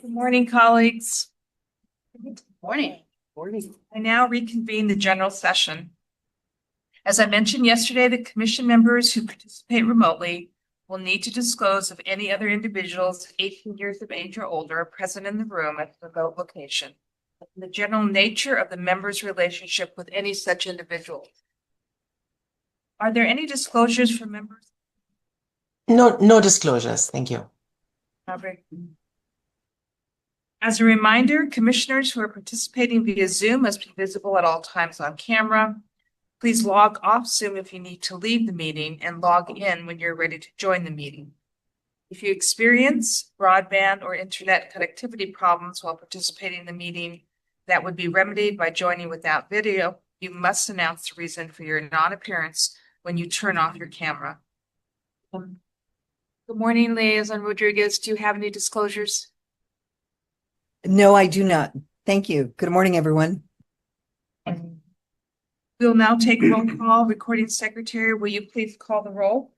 Good morning, colleagues. Good morning. I now reconvene the general session. As I mentioned yesterday, the commission members who participate remotely will need to disclose if any other individuals 18 years of age or older are present in the room at the remote location, and the general nature of the members' relationship with any such individual. Are there any disclosures for members? No disclosures. Thank you. As a reminder, commissioners who are participating via Zoom must be visible at all times on camera. Please log off Zoom if you need to leave the meeting and log in when you're ready to join the meeting. If you experience broadband or internet connectivity problems while participating in the meeting, that would be remedied by joining without video. You must announce the reason for your non-appearance when you turn off your camera. Good morning, Liaison Rodriguez. Do you have any disclosures? No, I do not. Thank you. Good morning, everyone. We'll now take a roll call. Recording secretary, will you please call the roll?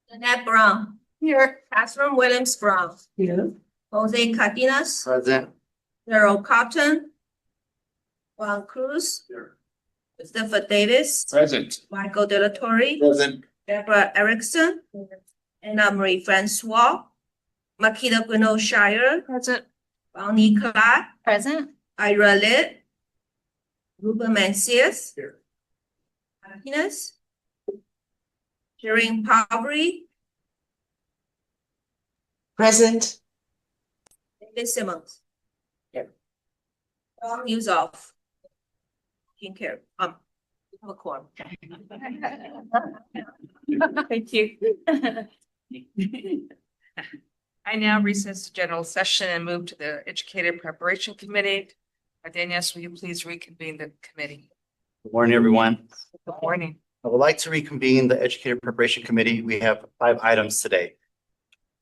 Jeanette Brown. Here. Catherine Williams Brown. Here. Jose Cardenas. Present. Daryl Cotton. Juan Cruz. Here. Christopher Davis. Present. Michael De La Torre. Present. Deborah Erickson. Anna Marie Francois. Makita Gwynno Shire. Present. Bonnie Clark. Present. Ira Litt. Ruben Mancias. Here. Martinez. Shireen Palvery. Present. David Simmons. Here. Long use off. Taking care. We have a quorum. Thank you. I now recess the general session and move to the Educator Preparation Committee. Cardenas, will you please reconvene the committee? Good morning, everyone. Good morning. I would like to reconvene the Educator Preparation Committee. We have 5 items today.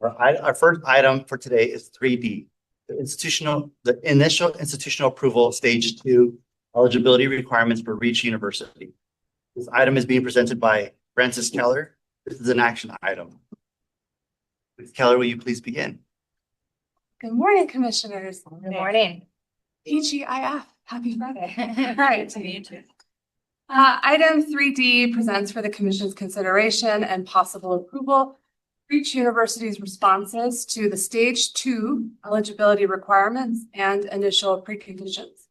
Our first item for today is 3D, the initial institutional approval stage 2 eligibility requirements for Reach University. This item is being presented by Francis Keller. This is an action item. Ms. Keller, will you please begin? Good morning, commissioners. Good morning. TGIF. Happy Friday. All right. Item 3D presents for the commission's consideration and possible approval Reach University's responses to the stage 2 eligibility requirements and initial preconditions.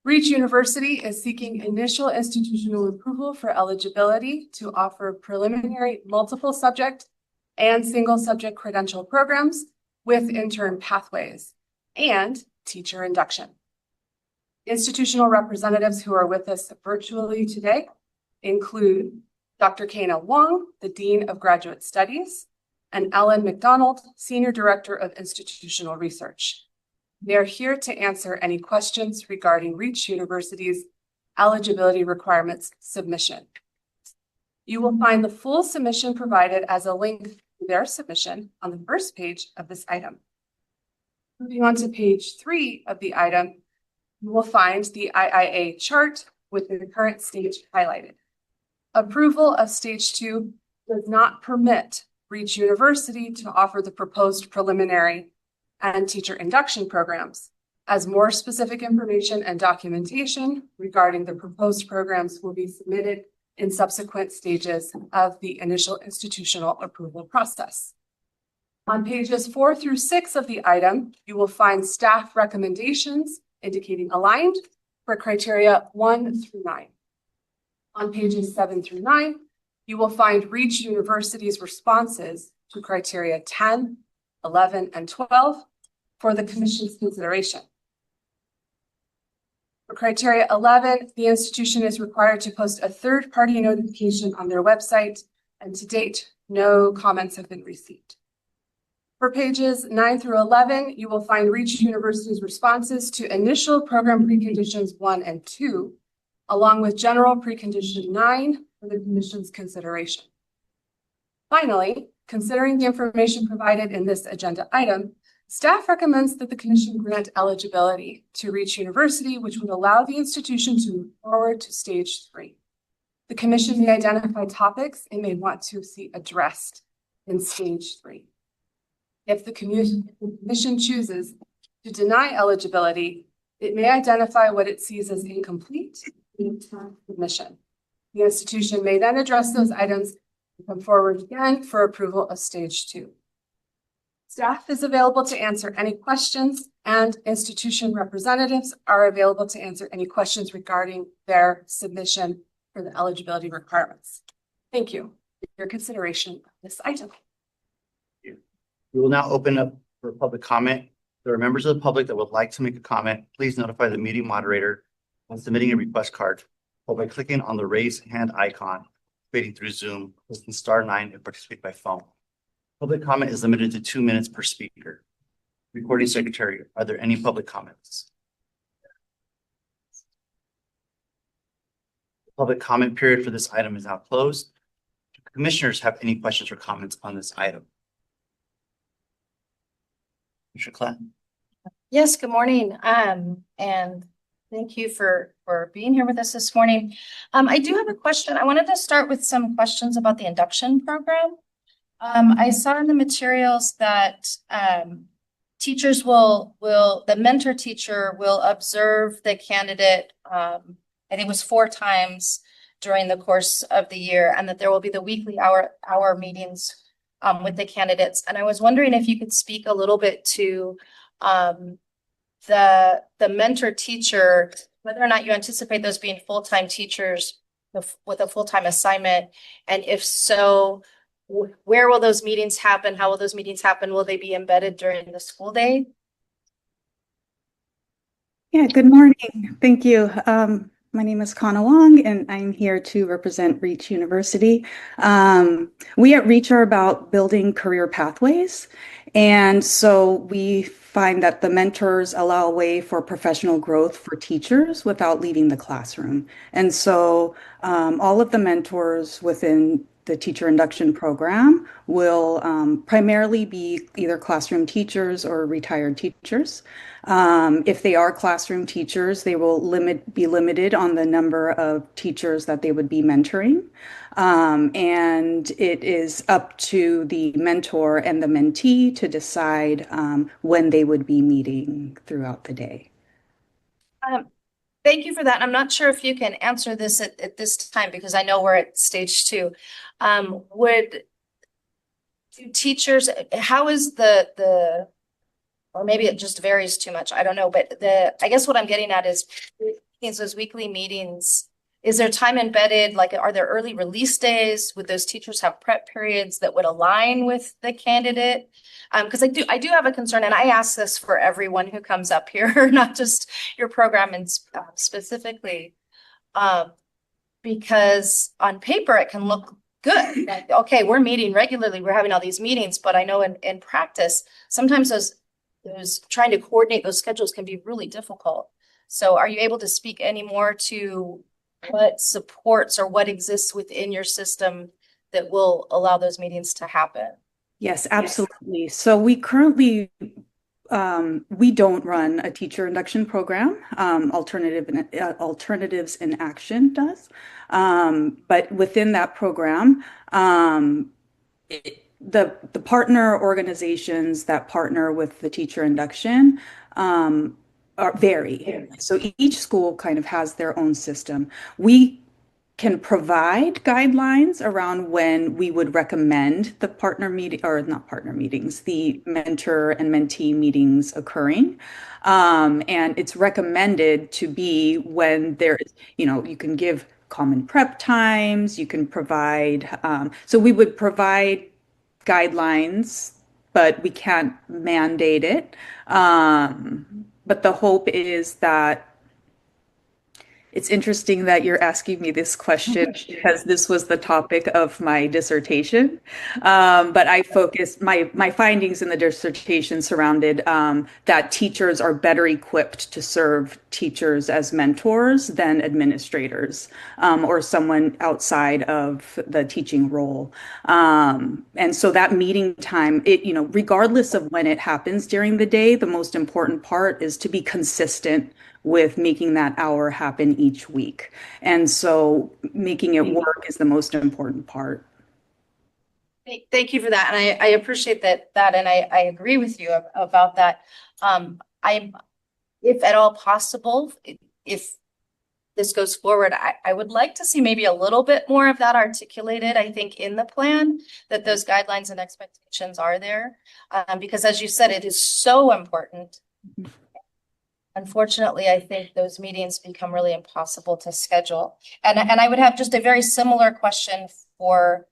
Reach University is seeking initial institutional approval for eligibility to offer preliminary multiple subject and single subject credential programs with intern pathways and teacher induction. Institutional representatives who are with us virtually today include Dr. Kana Wong, the Dean of Graduate Studies, and Ellen McDonald, Senior Director of Institutional Research. They are here to answer any questions regarding Reach University's eligibility requirements submission. You will find the full submission provided as a link to their submission on the first page of this item. Moving on to page 3 of the item, you will find the IIA chart with the current stage highlighted. Approval of stage 2 does not permit Reach University to offer the proposed preliminary and teacher induction programs, as more specific information and documentation regarding the proposed programs will be submitted in subsequent stages of the initial institutional approval process. On pages 4 through 6 of the item, you will find staff recommendations indicating aligned for criteria 1 through 9. On pages 7 through 9, you will find Reach University's responses to criteria 10, 11, and 12 for the commission's consideration. For criteria 11, the institution is required to post a third-party notification on their website, and to date, no comments have been received. For pages 9 through 11, you will find Reach University's responses to initial program preconditions 1 and 2, along with general precondition 9 for the commission's consideration. Finally, considering the information provided in this agenda item, staff recommends that the commission grant eligibility to Reach University, which would allow the institution to move forward to stage 3. The commission may identify topics it may want to see addressed in stage 3. If the commission chooses to deny eligibility, it may identify what it sees as incomplete submission. The institution may then address those items and come forward again for approval of stage 2. Staff is available to answer any questions, and institution representatives are available to answer any questions regarding their submission for the eligibility requirements. Thank you for your consideration of this item. We will now open up for public comment. If there are members of the public that would like to make a comment, please notify the meeting moderator when submitting a request card or by clicking on the raise hand icon, participating through Zoom, clicking *9 and participate by phone. Public comment is limited to 2 minutes per speaker. Recording secretary, are there any public comments? The public comment period for this item is now closed. Do commissioners have any questions or comments on this item? Commissioner Clatton. Yes, good morning. And thank you for being here with us this morning. I do have a question. I wanted to start with some questions about the induction program. I saw in the materials that teachers the mentor teacher will observe the candidate, I think it was 4 times during the course of the year, and that there will be the weekly hour meetings with the candidates. And I was wondering if you could speak a little bit to the mentor teacher, whether or not you anticipate those being full-time teachers with a full-time assignment, and if so, where will those meetings happen? How will those meetings happen? Will they be embedded during the school day? Yeah, good morning. Thank you. My name is Kana Wong, and I'm here to represent Reach University. We at Reach are about building career pathways. And so we find that the mentors allow a way for professional growth for teachers without leaving the classroom. And so all of the mentors within the teacher induction program will primarily be either classroom teachers or retired teachers. If they are classroom teachers, they will be limited on the number of teachers that they would be mentoring. And it is up to the mentor and the mentee to decide when they would be meeting throughout the day. Thank you for that. I'm not sure if you can answer this at this time because I know we're at stage 2. Do teachers, how is or maybe it just varies too much, I don't know, but I guess what I'm getting at is those weekly meetings, is there time embedded? Like, are there early release days? Would those teachers have prep periods that would align with the candidate? Because I do have a concern, and I ask this for everyone who comes up here, not just your program and specifically, because on paper it can look good. Like, okay, we're meeting regularly, we're having all these meetings, but I know in practice, sometimes those trying to coordinate those schedules can be really difficult. So are you able to speak any more to what supports or what exists within your system that will allow those meetings to happen? Yes, absolutely. So we currently, we don't run a teacher induction program. Alternatives in Action does. But within that program, the partner organizations that partner with the teacher induction vary. So each school kind of has their own system. We can provide guidelines around when we would recommend the partner meeting, or not partner meetings, the mentor and mentee meetings occurring. And it's recommended to be when there is, you can give common prep times, you can provide, so we would provide guidelines, but we can't mandate it. But the hope is that it's interesting that you're asking me this question because this was the topic of my dissertation. But I focused, my findings in the dissertation surrounded that teachers are better equipped to serve teachers as mentors than administrators or someone outside of the teaching role. And so that meeting time, regardless of when it happens during the day, the most important part is to be consistent with making that hour happen each week. And so making it work is the most important part. Thank you for that. And I appreciate that. And I agree with you about that. If at all possible, if this goes forward, I would like to see maybe a little bit more of that articulated, I think, in the plan, that those guidelines and expectations are there. Because as you said, it is so important. Unfortunately, I think those meetings become really impossible to schedule. And I would have just a very similar question for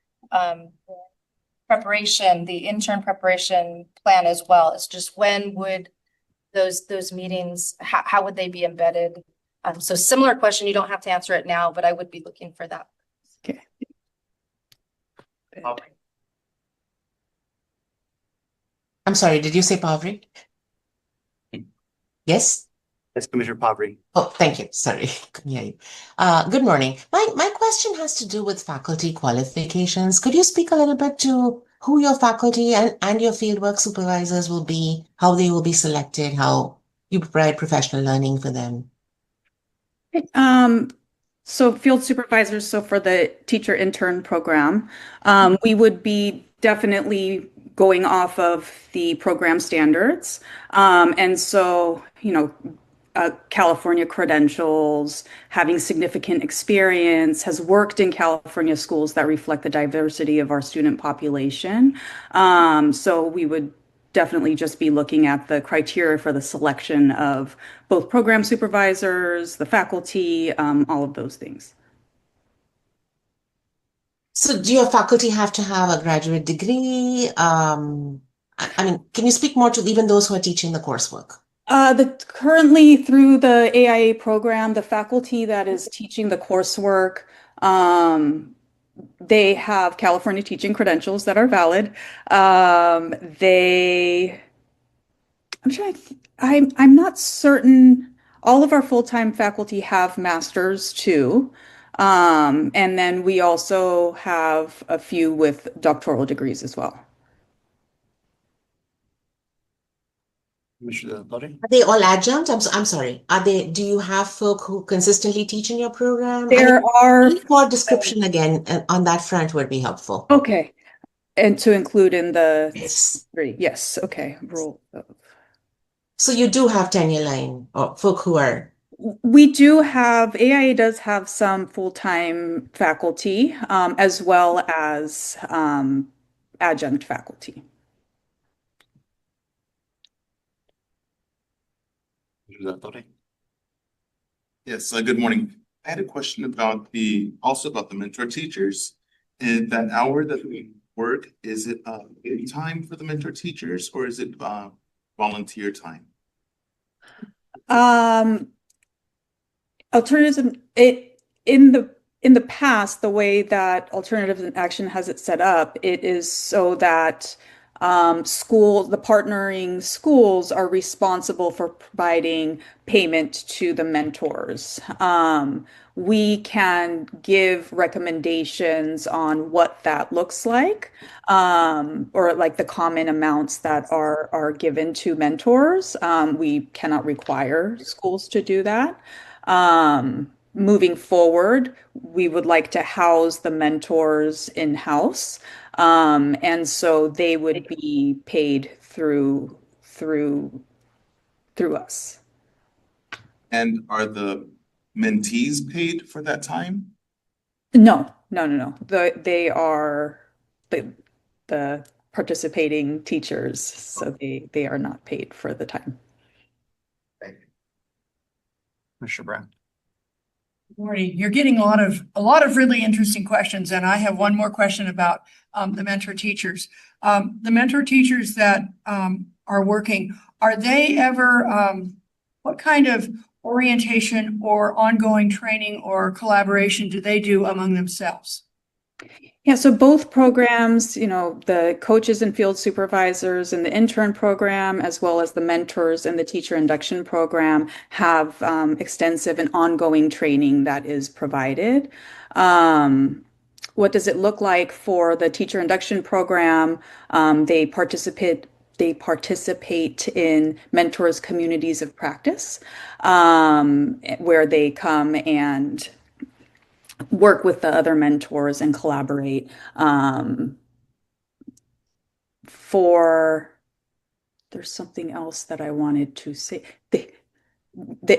preparation, the intern preparation plan as well. It's just when would those meetings, how would they be embedded? So similar question, you don't have to answer it now, but I would be looking for that. Okay. I'm sorry, did you say Pavri? Yes? Yes, Commissioner Pavri. Oh, thank you. Sorry, couldn't hear you. Good morning. My question has to do with faculty qualifications. Could you speak a little bit to who your faculty and your fieldwork supervisors will be, how they will be selected, how you provide professional learning for them? So field supervisors, so for the teacher intern program, we would be definitely going off of the program standards. And so, California credentials, having significant experience, has worked in California schools that reflect the diversity of our student population. So we would definitely just be looking at the criteria for the selection of both program supervisors, the faculty, all of those things. So do your faculty have to have a graduate degree? I mean, can you speak more to even those who are teaching the coursework? Currently through the AIA program, the faculty that is teaching the coursework, they have California teaching credentials that are valid. I'm not certain. All of our full-time faculty have masters too. And then we also have a few with doctoral degrees as well. Commissioner Lottie? Are they all adjunct? I'm sorry. Do you have folk who consistently teach in your program? There are. Any more description again on that front would be helpful. Okay. And to include in the Yes. three. Yes. Okay. Rule. So you do have tenure line or folk who are. We do have, AIA does have some full-time faculty, as well as adjunct faculty. Commissioner Lottie? Yes, good morning. I had a question about also about the mentor teachers. And that hour that we work, is it paid time for the mentor teachers or is it volunteer time? Alternatives, in the past, the way that Alternatives in Action has it set up, it is so that the partnering schools are responsible for providing payment to the mentors. We can give recommendations on what that looks like, or like the common amounts that are given to mentors. We cannot require schools to do that. Moving forward, we would like to house the mentors in-house. And so they would be paid through us. And are the mentees paid for that time? No. They are the participating teachers, so they are not paid for the time. Thank you. Commissioner Brown? Morning. You're getting a lot of really interesting questions, and I have one more question about the mentor teachers. The mentor teachers that are working, are they ever what kind of orientation or ongoing training or collaboration do they do among themselves? Yeah, so both programs, the coaches and field supervisors in the intern program, as well as the mentors in the teacher induction program, have extensive and ongoing training that is provided. What does it look like for the teacher induction program? They participate in mentors communities of practice, where they come and work with the other mentors and collaborate. there's something else that I wanted to say.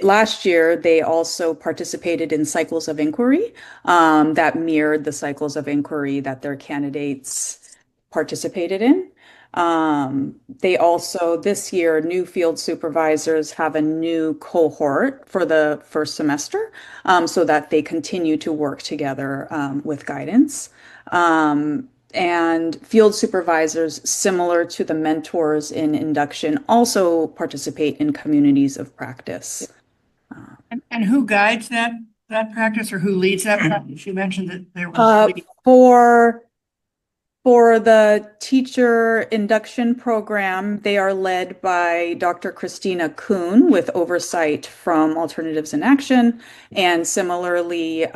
Last year, they also participated in cycles of inquiry that mirrored the cycles of inquiry that their candidates participated in. They also, this year, new field supervisors have a new cohort for the first semester so that they continue to work together with guidance. And field supervisors, similar to the mentors in induction, also participate in communities of practice. And who guides that practice, or who leads that practice? You mentioned that there was for the teacher induction program, they are led by Dr. Christina Kuhn with oversight from Alternatives in Action, and similarly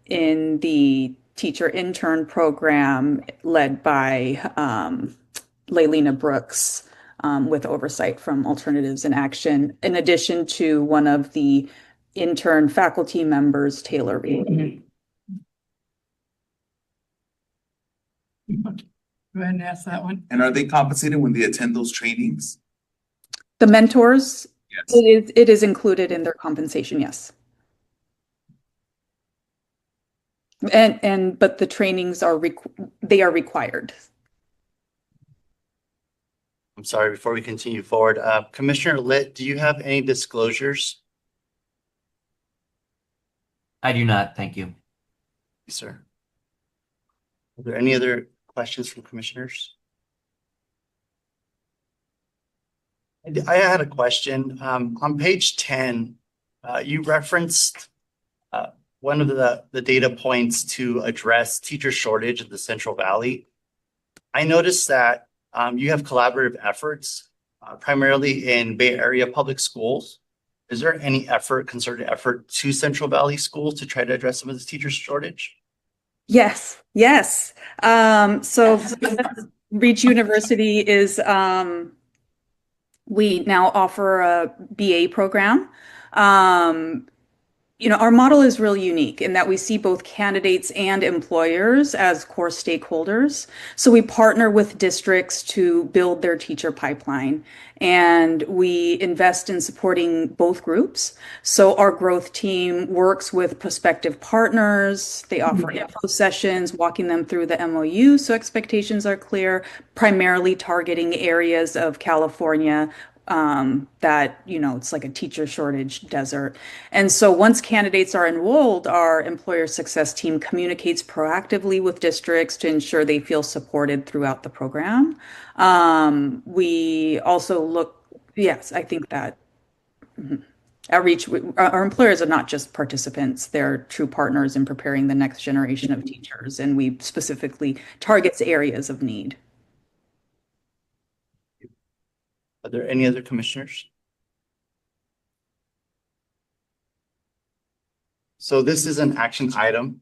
in the teacher intern program led by Laylina Brooks with oversight from Alternatives in Action, in addition to one of the intern faculty members, Taylor Reed. Go ahead and ask that one. And are they compensated when they attend those trainings? The mentors, Yes. it is included in their compensation, yes. But the trainings are required. I'm sorry, before we continue forward, Commissioner Litt, do you have any disclosures? I do not, thank you. Yes, sir. Are there any other questions from commissioners? I had a question. On page 10, you referenced one of the data points to address teacher shortage in the Central Valley. I noticed that you have collaborative efforts, primarily in Bay Area public schools. Is there any concerted effort to Central Valley schools to try to address some of this teacher shortage? Yes. So Reach University is, we now offer a BA program. Our model is really unique in that we see both candidates and employers as core stakeholders. So we partner with districts to build their teacher pipeline, and we invest in supporting both groups. So our growth team works with prospective partners. They offer info sessions, walking them through the MOU so expectations are clear, primarily targeting areas of California that, it's like a teacher shortage desert. And so once candidates are enrolled, our employer success team communicates proactively with districts to ensure they feel supported throughout the program. We also I think that outreach, our employers are not just participants, they're true partners in preparing the next generation of teachers, and we specifically target areas of need. Are there any other commissioners? So this is an action item.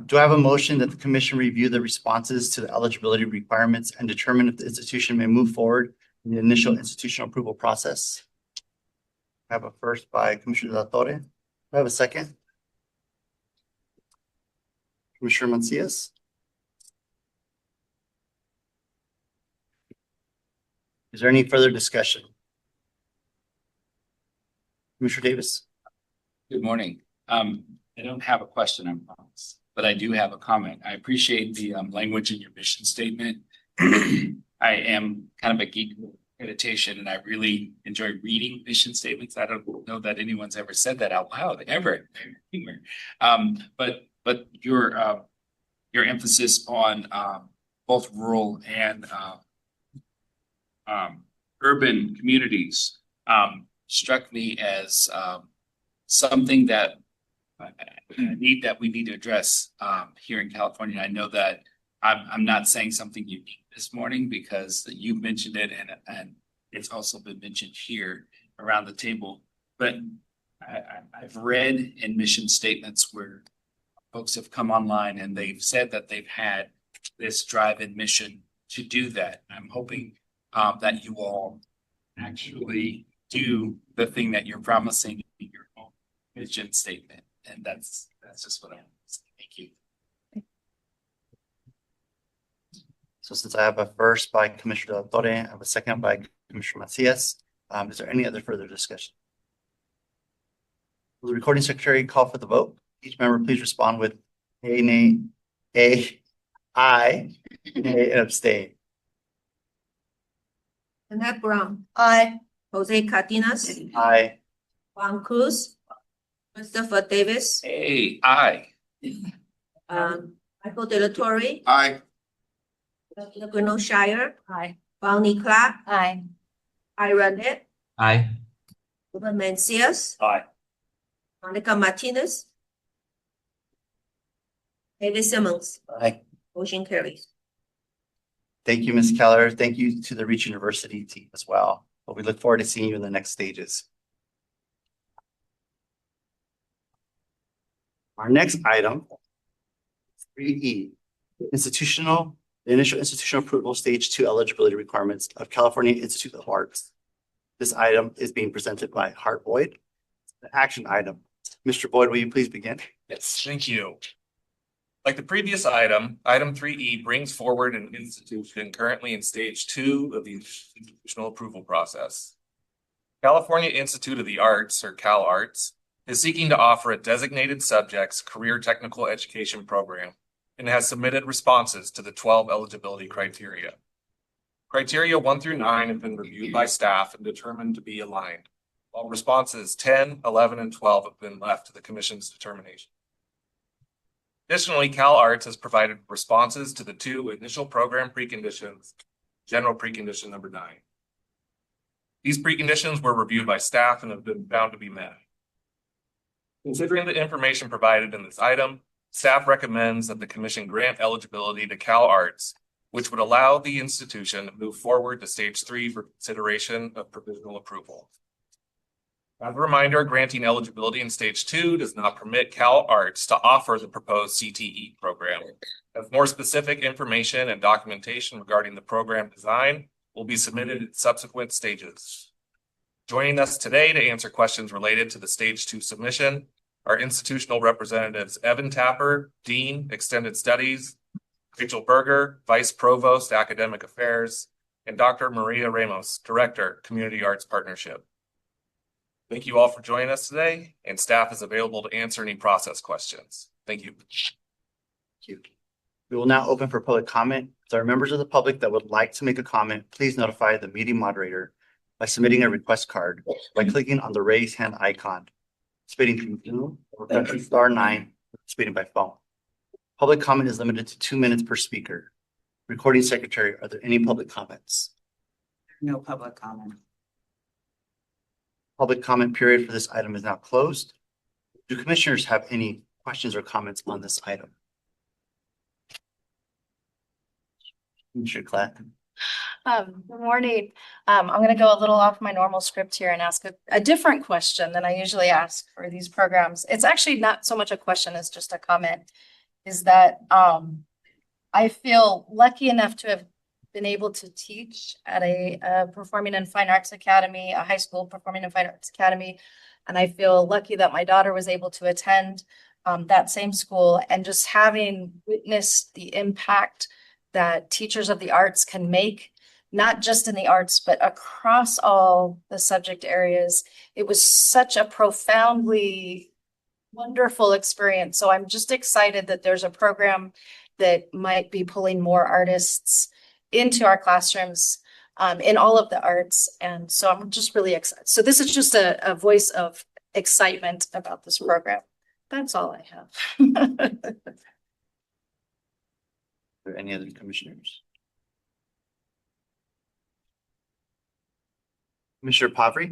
Do I have a motion that the commission review the responses to the eligibility requirements and determine if the institution may move forward in the initial institutional approval process? I have a first by Commissioner La Torre. Do I have a second? Commissioner Mancias? Is there any further discussion? Commissioner Davis? Good morning. I don't have a question, I promise, but I do have a comment. I appreciate the language in your mission statement. I am kind of a geek with accreditation, and I really enjoy reading mission statements. I don't know that anyone's ever said that out loud, ever. But your emphasis on both rural and urban communities struck me as something that we need to address here in California. I know that I'm not saying something unique this morning because you mentioned it, and it's also been mentioned here around the table. But I've read in mission statements where folks have come online and they've said that they've had this drive and mission to do that. I'm hoping that you all actually do the thing that you're promising in your own vision statement. And that's just what I want to say. Thank you. So since I have a first by Commissioner Del Torre, I have a second by Commissioner Macias. Is there any other further discussion? Will the recording secretary call for the vote? Each member please respond with a, nay, a, aye, nay, and abstain. Annette Brown. Aye. Jose Cardenas. Aye. Juan Cruz. Christopher Davis. Hey, aye. Michael De La Torre. Aye. Laguna Shire. Aye. Bonnie Clark. Aye. Ira Net. Aye. Ruben Mencias. Aye. Monica Martinez. David Simmons. Aye. Motion carries. Thank you, Ms. Keller. Thank you to the Reach University team as well. But we look forward to seeing you in the next stages. Our next item, 3E, initial institutional approval, stage 2 eligibility requirements of California Institute of Arts. This item is being presented by Hart Boyd. The action item. Mr. Boyd, will you please begin? Yes, thank you. Like the previous item, item 3E brings forward an institution currently in stage 2 of the institutional approval process. California Institute of the Arts, or CalArts, is seeking to offer a designated subjects career technical education program and has submitted responses to the 12 eligibility criteria. Criteria 1 through 9 have been reviewed by staff and determined to be aligned, while responses 10, 11, and 12 have been left to the Commission's determination. Additionally, CalArts has provided responses to the 2 initial program preconditions, general precondition number 9. These preconditions were reviewed by staff and have been found to be met. Considering the information provided in this item, staff recommends that the Commission grant eligibility to CalArts, which would allow the institution to move forward to stage 3 for consideration of provisional approval. As a reminder, granting eligibility in stage 2 does not permit CalArts to offer the proposed CTE program, as more specific information and documentation regarding the program design will be submitted in subsequent stages. Joining us today to answer questions related to the stage 2 submission are institutional representatives Evan Tapper, Dean, Extended Studies, Rachel Berger, Vice Provost, Academic Affairs, and Dr. Maria Ramos, Director, Community Arts Partnership. Thank you all for joining us today, and staff is available to answer any process questions. Thank you. Thank you. We will now open for public comment. If there are members of the public that would like to make a comment, please notify the meeting moderator by submitting a request card by clicking on the raise hand icon, participating through Zoom or pressing *9, participating by phone. Public comment is limited to 2 minutes per speaker. Recording secretary, are there any public comments? No public comment. Public comment period for this item is now closed. Do commissioners have any questions or comments on this item? Commissioner Klatt. Good morning. I'm going to go a little off my normal script here and ask a different question than I usually ask for these programs. It's actually not so much a question as just a comment, is that I feel lucky enough to have been able to teach at a Performing and Fine Arts Academy, a high school Performing and Fine Arts Academy. And I feel lucky that my daughter was able to attend that same school, and just having witnessed the impact that teachers of the arts can make, not just in the arts, but across all the subject areas. It was such a profoundly wonderful experience. So I'm just excited that there's a program that might be pulling more artists into our classrooms in all of the arts. And so I'm just really excited. So this is just a voice of excitement about this program. That's all I have. Are there any other commissioners? Commissioner Pavri?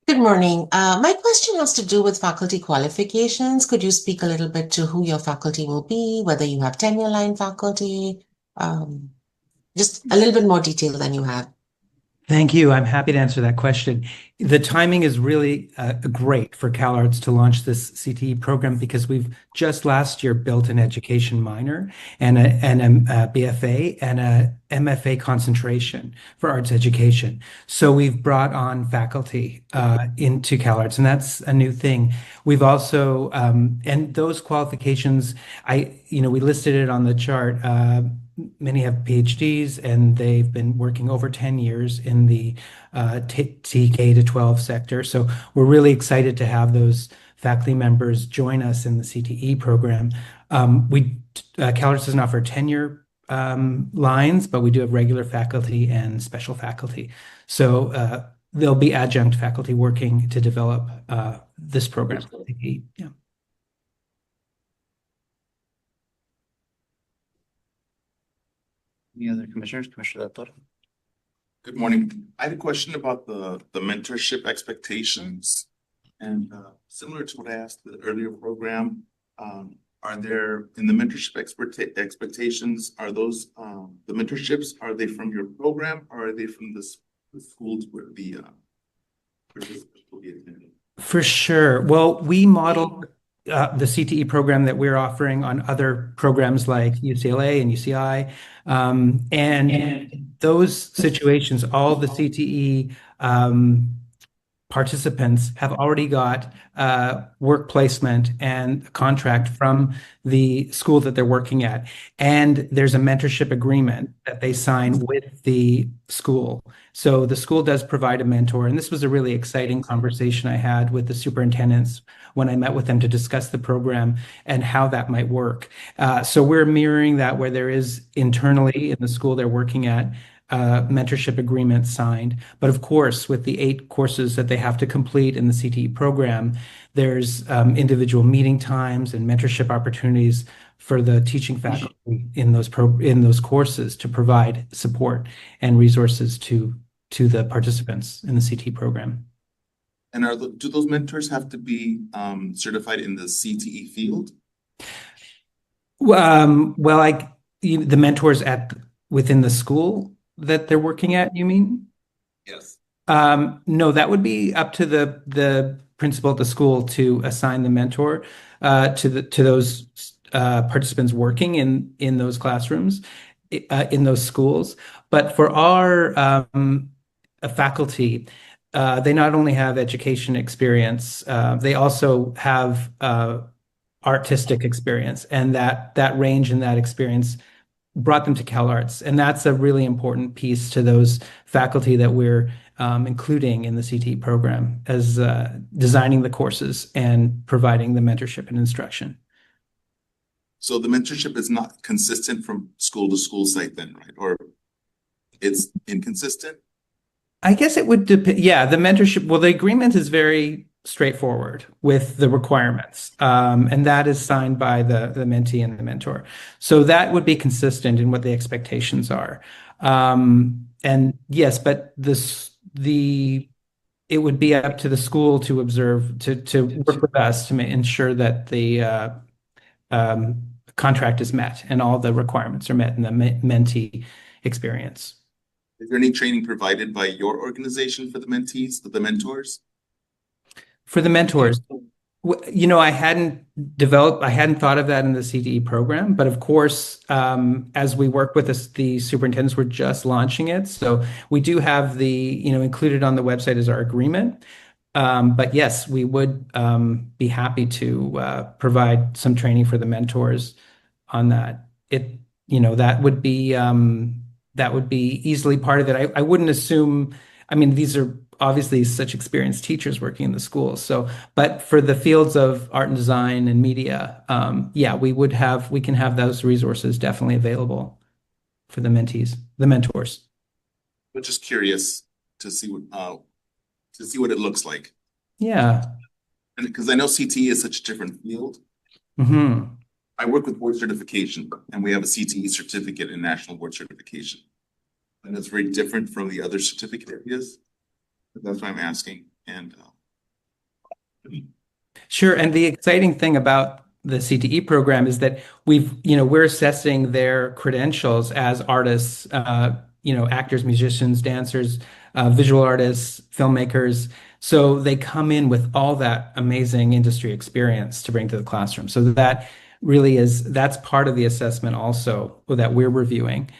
Good morning. My question has to do with faculty qualifications. Could you speak a little bit to who your faculty will be, whether you have tenure line faculty? Just a little bit more detail than you have. Thank you. I'm happy to answer that question. The timing is really great for CalArts to launch this CTE program, because we've just last year built an education minor and a BFA and a MFA concentration for arts education. So we've brought on faculty into CalArts, and that's a new thing. We've also, and those qualifications, we listed it on the chart. many have PhDs, and they've been working over 10 years in the TK to 12 sector. So we're really excited to have those faculty members join us in the CTE program. CalArts doesn't offer tenure lines, but we do have regular faculty and special faculty. So there'll be adjunct faculty working to develop this program. Yeah. Any other commissioners? Commissioner Doctor? Good morning. I had a question about the mentorship expectations. And similar to what I asked the earlier program, are there in the mentorship expectations, are those the mentorships, are they from your program or are they from the schools where the participants will be attending? For sure. Well, we modeled the CTE program that we're offering on other programs like UCLA and UCI. And those situations, all the CTE participants have already got work placement and a contract from the school that they're working at. And there's a mentorship agreement that they sign with the school. So the school does provide a mentor. And this was a really exciting conversation I had with the superintendents when I met with them to discuss the program and how that might work. So we're mirroring that where there is internally in the school they're working at mentorship agreement signed. But of course, with the 8 courses that they have to complete in the CTE program, there's individual meeting times and mentorship opportunities for the teaching faculty in those courses to provide support and resources to the participants in the CTE program. And do those mentors have to be certified in the CTE field? The mentors within the school that they're working at, you mean? Yes. No, that would be up to the principal at the school to assign the mentor to those participants working in those classrooms, in those schools. But for our faculty, they not only have education experience, they also have artistic experience, and that range and that experience brought them to CalArts. And that's a really important piece to those faculty that we're including in the CTE program as designing the courses and providing the mentorship and instruction. So the mentorship is not consistent from school to school site then, right? Or it's inconsistent? I guess it would depend. Yeah, the mentorship, well, the agreement is very straightforward with the requirements. And that is signed by the mentee and the mentor. So that would be consistent in what the expectations are. And yes, but it would be up to the school to observe, to work with us to ensure that the contract is met and all the requirements are met in the mentee experience. Is there any training provided by your organization for the mentees, the mentors? For the mentors, I hadn't thought of that in the CTE program, but of course, as we work with the superintendents, we're just launching it. So we do have included on the website is our agreement. But yes, we would be happy to provide some training for the mentors on that. That would be easily part of it. I wouldn't assume, these are obviously such experienced teachers working in the schools. So, but for the fields of art and design and media, we can have those resources definitely available for the mentors. But just curious to see what it looks like. Yeah. And because I know CTE is such a different field. Mm-hmm. I work with board certification, and we have a CTE certificate in national board certification. And it's very different from the other certificate areas. That's why I'm asking. And sure. And the exciting thing about the CTE program is that we're assessing their credentials as artists, actors, musicians, dancers, visual artists, filmmakers. So they come in with all that amazing industry experience to bring to the classroom. So that's part of the assessment also that we're reviewing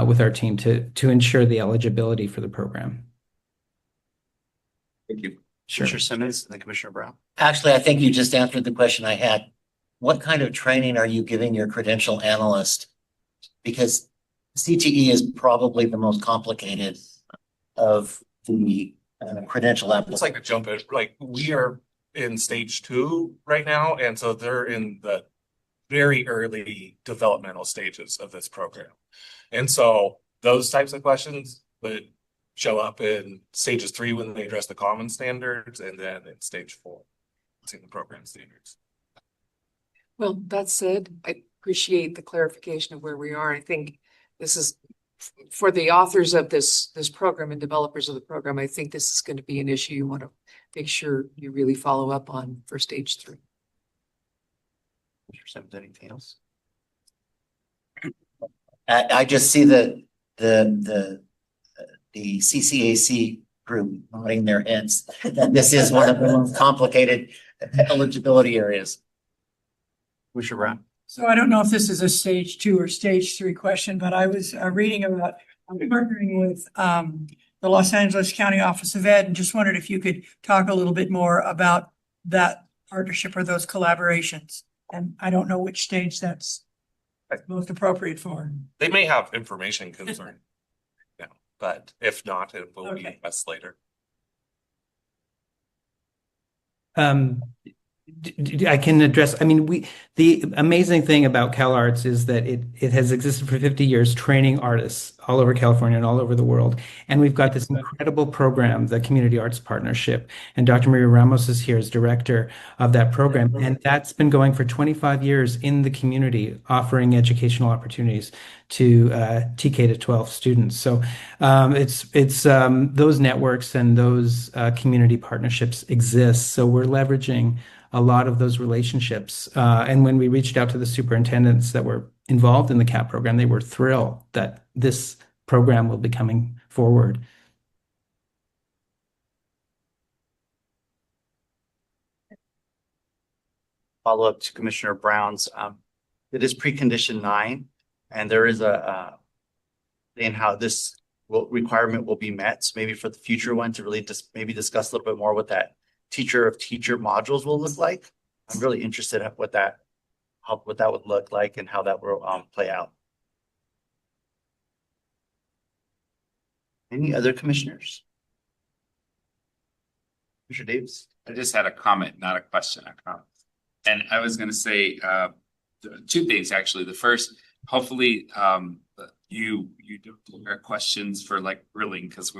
with our team to ensure the eligibility for the program. Thank you. Sure. Commissioner Simmons and then Commissioner Brown. Actually, I think you just answered the question I had. What kind of training are you giving your credential analyst? Because CTE is probably the most complicated of the credential It's applications. like a jump in, like we are in stage 2 right now, and so they're in the very early developmental stages of this program. And so those types of questions would show up in stages 3 when they address the common standards, and then in stage 4, it's in the program standards. Well, that said, I appreciate the clarification of where we are. I think this is for the authors of this program and developers of the program. I think this is going to be an issue you want to make sure you really follow up on for stage 3. Anything else? I just see the CCAC group nodding their heads that this is one of the most complicated eligibility areas. Commissioner Brown? So I don't know if this is a stage 2 or stage 3 question, but I was reading about partnering with the Los Angeles County Office of Ed, and just wondered if you could talk a little bit more about that partnership or those collaborations. And I don't know which stage that's most appropriate for. They may have information concern. Yeah, but if not, it will be Okay. us later. I can address, I mean, the amazing thing about CalArts is that it has existed for 50 years, training artists all over California and all over the world. And we've got this incredible program, the Community Arts Partnership. And Dr. Maria Ramos is here as director of that program. And that's been going for 25 years in the community, offering educational opportunities to TK to 12 students. So it's those networks and those community partnerships exist. So we're leveraging a lot of those relationships. And when we reached out to the superintendents that were involved in the CAP program, they were thrilled that this program will be coming forward. Follow up to Commissioner Brown's. It is precondition 9, and there is a in how this requirement will be met. So maybe for the future one to really just maybe discuss a little bit more what that teacher of teacher modules will look like. I'm really interested in what that would look like and how that will play out. Any other commissioners? Commissioner Davis? I just had a comment, not a question, I promise. And I was gonna say, 2 things, actually. The first, hopefully, you don't prepare questions for like grilling, because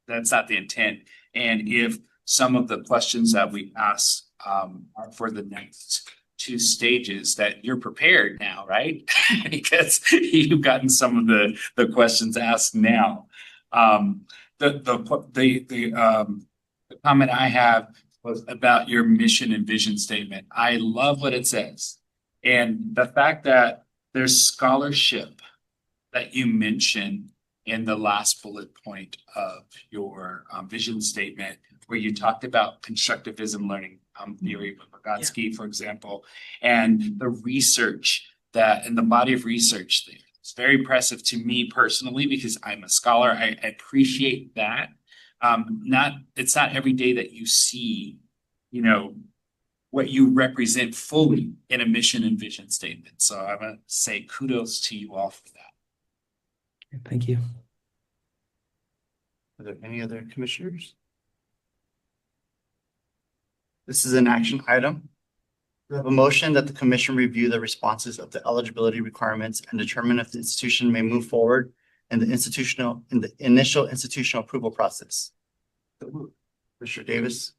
that's not the intent. And if some of the questions that we ask are for the next 2 stages, that you're prepared now, right? Because you've gotten some of the questions asked now. The comment I have was about your mission and vision statement. I love what it says. And the fact that there's scholarship that you mentioned in the last bullet point of your vision statement, where you talked about constructivism learning theory with Vygotsky, for example, and the research that in the body of research there. It's very impressive to me personally, because I'm a scholar. I appreciate that. It's not every day that you see, what you represent fully in a mission and vision statement. So I'm gonna say kudos to you all for that. Thank you. Are there any other commissioners? This is an action item. We have a motion that the commission review the responses of the eligibility requirements and determine if the institution may move forward in the initial institutional approval process. Commissioner Davis,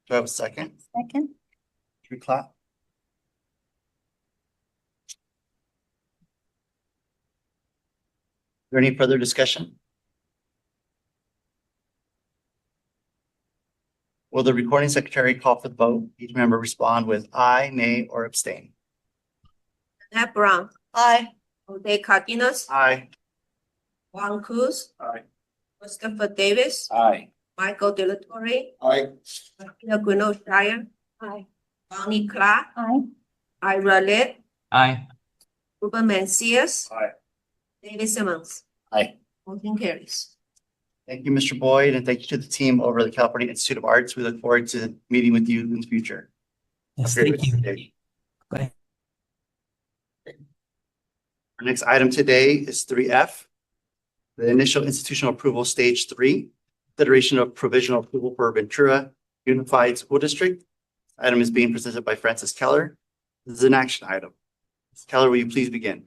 do I have a second? Second. Should we clap? Is there any further discussion? Will the recording secretary call for the vote? Each member respond with aye, nay, or abstain. Annette Brown. Aye. Jose Cardenas. Aye. Juan Cruz. Aye. Christopher Davis. Aye. Michael De La Torre. Aye. Martina Guino Shire. Aye. Bonnie Clark. Aye. Ira Lit. Aye. Ruben Mencias. Aye. David Simmons. Aye. Motion carries. Thank you, Mr. Boyd, and thank you to the team over the California Institute of Arts. We look forward to meeting with you in the future. Yes, Have a great thank rest of you. the day. Bye. Our next item today is 3F, the initial institutional approval stage 3, consideration of provisional approval for Ventura Unified School District. Item is being presented by Francis Keller. This is an action item. Ms. Keller, will you please begin?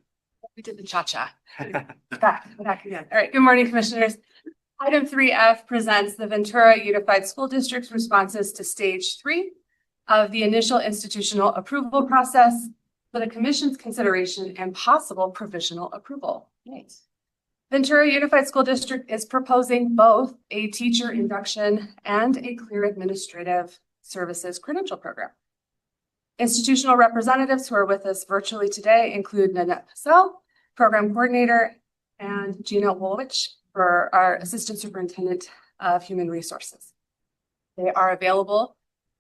We did the cha-cha. Back again. All right, good morning, commissioners. Item 3F presents the Ventura Unified School District's responses to stage 3 of the initial institutional approval process for the commission's consideration and possible provisional approval. Ventura Unified School District is proposing both a teacher induction and a clear administrative services credential program. Institutional representatives who are with us virtually today include Nanette Passell, program coordinator, and Gina Wolowich, for our Assistant Superintendent of Human Resources. They are available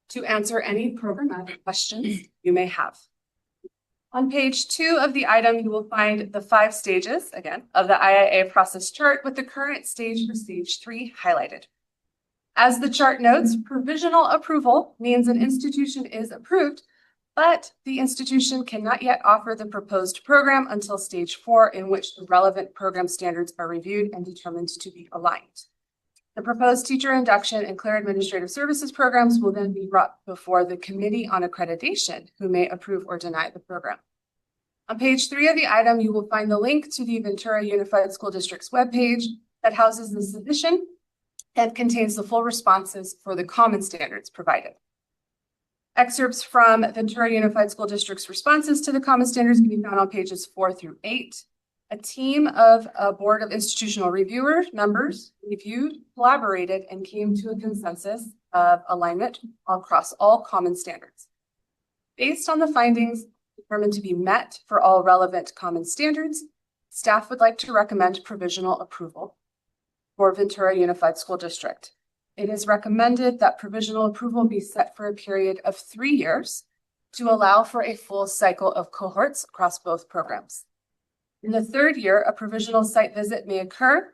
to answer any programmatic questions you may have. On page 2 of the item, you will find the 5 stages, again, of the IIA process chart with the current stage for stage 3 highlighted. As the chart notes, provisional approval means an institution is approved, but the institution cannot yet offer the proposed program until stage 4, in which the relevant program standards are reviewed and determined to be aligned. The proposed teacher induction and clear administrative services programs will then be brought before the Committee on Accreditation, who may approve or deny the program. On page 3 of the item, you will find the link to the Ventura Unified School District's webpage that houses the submission and contains the full responses for the common standards provided. Excerpts from Ventura Unified School District's responses to the common standards can be found on pages 4 through 8. A team of a board of institutional reviewer members reviewed, collaborated, and came to a consensus of alignment across all common standards. Based on the findings determined to be met for all relevant common standards, staff would like to recommend provisional approval for Ventura Unified School District. It is recommended that provisional approval be set for a period of 3 years to allow for a full cycle of cohorts across both programs. In the 3rd year, a provisional site visit may occur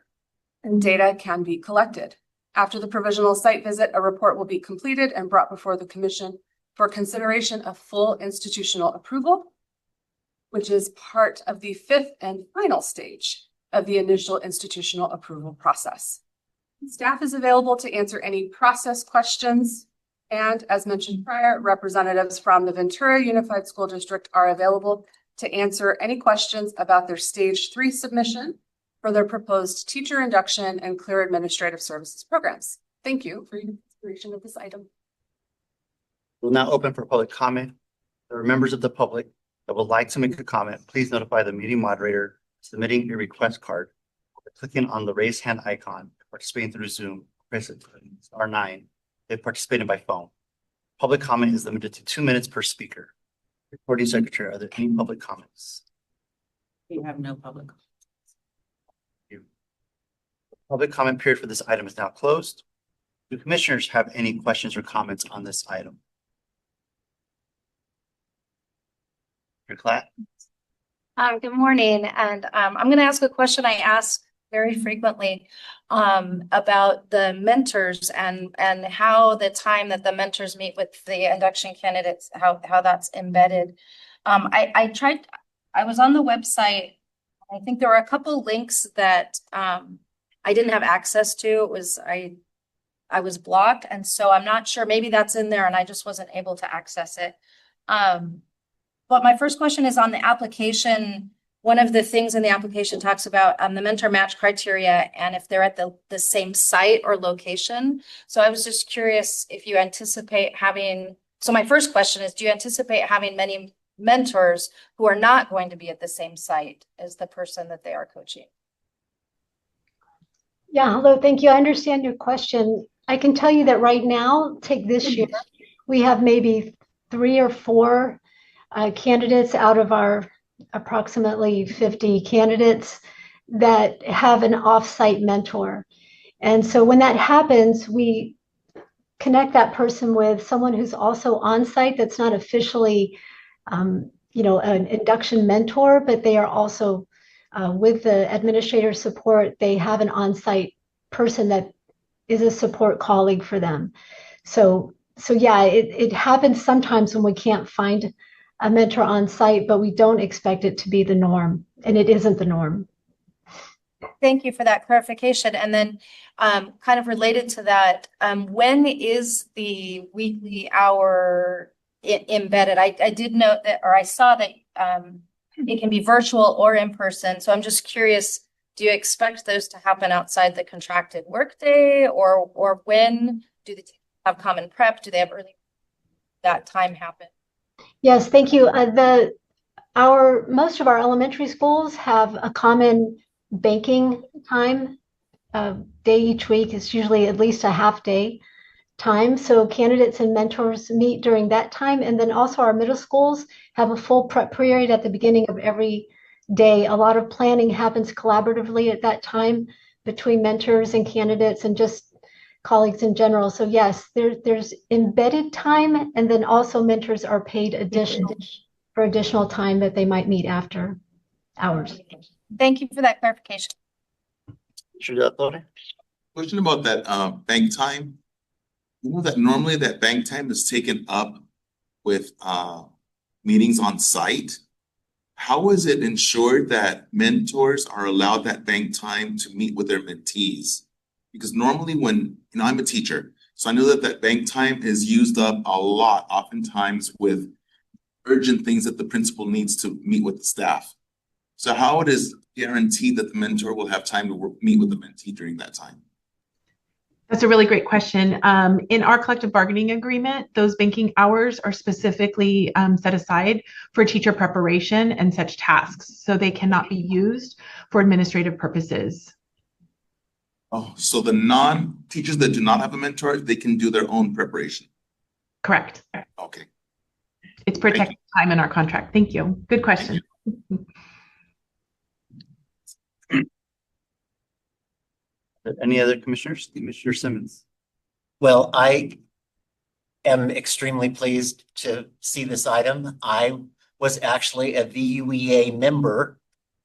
and data can be collected. After the provisional site visit, a report will be completed and brought before the commission for consideration of full institutional approval, which is part of the 5th and final stage of the initial institutional approval process. Staff is available to answer any process questions, and as mentioned prior, representatives from the Ventura Unified School District are available to answer any questions about their stage 3 submission for their proposed teacher induction and clear administrative services programs. Thank you for your consideration of this item. We'll now open for public comment. There are members of the public that would like to make a comment. Please notify the meeting moderator submitting your request card by clicking on the raise hand icon. Participating through Zoom, press star 9 if participating by phone. Public comment is limited to 2 minutes per speaker. Recording secretary, are there any public comments? We have no public. The public comment period for this item is now closed. Do commissioners have any questions or comments on this item? Your class. Good morning, and I'm going to ask a question I ask very frequently about the mentors and how the time that the mentors meet with the induction candidates, how that's embedded. I was on the website. I think there were a couple links that I didn't have access to. I was blocked, and so I'm not sure. Maybe that's in there, and I just wasn't able to access it. But my first question is on the application. One of the things in the application talks about the mentor match criteria and if they're at the same site or location. So I was just curious if you anticipate having, so my first question is, do you anticipate having many mentors who are not going to be at the same site as the person that they are coaching? Yeah, hello, thank you. I understand your question. I can tell you that right now, take this year, we have maybe 3 or 4 candidates out of our approximately 50 candidates that have an off-site mentor. And so when that happens, we connect that person with someone who's also on-site that's not officially, an induction mentor, but they are also with the administrator support, they have an on-site person that is a support colleague for them. So yeah, it happens sometimes when we can't find a mentor on site, but we don't expect it to be the norm. and it isn't the norm. Thank you for that clarification. And then kind of related to that, when is the weekly hour embedded? I did note that, or I saw that it can be virtual or in person. So I'm just curious, do you expect those to happen outside the contracted workday, or when do they have common prep? Do they have early that time happen? Yes, thank you. Most of our elementary schools have a common banking time day each week. It's usually at least a half day time. So candidates and mentors meet during that time. And then also our middle schools have a full prep period at the beginning of every day. A lot of planning happens collaboratively at that time between mentors and candidates and just colleagues in general. So yes, there's embedded time, and then also mentors are paid for additional time that they might meet after hours. Thank you for that clarification. Question about that bank time. You know that normally that bank time is taken up with meetings on site. How is it ensured that mentors are allowed that bank time to meet with their mentees? Because normally when, I'm a teacher, so I know that that bank time is used up a lot, oftentimes with urgent things that the principal needs to meet with the staff. So how it is guaranteed that the mentor will have time to meet with the mentee during that time? That's a really great question. In our collective bargaining agreement, those banking hours are specifically set aside for teacher preparation and such tasks, so they cannot be used for administrative purposes. Oh, so the non-teachers that do not have a mentor, they can do their own preparation? Correct. Okay. It's protected time in our contract. Thank you. Good question. Any other commissioners? Commissioner Simmons. Well, I am extremely pleased to see this item. I was actually a VUEA member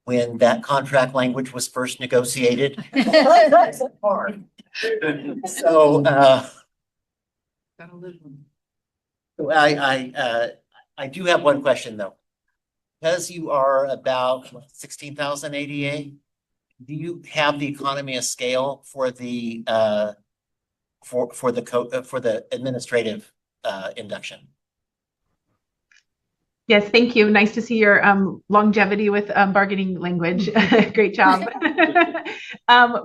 when that contract language was first negotiated. So I do have one question though. Because you are about 16,000 ADA, do you have the economy of scale for the for the administrative induction? Yes, thank you. Nice to see your longevity with bargaining language. Great job.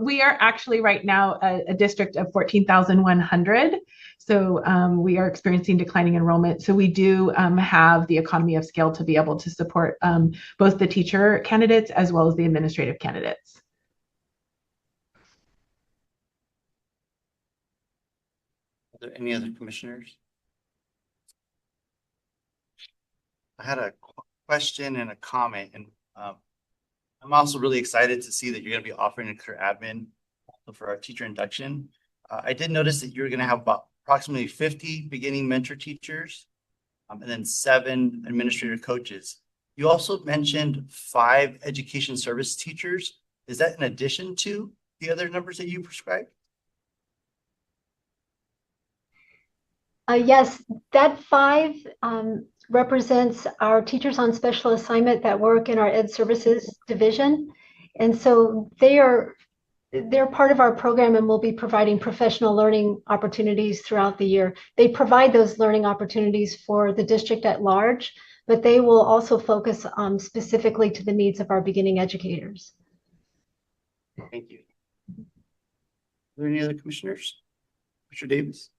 We are actually right now a district of 14,100. So we are experiencing declining enrollment. So we do have the economy of scale to be able to support both the teacher candidates as well as the administrative candidates. Are there any other commissioners? I had a question and a comment, and I'm also really excited to see that you're going to be offering a career admin for our teacher induction. I did notice that you're going to have about approximately 50 beginning mentor teachers, and then 7 administrator coaches. You also mentioned 5 education service teachers. Is that in addition to the other numbers that you prescribed? Yes, that 5 represents our teachers on special assignment that work in our Ed Services division. And so they're part of our program and will be providing professional learning opportunities throughout the year. They provide those learning opportunities for the district at large, but they will also focus specifically to the needs of our beginning educators. Thank you. Are there any other commissioners? Mr. Davis?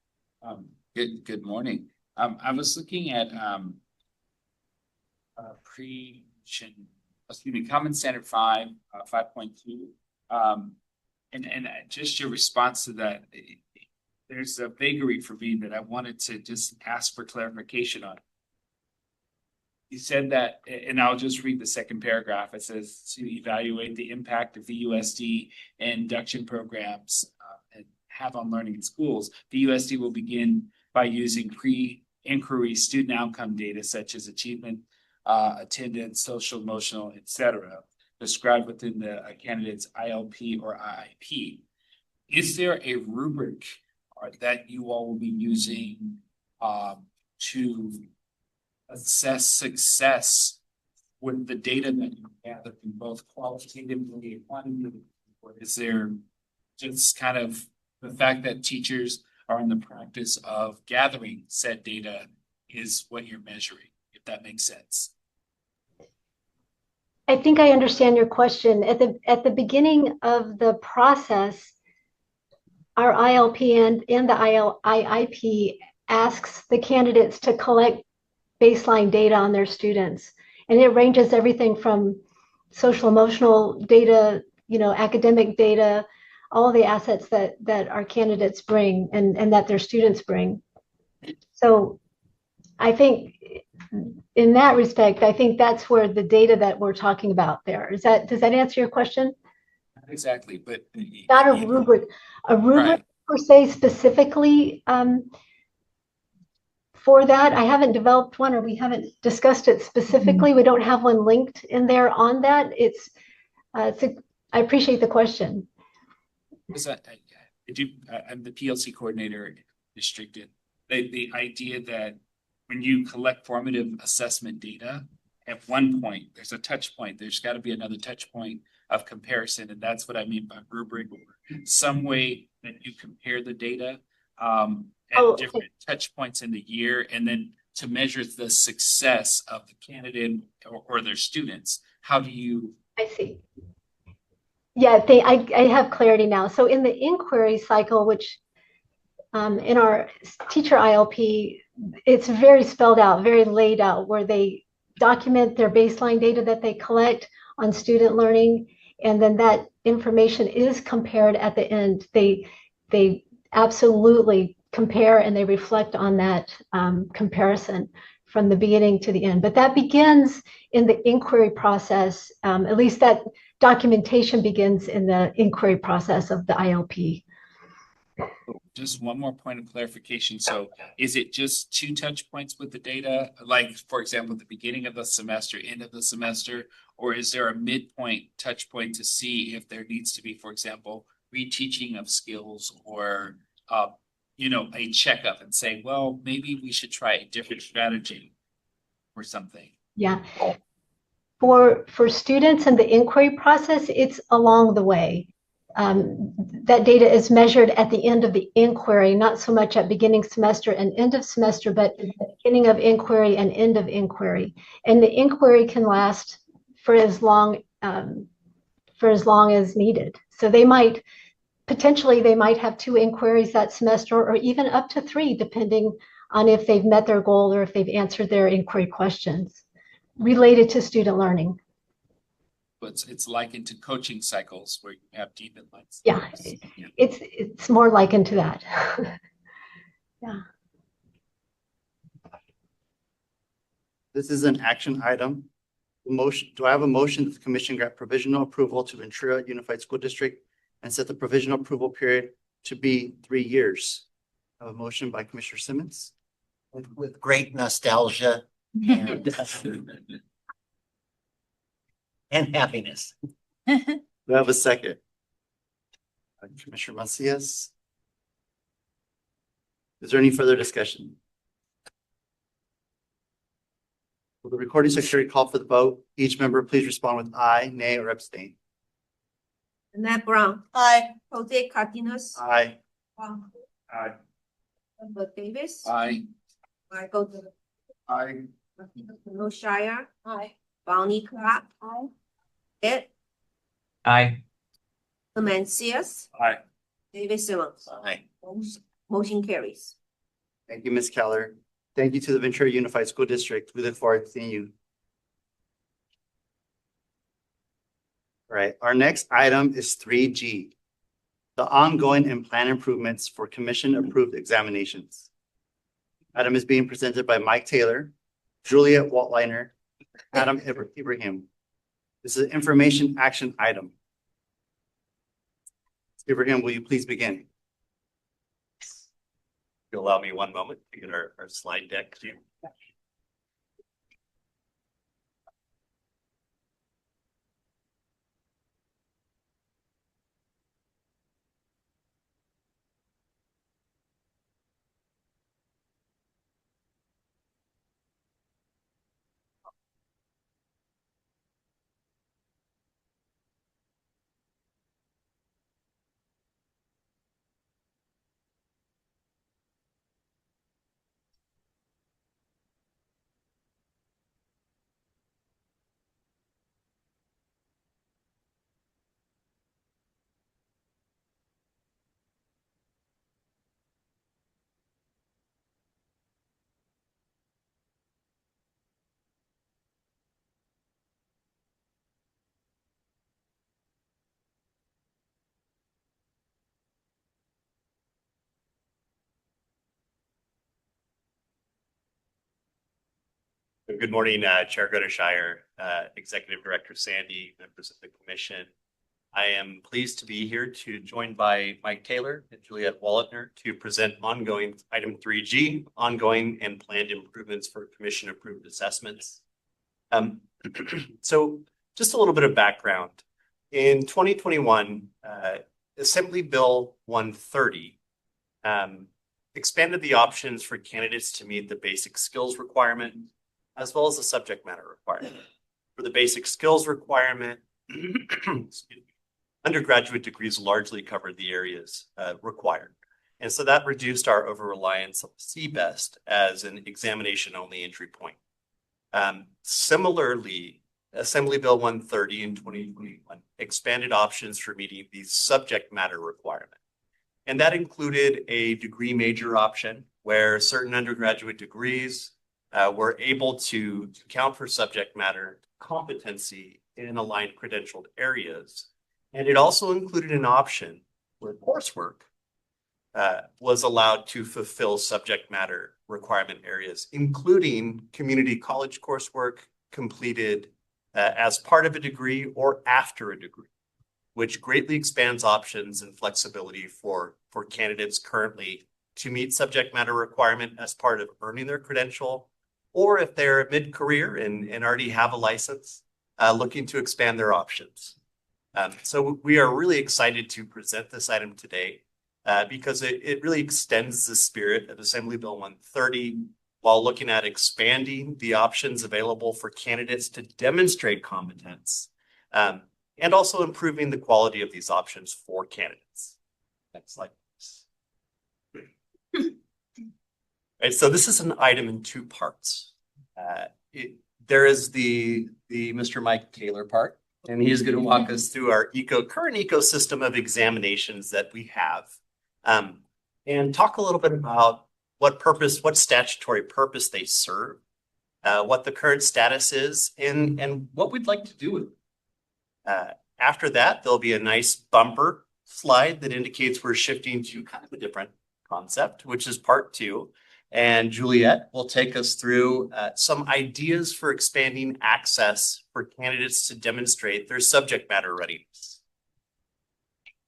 Good morning. I was looking at Common Standard 5, 5.2. And just your response to that, there's a vagary for me that I wanted to just ask for clarification on. You said that, and I'll just read the second paragraph. It says to evaluate the impact of VUSD and induction programs and have on learning in schools. VUSD will begin by using pre-inquiry student outcome data such as achievement, attendance, social, emotional, etc., described within the candidate's ILP or IIP. Is there a rubric that you all will be using to assess success with the data that you gather from both qualitatively and quantitatively, or is there just kind of the fact that teachers are in the practice of gathering said data is what you're measuring, if that makes sense? I think I understand your question. At the beginning of the process, our ILP and the IIP asks the candidates to collect baseline data on their students. And it ranges everything from social emotional data, academic data, all the assets that our candidates bring and that their students bring. So I think in that respect, I think that's where the data that we're talking about there. Does that answer your question? Not exactly, but Not a rubric. A rubric right. per se specifically for that. I haven't developed one, or we haven't discussed it specifically. We don't have one linked in there on that. I appreciate the question. Because I'm the PLC coordinator districted. The idea that when you collect formative assessment data, at one point, there's a touch point. There's got to be another touch point of comparison. And that's what I mean by rubric, or some way that you compare the data at different touch points in the year, and then to measure the success of the candidate or their students. How do you? I see. Yeah, I have clarity now. So in the inquiry cycle, which in our teacher ILP, it's very spelled out, very laid out, where they document their baseline data that they collect on student learning, and then that information is compared at the end. They absolutely compare and they reflect on that comparison from the beginning to the end. But that begins in the inquiry process. At least that documentation begins in the inquiry process of the ILP. Just one more point of clarification. So is it just 2 touch points with the data? Like, for example, the beginning of the semester, end of the semester, or is there a midpoint touch point to see if there needs to be, for example, reteaching of skills, or, a checkup and say, well, maybe we should try a different strategy or something? Yeah. For students in the inquiry process, it's along the way. That data is measured at the end of the inquiry, not so much at beginning semester and end of semester, but beginning of inquiry and end of inquiry. And the inquiry can last for as long as needed. So they might have 2 inquiries that semester, or even up to 3, depending on if they've met their goal or if they've answered their inquiry questions related to student learning. But it's likened to coaching cycles where you have deep insights. Yeah, it's more likened to that. Yeah. This is an action item. Do I have a motion that the commission grant provisional approval to Ventura Unified School District and set the provisional approval period to be 3 years? I have a motion by Commissioner Simmons. With great nostalgia and and happiness. Do I have a second? Commissioner Macias. Is there any further discussion? Will the recording secretary call for the vote? Each member please respond with aye, nay, or abstain. Annette Brown. Aye. Jose Cardenas. Aye. Aye. Robert Davis. Aye. Michael. Aye. No Shire. Aye. Bonnie Clark. Aye. Ed. Aye. Mencius. Aye. David Simmons. Aye. Motion carries. Thank you, Ms. Keller. Thank you to the Ventura Unified School District. We look forward to seeing you. All right, our next item is 3G, the ongoing and plan improvements for commission-approved examinations. Item is being presented by Mike Taylor, Juliet Waltliner, Adam Ibrahim. This is an information action item. Ibrahim, will you please begin? If you allow me one moment to get our slide deck to you. Good morning, Chair Godeshire, Executive Director Sandy, members of the commission. I am pleased to be here joined by Mike Taylor and Juliet Wallitner to present ongoing item 3G, ongoing and planned improvements for commission approved assessments. So just a little bit of background. In 2021, Assembly Bill 130 expanded the options for candidates to meet the basic skills requirement as well as the subject matter requirement. For the basic skills requirement, undergraduate degrees largely covered the areas required. And so that reduced our over-reliance on CBEST as an examination-only entry point. Similarly, Assembly Bill 130 in 2021 expanded options for meeting the subject matter requirement. And that included a degree major option where certain undergraduate degrees were able to count for subject matter competency in aligned credentialed areas. And it also included an option where coursework was allowed to fulfill subject matter requirement areas, including community college coursework completed as part of a degree or after a degree, which greatly expands options and flexibility for candidates currently to meet subject matter requirement as part of earning their credential, or if they're mid-career and already have a license, looking to expand their options. So we are really excited to present this item today because it really extends the spirit of Assembly Bill 130 while looking at expanding the options available for candidates to demonstrate competence and also improving the quality of these options for candidates. Next slide, please. Right, so this is an item in two parts. There is the Mr. Mike Taylor part, and he is going to walk us through our current ecosystem of examinations that we have, and talk a little bit about what statutory purpose they serve, what the current status is, and what we'd like to do with it. After that, there'll be a nice bumper slide that indicates we're shifting to kind of a different concept, which is part 2. And Juliet will take us through some ideas for expanding access for candidates to demonstrate their subject matter readiness.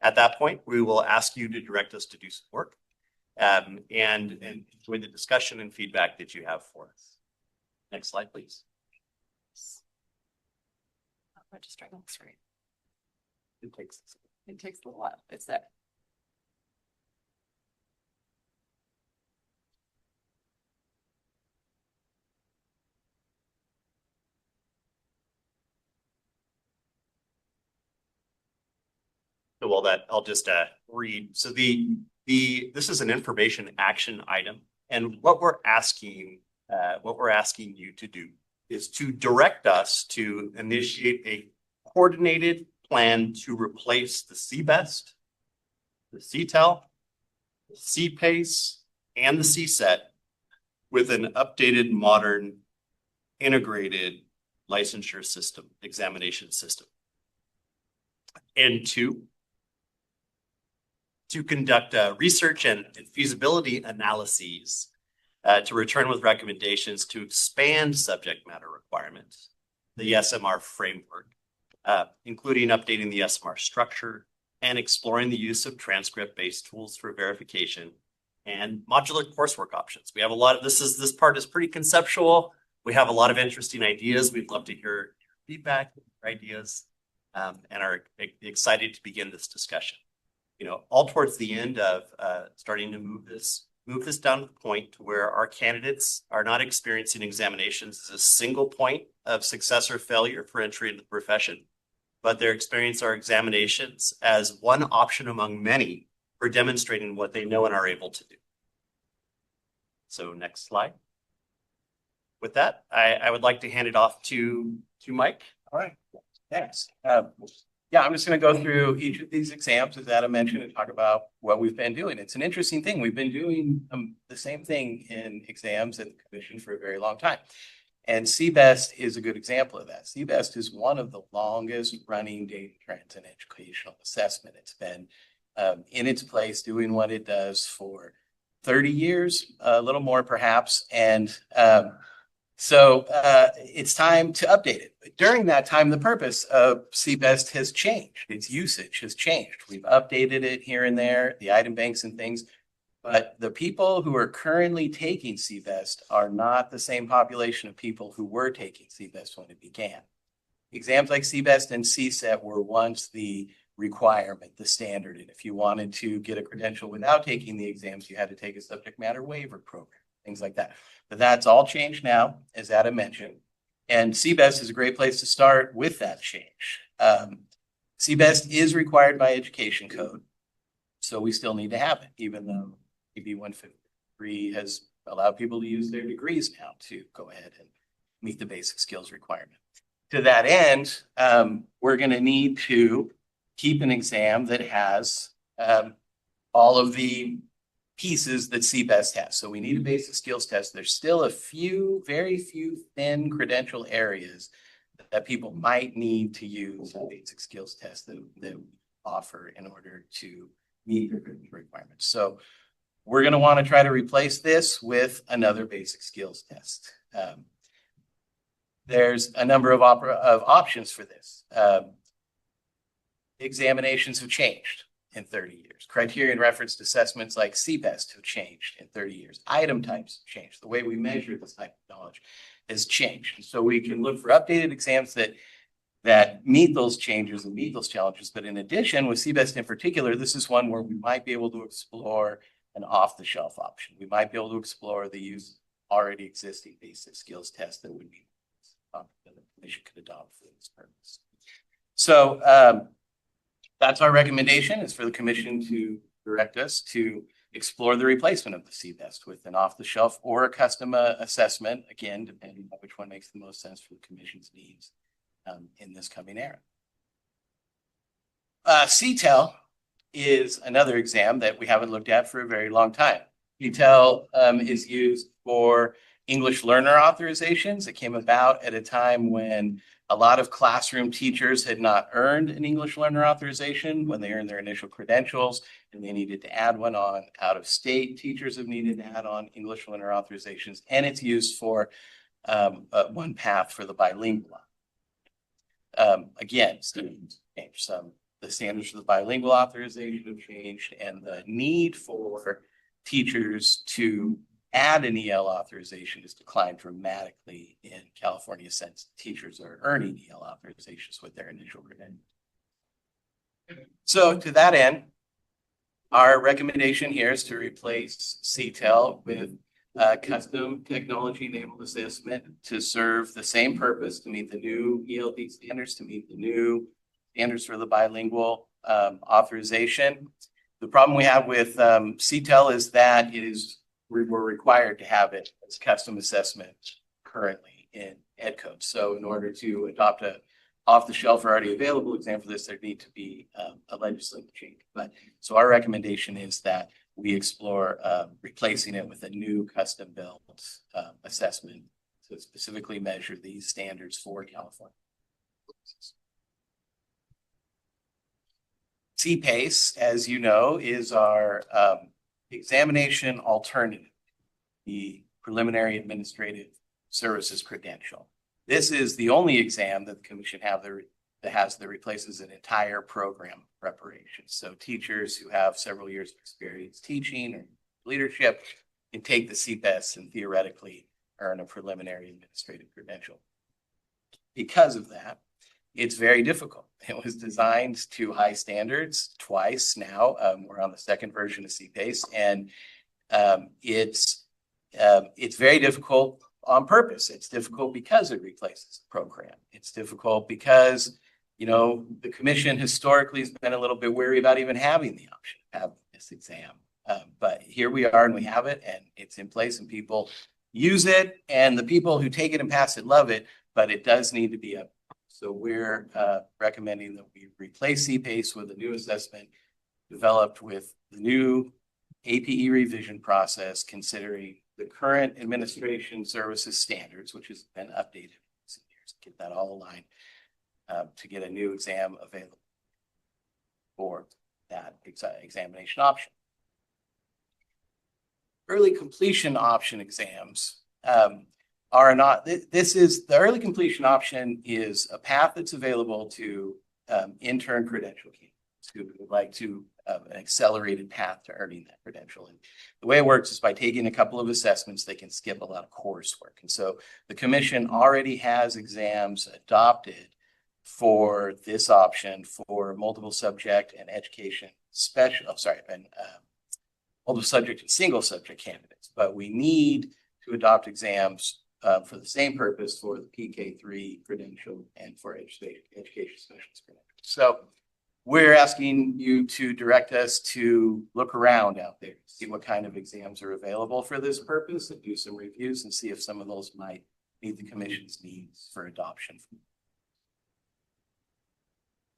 At that point, we will ask you to direct us to do some work and enjoy the discussion and feedback that you have for us. Next slide, please. Registering on the screen. It takes a little while. It's there. So while that, I'll just read. So this is an information action item, and what we're asking you to do is to direct us to initiate a coordinated plan to replace the CBEST, the CTEL, the CPACE, and the CSET with an updated, modern, integrated licensure system, examination system. And two, to conduct research and feasibility analyses to return with recommendations to expand subject matter requirements, the SMR framework, including updating the SMR structure and exploring the use of transcript-based tools for verification and modular coursework options. We have a lot of this part is pretty conceptual. We have a lot of interesting ideas. We'd love to hear your feedback, your ideas, and are excited to begin this discussion. You know, all towards the end of starting to move this down to the point to where our candidates are not experiencing examinations as a single point of success or failure for entry into the profession, but they're experiencing our examinations as one option among many for demonstrating what they know and are able to do. So next slide. With that, I would like to hand it off to Mike. All right, thanks. Yeah, I'm just going to go through each of these exams, as Adam mentioned, and talk about what we've been doing. It's an interesting thing. We've been doing the same thing in exams at the commission for a very long time. And CBEST is a good example of that. CBEST is one of the longest running data trends in educational assessment. It's been in its place doing what it does for 30 years, a little more perhaps. And So it's time to update it. But during that time, the purpose of CBEST has changed. Its usage has changed. We've updated it here and there, the item banks and things. But the people who are currently taking CBEST are not the same population of people who were taking CBEST when it began. Exams like CBEST and CSET were once the requirement, the standard. And if you wanted to get a credential without taking the exams, you had to take a subject matter waiver program, things like that. But that's all changed now, as Adam mentioned. And CBEST is a great place to start with that change. CBEST is required by education code, so we still need to have it, even though AB 153 has allowed people to use their degrees now to go ahead and meet the basic skills requirement. To that end, we're going to need to keep an exam that has all of the pieces that CBEST has. So we need a basic skills test. There's still a few, very few thin credential areas that people might need to use a basic skills test that we offer in order to meet the requirements. So we're going to want to try to replace this with another basic skills test. There's a number of options for this. Examinations have changed in 30 years. Criteria and referenced assessments like CBEST have changed in 30 years. Item types have changed. The way we measure this type of knowledge has changed. So we can look for updated exams that meet those changes and meet those challenges. But in addition, with CBEST in particular, this is one where we might be able to explore an off-the-shelf option. We might be able to explore the use of already existing basic skills tests that would be that the commission could adopt for this purpose. So that's our recommendation, is for the commission to direct us to explore the replacement of the CBEST with an off-the-shelf or a custom assessment, again, depending on which one makes the most sense for the commission's needs in this coming era. CTEL is another exam that we haven't looked at for a very long time. CTEL is used for English learner authorizations. It came about at a time when a lot of classroom teachers had not earned an English learner authorization when they earned their initial credentials, and they needed to add one on. Out-of-state teachers have needed to add on English learner authorizations, and it's used for one path for the bilingual. Again, students changed some. The standards for the bilingual authorization have changed, and the need for teachers to add an EL authorization has declined dramatically in California, since teachers are earning EL authorizations with their initial credentials. So to that end, our recommendation here is to replace CTEL with custom technology-enabled assessment to serve the same purpose, to meet the new ELD standards, to meet the new standards for the bilingual authorization. The problem we have with CTEL is that we're required to have it as custom assessment currently in Ed Code. So in order to adopt a off-the-shelf or already available exam for this, there need to be a legislative change. So our recommendation is that we explore replacing it with a new custom-built assessment to specifically measure these standards for California. CPACE, as you know, is our examination alternative, the preliminary administrative services credential. This is the only exam that the commission that replaces an entire program preparation. So teachers who have several years of experience teaching or leadership can take the CPACE and theoretically earn a preliminary administrative credential. Because of that, it's very difficult. It was designed to high standards twice now. We're on the second version of CPACE, and it's very difficult on purpose. It's difficult because it replaces the program. It's difficult because, the commission historically has been a little bit wary about even having the option to have this exam. But here we are, and we have it, and it's in place, and people use it, and the people who take it and pass it love it, but it does need to be up. So we're recommending that we replace CPACE with a new assessment developed with the new APE revision process, considering the current administration services standards, which has been updated in recent years, get that all aligned to get a new exam available for that examination option. Early completion option exams are not, this is, the early completion option is a path that's available to intern credential candidates who would like to an accelerated path to earning that credential. And the way it works is by taking a couple of assessments, they can skip a lot of coursework. And so the commission already has exams adopted for this option for multiple subject and education multiple subject and single subject candidates. But we need to adopt exams for the same purpose for the PK3 credential and for education specialist credential. So we're asking you to direct us to look around out there, see what kind of exams are available for this purpose, and do some reviews and see if some of those might meet the commission's needs for adoption.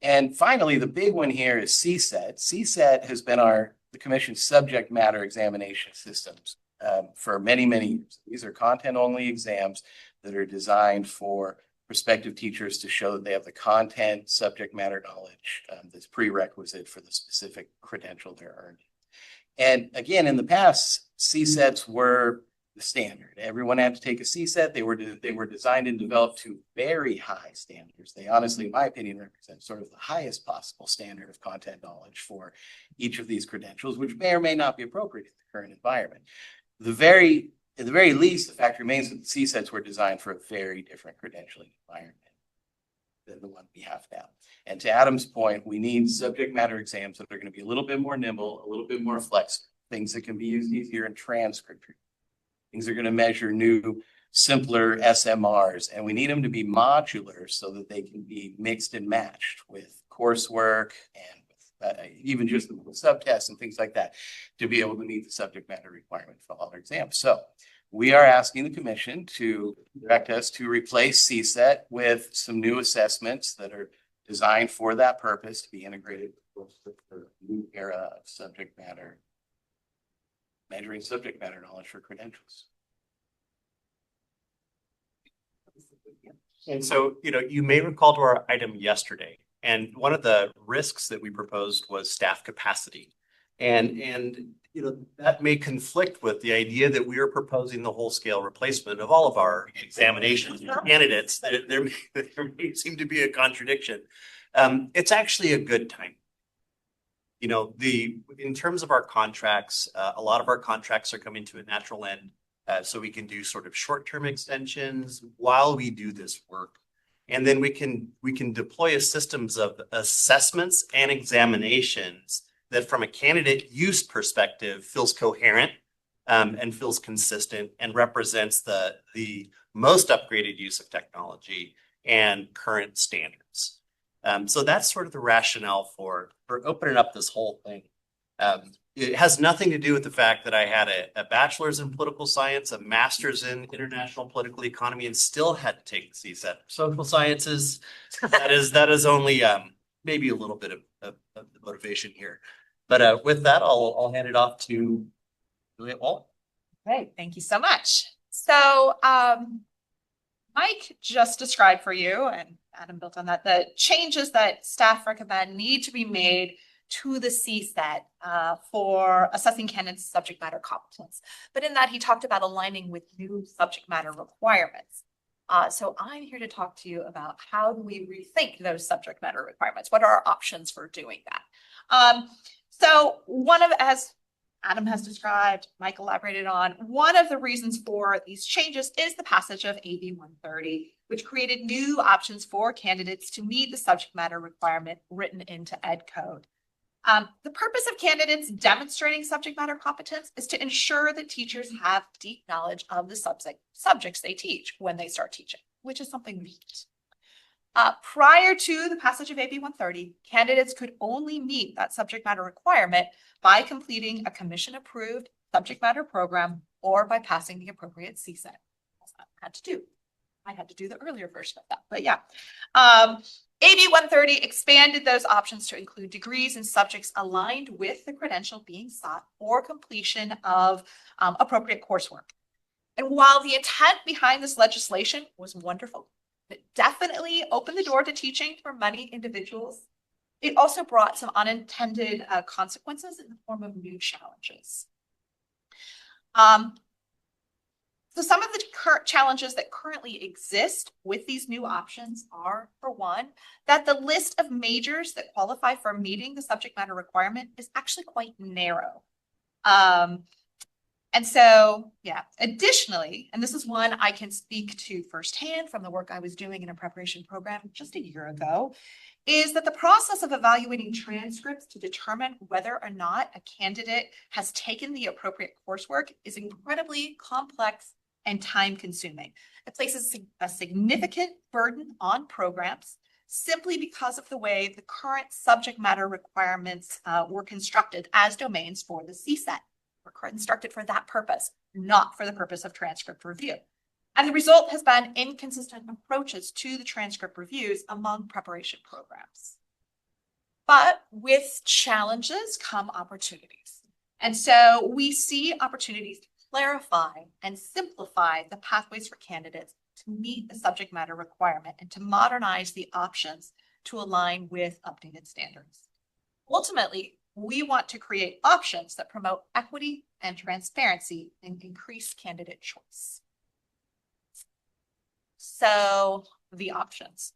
And finally, the big one here is CSET. CSET has been the commission's subject matter examination systems for many, many years. These are content-only exams that are designed for prospective teachers to show that they have the content subject matter knowledge that's prerequisite for the specific credential they're earning. And again, in the past, CSETs were the standard. Everyone had to take a CSET. They were designed and developed to very high standards. They honestly, in my opinion, represent sort of the highest possible standard of content knowledge for each of these credentials, which may or may not be appropriate in the current environment. At the very least, the fact remains that the CSETs were designed for a very different credentialing environment than the one we have now. And to Adam's point, we need subject matter exams that are going to be a little bit more nimble, a little bit more flexible, things that can be used easier in transcript. Things that are going to measure new, simpler SMRs, and we need them to be modular so that they can be mixed and matched with coursework and even just with subtests and things like that to be able to meet the subject matter requirement for all our exams. So we are asking the commission to direct us to replace CSET with some new assessments that are designed for that purpose to be integrated with the new era of subject matter, measuring subject matter knowledge for credentials. And so, you may recall to our item yesterday, and one of the risks that we proposed was staff capacity. And that may conflict with the idea that we are proposing the whole scale replacement of all of our examinations candidates. There may seem to be a contradiction. It's actually a good time. In terms of our contracts, a lot of our contracts are coming to a natural end. So we can do sort of short-term extensions while we do this work. And then we can deploy systems of assessments and examinations that from a candidate use perspective feels coherent and feels consistent and represents the most upgraded use of technology and current standards. So that's sort of the rationale for opening up this whole thing. It has nothing to do with the fact that I had a bachelor's in political science, a master's in international political economy, and still had to take the CSET. Social sciences, that is only maybe a little bit of the motivation here. But with that, I'll hand it off to Juliet Wall. Great, thank you so much. So Mike just described for you, and Adam built on that, the changes that staff recommend need to be made to the CSET for assessing candidates' subject matter competence. But in that, he talked about aligning with new subject matter requirements. So I'm here to talk to you about how do we rethink those subject matter requirements? What are our options for doing that? So as Adam has described, Mike elaborated on, one of the reasons for these changes is the passage of AB 130, which created new options for candidates to meet the subject matter requirement written into Ed Code. The purpose of candidates demonstrating subject matter competence is to ensure that teachers have deep knowledge of the subjects they teach when they start teaching, which is something we need. Prior to the passage of AB 130, candidates could only meet that subject matter requirement by completing a commission-approved subject matter program or by passing the appropriate CSET. I had to do the earlier version of that, but yeah. AB 130 expanded those options to include degrees in subjects aligned with the credential being sought or completion of appropriate coursework. And while the intent behind this legislation was wonderful, it definitely opened the door to teaching for many individuals. It also brought some unintended consequences in the form of new challenges. So some of the current challenges that currently exist with these new options are, for one, that the list of majors that qualify for meeting the subject matter requirement is actually quite narrow. And so, yeah, additionally, and this is one I can speak to firsthand from the work I was doing in a preparation program just a year ago, is that the process of evaluating transcripts to determine whether or not a candidate has taken the appropriate coursework is incredibly complex and time-consuming. It places a significant burden on programs simply because of the way the current subject matter requirements were constructed as domains for the CSET. Were constructed for that purpose, not for the purpose of transcript review. And the result has been inconsistent approaches to the transcript reviews among preparation programs. But with challenges come opportunities. And so we see opportunities to clarify and simplify the pathways for candidates to meet the subject matter requirement and to modernize the options to align with updated standards. Ultimately, we want to create options that promote equity and transparency and increase candidate choice. So the options.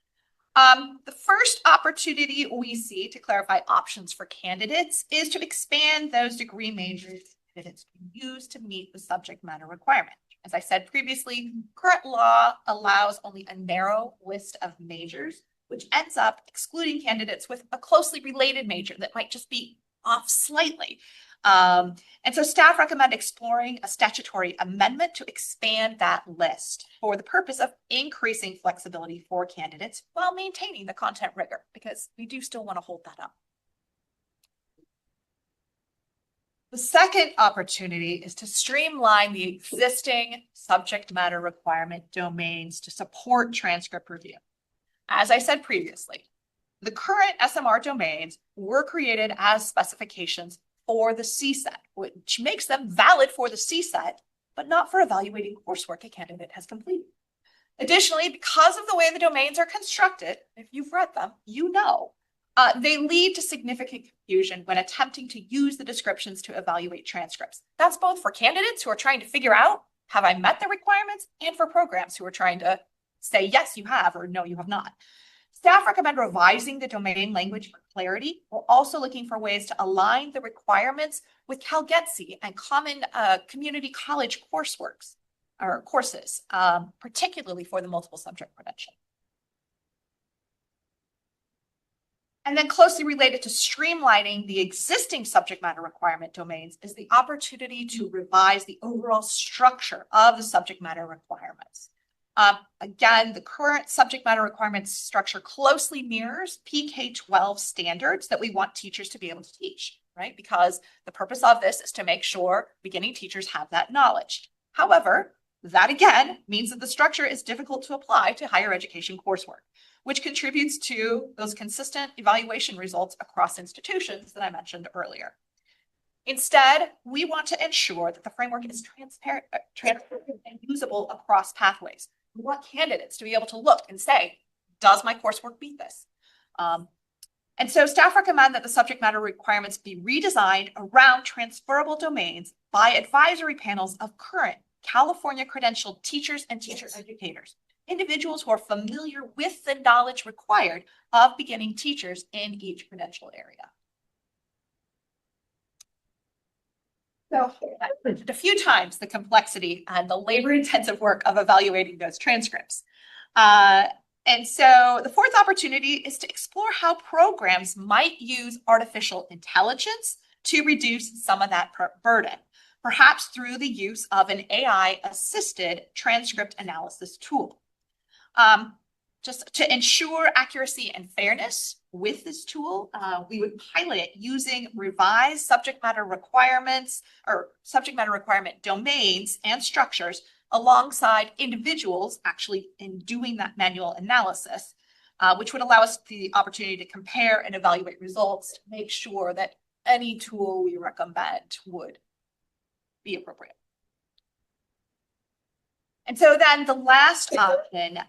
The first opportunity we see to clarify options for candidates is to expand those degree majors candidates can use to meet the subject matter requirement. As I said previously, current law allows only a narrow list of majors, which ends up excluding candidates with a closely related major that might just be off slightly. And so staff recommend exploring a statutory amendment to expand that list for the purpose of increasing flexibility for candidates while maintaining the content rigor, because we do still want to hold that up. The second opportunity is to streamline the existing subject matter requirement domains to support transcript review. As I said previously, the current SMR domains were created as specifications for the CSET, which makes them valid for the CSET, but not for evaluating coursework a candidate has completed. Additionally, because of the way the domains are constructed, if you've read them, you know, they lead to significant confusion when attempting to use the descriptions to evaluate transcripts. That's both for candidates who are trying to figure out, have I met the requirements, and for programs who are trying to say, yes, you have, or no, you have not. Staff recommend revising the domain language for clarity. We're also looking for ways to align the requirements with CalGETC and common community college courseworks or courses, particularly for the multiple subject credential. And then closely related to streamlining the existing subject matter requirement domains is the opportunity to revise the overall structure of the subject matter requirements. Again, the current subject matter requirements structure closely mirrors PK-12 standards that we want teachers to be able to teach, right? Because the purpose of this is to make sure beginning teachers have that knowledge. However, that again means that the structure is difficult to apply to higher education coursework, which contributes to those consistent evaluation results across institutions that I mentioned earlier. Instead, we want to ensure that the framework is transparent and usable across pathways. We want candidates to be able to look and say, does my coursework meet this? And so staff recommend that the subject matter requirements be redesigned around transferable domains by advisory panels of current California credentialed teachers and teacher educators, individuals who are familiar with the knowledge required of beginning teachers in each credential area. So I've mentioned a few times the complexity and the labor-intensive work of evaluating those transcripts. And so the fourth opportunity is to explore how programs might use artificial intelligence to reduce some of that burden, perhaps through the use of an AI-assisted transcript analysis tool. Just to ensure accuracy and fairness with this tool, we would pilot it using revised subject matter requirements or subject matter requirement domains and structures alongside individuals actually in doing that manual analysis, which would allow us the opportunity to compare and evaluate results to make sure that any tool we recommend would be appropriate. And so then the last option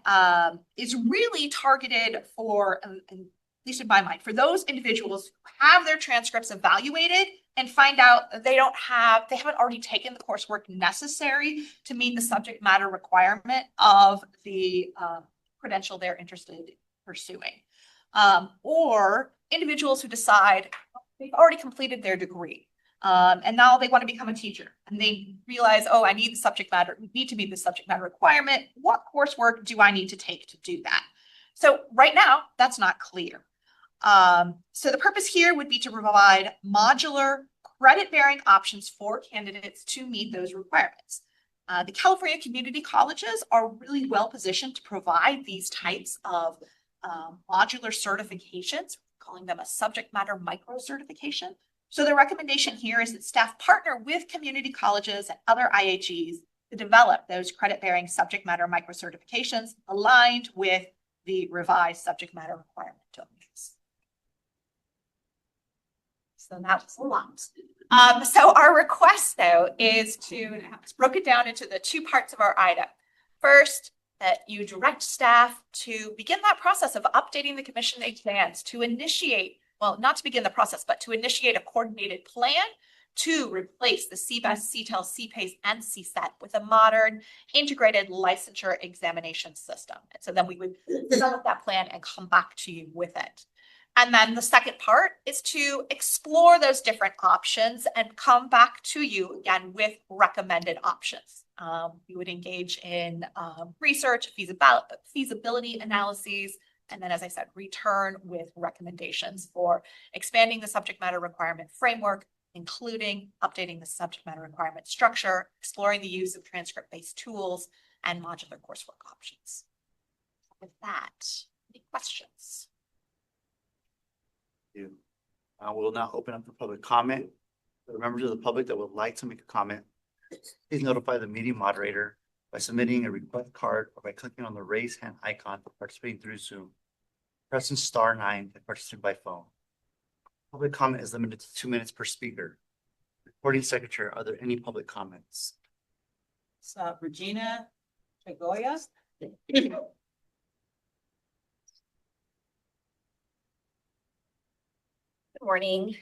is really targeted for, at least in my mind, for those individuals who have their transcripts evaluated and find out that they haven't already taken the coursework necessary to meet the subject matter requirement of the credential they're interested in pursuing. Or individuals who decide they've already completed their degree. And now they want to become a teacher and they realize, oh, I need to meet the subject matter requirement. What coursework do I need to take to do that? So right now, that's not clear. So the purpose here would be to provide modular credit-bearing options for candidates to meet those requirements. The California community colleges are really well positioned to provide these types of modular certifications, calling them a subject matter micro certification. So the recommendation here is that staff partner with community colleges and other IHEs to develop those credit-bearing subject matter micro certifications aligned with the revised subject matter requirement domains. So that's a lot. So our request, though, is it's broken down into the two parts of our item. First, that you direct staff to begin that process of updating the commission exams to initiate, well, not to begin the process, but to initiate a coordinated plan to replace the CBEST, CTEL, CPACE, and CSET with a modern integrated licensure examination system. And so then we would develop that plan and come back to you with it. And then the second part is to explore those different options and come back to you again with recommended options. We would engage in research, feasibility analyses, and then, as I said, return with recommendations for expanding the subject matter requirement framework, including updating the subject matter requirement structure, exploring the use of transcript-based tools, and modular coursework options. With that, any questions? Thank you. We'll now open up for public comment. For members of the public that would like to make a comment, please notify the meeting moderator by submitting a request card or by clicking on the raise hand icon for participating through Zoom. Pressing *9 to participate by phone. Public comment is limited to 2 minutes per speaker. Recording secretary, are there any public comments? Regina Chagoya. Good morning.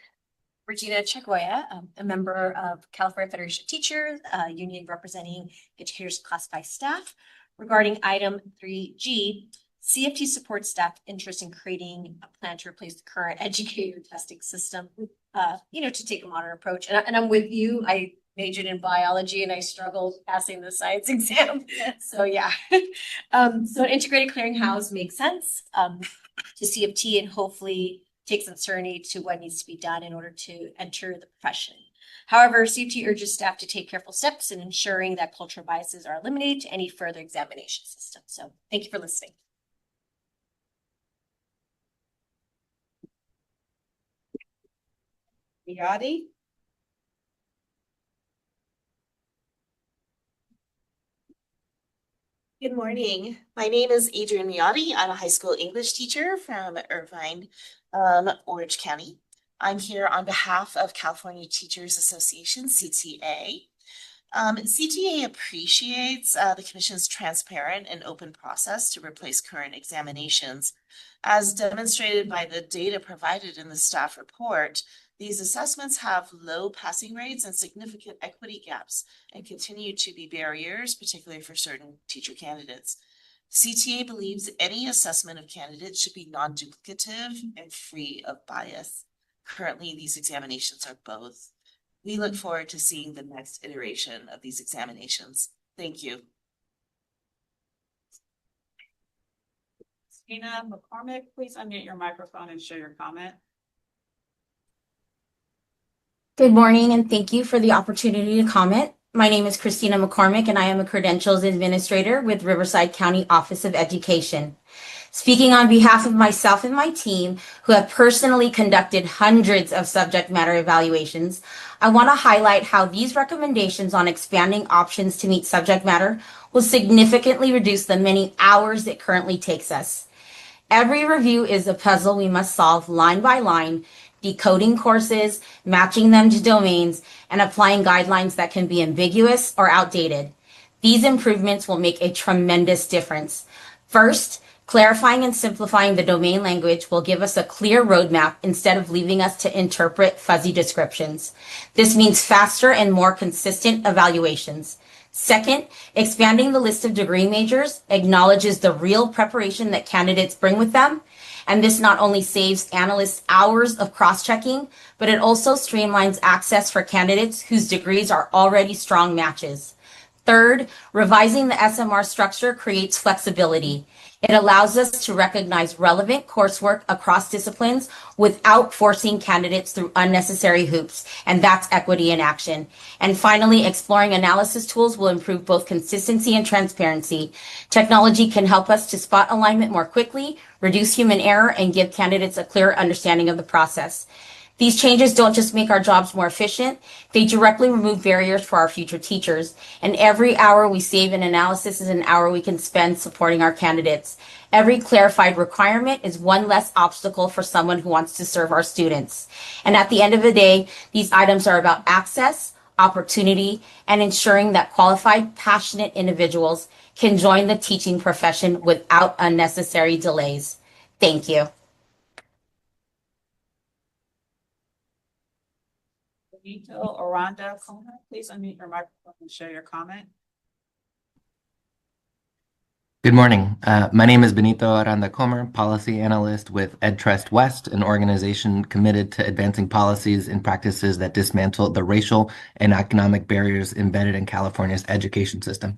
Regina Chagoya, a member of California Federation of Teachers, union representing educators classified staff. Regarding item 3G, CFT supports staff interest in creating a plan to replace the current educator testing system, to take a modern approach. And I'm with you. I majored in biology and I struggled passing the science exam. So yeah. So an integrated clearinghouse makes sense to CFT and hopefully takes uncertainty to what needs to be done in order to enter the profession. However, CFT urges staff to take careful steps in ensuring that cultural biases are eliminated to any further examination system. So thank you for listening. Yadi. Good morning. My name is Adrienne Miotti. I'm a high school English teacher from Irvine, Orange County. I'm here on behalf of California Teachers Association, CTA. CTA appreciates the Commission's transparent and open process to replace current examinations. As demonstrated by the data provided in the staff report, these assessments have low passing rates and significant equity gaps and continue to be barriers, particularly for certain teacher candidates. CTA believes any assessment of candidates should be non-duplicative and free of bias. Currently, these examinations are both. We look forward to seeing the next iteration of these examinations. Thank you. Christina McCormick, please unmute your microphone and share your comment. Good morning, and thank you for the opportunity to comment. My name is Christina McCormick, and I am a Credentials Administrator with Riverside County Office of Education. Speaking on behalf of myself and my team, who have personally conducted hundreds of subject matter evaluations, I want to highlight how these recommendations on expanding options to meet subject matter will significantly reduce the many hours it currently takes us. Every review is a puzzle we must solve line by line, decoding courses, matching them to domains, and applying guidelines that can be ambiguous or outdated. These improvements will make a tremendous difference. First, Clarifying and simplifying the domain language will give us a clear roadmap instead of leaving us to interpret fuzzy descriptions. This means faster and more consistent evaluations. Second, expanding the list of degree majors acknowledges the real preparation that candidates bring with them. And this not only saves analysts hours of cross-checking, but it also streamlines access for candidates whose degrees are already strong matches. Third, revising the SMR structure creates flexibility. It allows us to recognize relevant coursework across disciplines without forcing candidates through unnecessary hoops, and that's equity in action. And finally, exploring analysis tools will improve both consistency and transparency. Technology can help us to spot alignment more quickly, reduce human error, and give candidates a clearer understanding of the process. These changes don't just make our jobs more efficient, they directly remove barriers for our future teachers. And every hour we save in analysis is an hour we can spend supporting our candidates. Every clarified requirement is one less obstacle for someone who wants to serve our students. And at the end of the day, these items are about access, opportunity, and ensuring that qualified, passionate individuals can join the teaching profession without unnecessary delays. Thank you. Benito Aranda Comer, please unmute your microphone and share your comment. Good morning. My name is Benito Aranda Comer, policy analyst with EdTrust West, an organization committed to advancing policies and practices that dismantle the racial and economic barriers embedded in California's education system.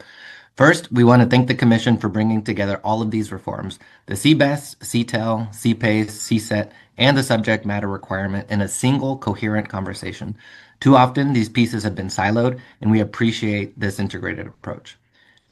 First, we want to thank the Commission for bringing together all of these reforms, the CBEST, CTEL, CPACE, CSET, and the subject matter requirement in a single coherent conversation. Too often, these pieces have been siloed, and we appreciate this integrated approach.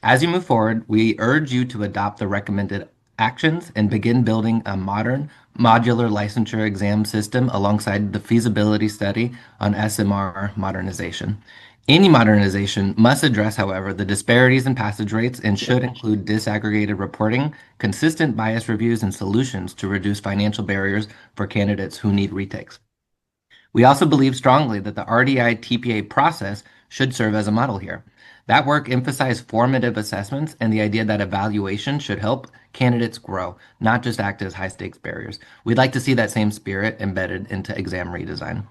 As you move forward, we urge you to adopt the recommended actions and begin building a modern, modular licensure exam system alongside the feasibility study on SMR modernization. Any modernization must address, however, the disparities in passage rates and should include disaggregated reporting, consistent bias reviews, and solutions to reduce financial barriers for candidates who need retakes. We also believe strongly that the RDI TPA process should serve as a model here. That work emphasized formative assessments and the idea that evaluation should help candidates grow, not just act as high-stakes barriers. We'd like to see that same spirit embedded into exam redesign.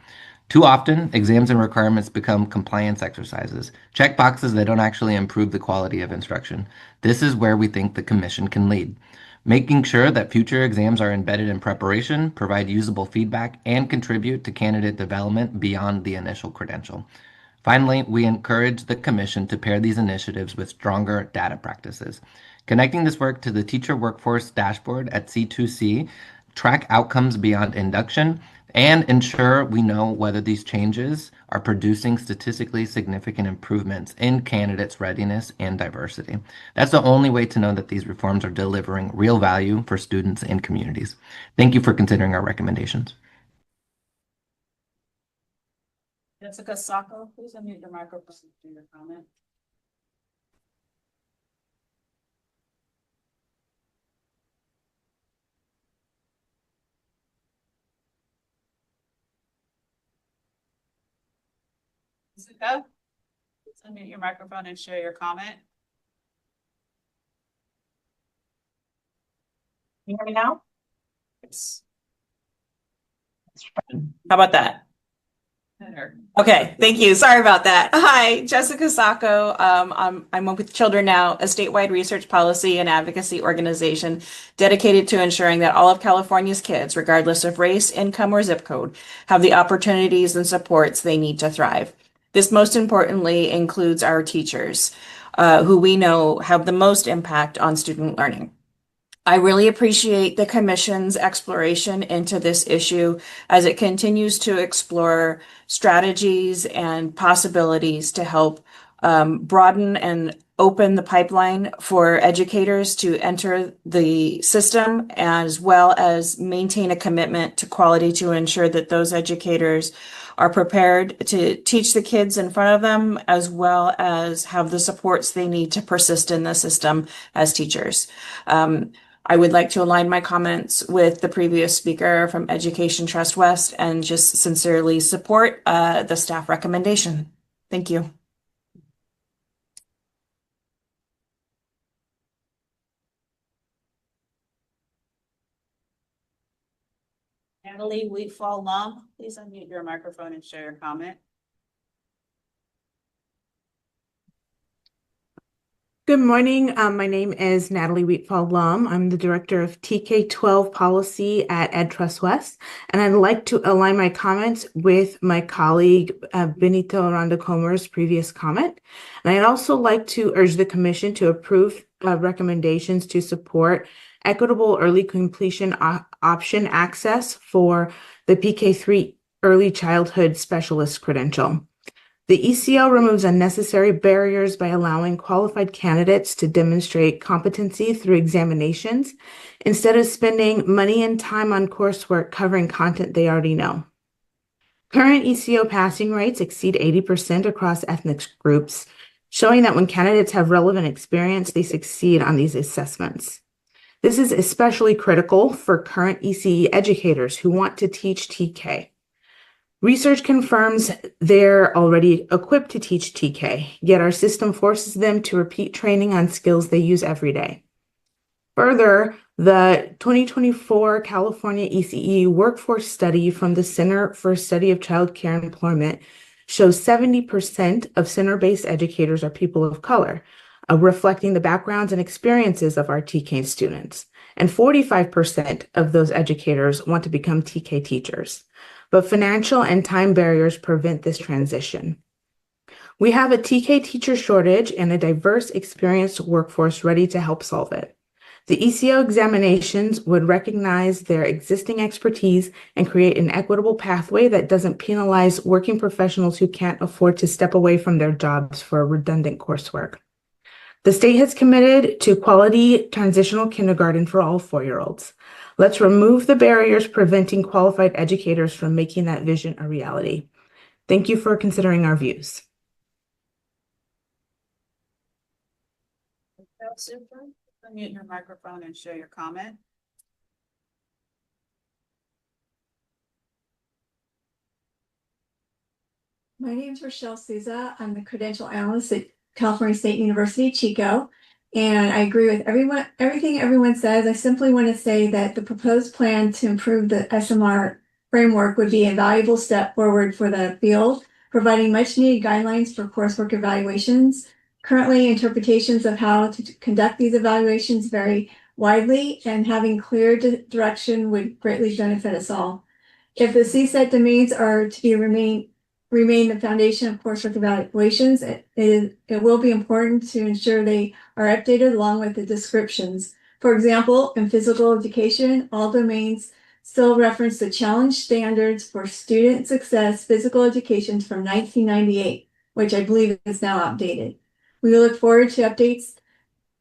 Too often, exams and requirements become compliance exercises, check boxes that don't actually improve the quality of instruction. This is where we think the Commission can lead, making sure that future exams are embedded in preparation, provide usable feedback, and contribute to candidate development beyond the initial credential. Finally, we encourage the Commission to pair these initiatives with stronger data practices. Connecting this work to the teacher workforce dashboard at C2C, track outcomes beyond induction, and ensure we know whether these changes are producing statistically significant improvements in candidates' readiness and diversity. That's the only way to know that these reforms are delivering real value for students and communities. Thank you for considering our recommendations. Jessica Sacco, please unmute your microphone and share your comment. Jessica, please unmute your microphone and share your comment. Can you hear me now? Yes. How about that? Better. Okay, thank you. Sorry about that. Hi, Jessica Sacco. I'm with Children Now, a statewide research policy and advocacy organization dedicated to ensuring that all of California's kids, regardless of race, income, or zip code, have the opportunities and supports they need to thrive. This most importantly includes our teachers, who we know have the most impact on student learning. I really appreciate the Commission's exploration into this issue as it continues to explore strategies and possibilities to help broaden and open the pipeline for educators to enter the system, as well as maintain a commitment to quality to ensure that those educators are prepared to teach the kids in front of them, as well as have the supports they need to persist in the system as teachers. I would like to align my comments with the previous speaker from Education Trust West and just sincerely support the staff recommendation. Thank you. Natalie Wheatfall Lum, please unmute your microphone and share your comment. Good morning. My name is Natalie Wheatfall Lum. I'm the Director of TK-12 Policy at EdTrust West, and I'd like to align my comments with my colleague Benito Aranda-Comer's previous comment. And I'd also like to urge the Commission to approve recommendations to support equitable early completion option access for the PK3 Early Childhood Specialist credential. The ECO removes unnecessary barriers by allowing qualified candidates to demonstrate competency through examinations instead of spending money and time on coursework covering content they already know. Current ECO passing rates exceed 80% across ethnic groups, showing that when candidates have relevant experience, they succeed on these assessments. This is especially critical for current ECE educators who want to teach TK. Research confirms they're already equipped to teach TK, yet our system forces them to repeat training on skills they use every day. Further, the 2024 California ECE workforce study from the Center for Study of Child Care and Employment shows 70% of center-based educators are people of color, reflecting the backgrounds and experiences of our TK students. And 45% of those educators want to become TK teachers. But financial and time barriers prevent this transition. We have a TK teacher shortage and a diverse, experienced workforce ready to help solve it. The ECO examinations would recognize their existing expertise and create an equitable pathway that doesn't penalize working professionals who can't afford to step away from their jobs for redundant coursework. The state has committed to quality transitional kindergarten for all 4-year-olds. Let's remove the barriers preventing qualified educators from making that vision a reality. Thank you for considering our views. Unmute your microphone and share your comment. My name is Rochelle Souza. I'm the credential analyst at California State University, Chico. And I agree with everything everyone says. I simply want to say that the proposed plan to improve the SMR framework would be a valuable step forward for the field, providing much needed guidelines for coursework evaluations. Currently, interpretations of how to conduct these evaluations vary widely, and having clear direction would greatly benefit us all. If the CSET domains are to remain the foundation of coursework evaluations, it will be important to ensure they are updated along with the descriptions. For example, in physical education, all domains still reference the challenge standards for student success physical education from 1998, which I believe is now outdated. We look forward to updates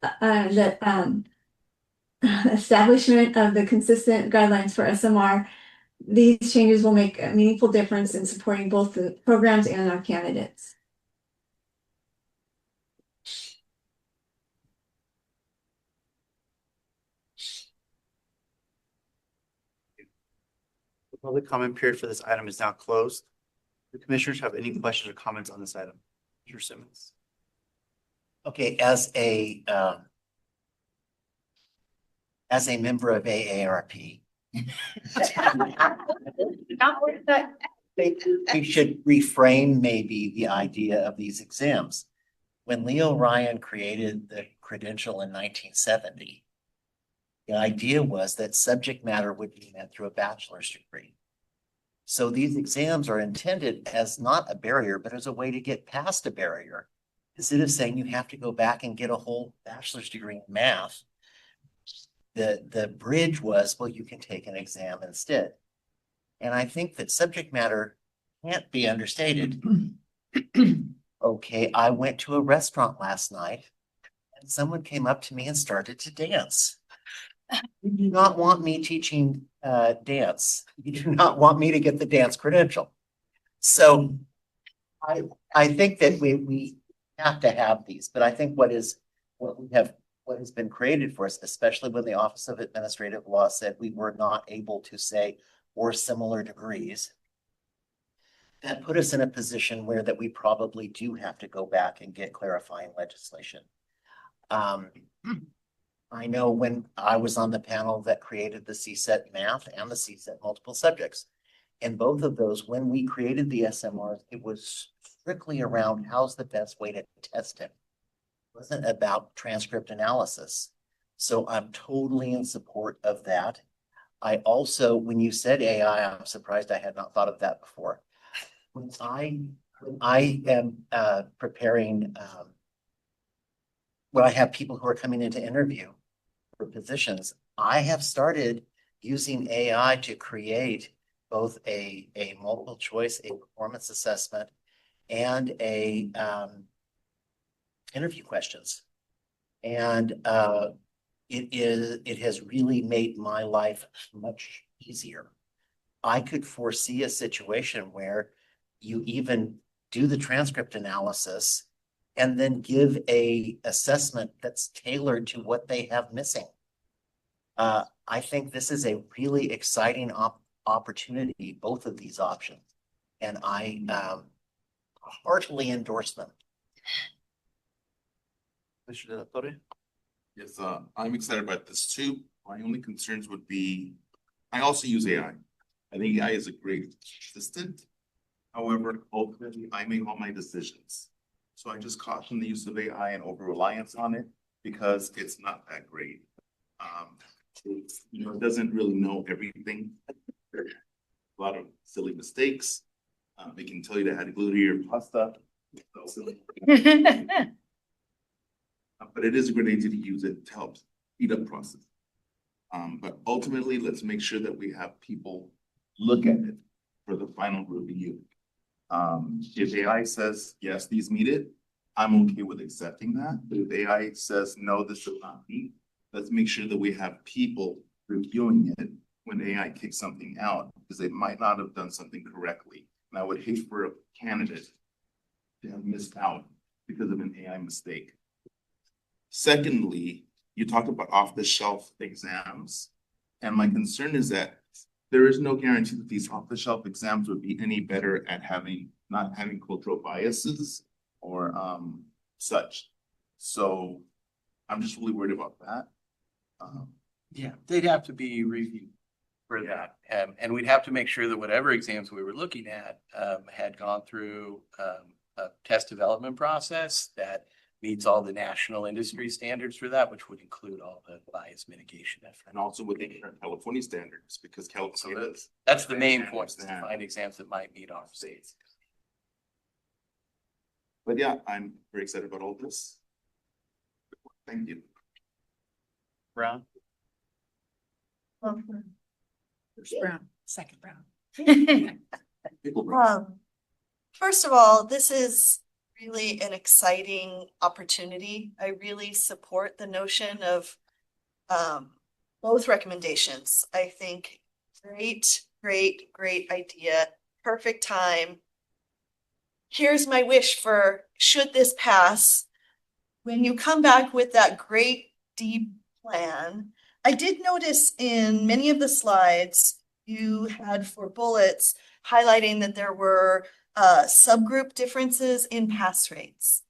the establishment of the consistent guidelines for SMR. These changes will make a meaningful difference in supporting both the programs and our candidates. The public comment period for this item is now closed. Do the commissioners have any questions or comments on this item? Mr. Simmons. Okay, as a member of AARP, we should reframe maybe the idea of these exams. When Leo Ryan created the credential in 1970, the idea was that subject matter would be meant through a bachelor's degree. So these exams are intended as not a barrier, but as a way to get past a barrier. Instead of saying you have to go back and get a whole bachelor's degree in math, the bridge was, well, you can take an exam instead. And I think that subject matter can't be understated. Okay, I went to a restaurant last night and someone came up to me and started to dance. You do not want me teaching dance. You do not want me to get the dance credential. So I think that we have to have these, but I think what has been created for us, especially when the Office of Administrative Law said we were not able to say or similar degrees, that put us in a position where that we probably do have to go back and get clarifying legislation. I know when I was on the panel that created the CSET math and the CSET multiple subjects. And both of those, when we created the SMRs, it was strictly around how's the best way to test it. It wasn't about transcript analysis. So I'm totally in support of that. I also, when you said AI, I'm surprised I had not thought of that before. When I am preparing, when I have people who are coming in to interview for positions, I have started using AI to create both a multiple choice, a performance assessment, and a interview questions. And it has really made my life much easier. I could foresee a situation where you even do the transcript analysis and then give a assessment that's tailored to what they have missing. I think this is a really exciting opportunity, both of these options, and I heartily endorse them. Commissioner Torre? Yes, I'm excited about this too. My only concerns would be, I also use AI. I think AI is a great assistant. However, ultimately, I make all my decisions. So I just caution the use of AI and over-reliance on it because it's not that great. It doesn't really know everything. There are a lot of silly mistakes. It can tell you to add glue to your pasta. But it is a great idea to use it to help speed up process. But ultimately, let's make sure that we have people look at it for the final review. If AI says, yes, these meet it, I'm okay with accepting that. But if AI says, no, this does not meet, let's make sure that we have people reviewing it when AI kicks something out, because they might not have done something correctly. And I would hate for a candidate to have missed out because of an AI mistake. Secondly, you talked about off-the-shelf exams. And my concern is that there is no guarantee that these off-the-shelf exams would be any better at not having cultural biases or such. So I'm just really worried about that. Yeah, they'd have to be reviewed for that. And we'd have to make sure that whatever exams we were looking at had gone through a test development process that meets all the national industry standards for that, which would include all the bias mitigation efforts. And also within California standards, because California that's the main point, is to find exams that might meet our states. But yeah, I'm very excited about all this. Thank you. Brown? First Brown, second Brown. First of all, this is really an exciting opportunity. I really support the notion of both recommendations. I think great idea, perfect time. Here's my wish for, should this pass, when you come back with that great deep plan. I did notice in many of the slides you had for bullets highlighting that there were subgroup differences in pass rates.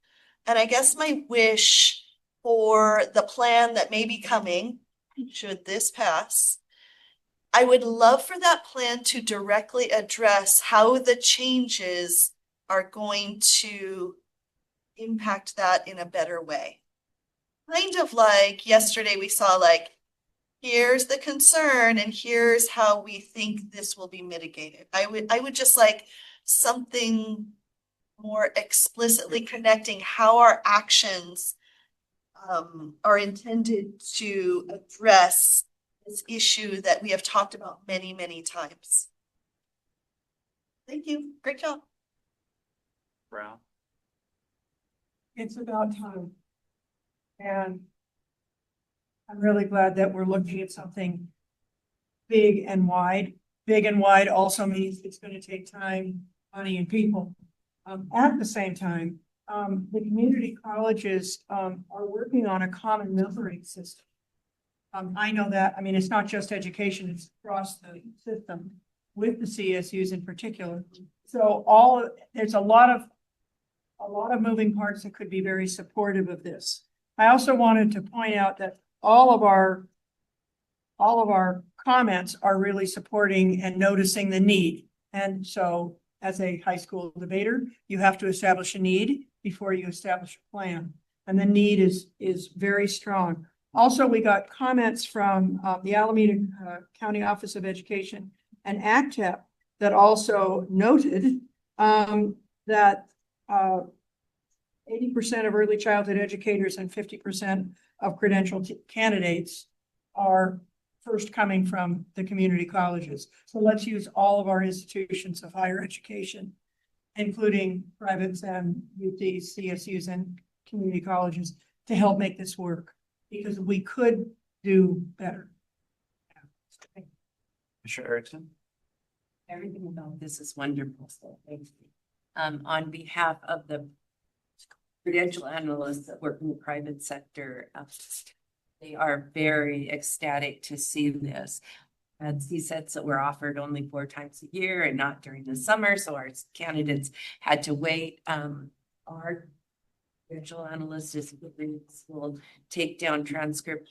And I guess my wish for the plan that may be coming, should this pass, I would love for that plan to directly address how the changes are going to impact that in a better way. Kind of like yesterday we saw, like, here's the concern and here's how we think this will be mitigated. I would just like something more explicitly connecting how our actions are intended to address this issue that we have talked about many times. Thank you. Great job. Brown? It's about time. And I'm really glad that we're looking at something big and wide. Big and wide also means it's going to take time, money, and people. At the same time, the community colleges are working on a common numbering system. I know that, I mean, it's not just education, it's across the system with the CSUs in particular. So there's a lot of moving parts that could be very supportive of this. I also wanted to point out that all of our comments are really supporting and noticing the need. And so as a high school debater, you have to establish a need before you establish a plan. And the need is very strong. Also, we got comments from the Alameda County Office of Education and ACTEP that also noted that 80% of early childhood educators and 50% of credentialed candidates are first coming from the community colleges. So let's use all of our institutions of higher education, including privates and UTs, CSUs, and community colleges, to help make this work, because we could do better. Mr. Erickson? Everything about this is wonderful, so thank you. On behalf of the credential analysts that work in the private sector, they are very ecstatic to see this. And CSETs that were offered only 4 times a year and not during the summer, so our candidates had to wait. Our credential analyst will take down transcript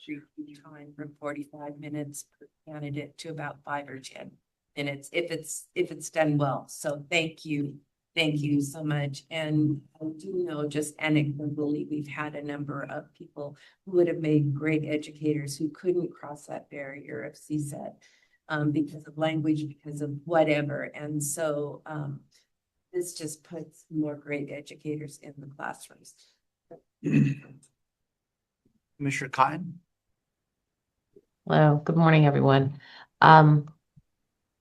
time from 45 minutes per candidate to about 5 or 10 minutes if it's done well. So thank you so much. And I do know, just anecdotally, we've had a number of people who would have made great educators who couldn't cross that barrier of CSET because of language, because of whatever. And so this just puts more great educators in the classrooms. Commissioner Cotton? Hello, good morning, everyone.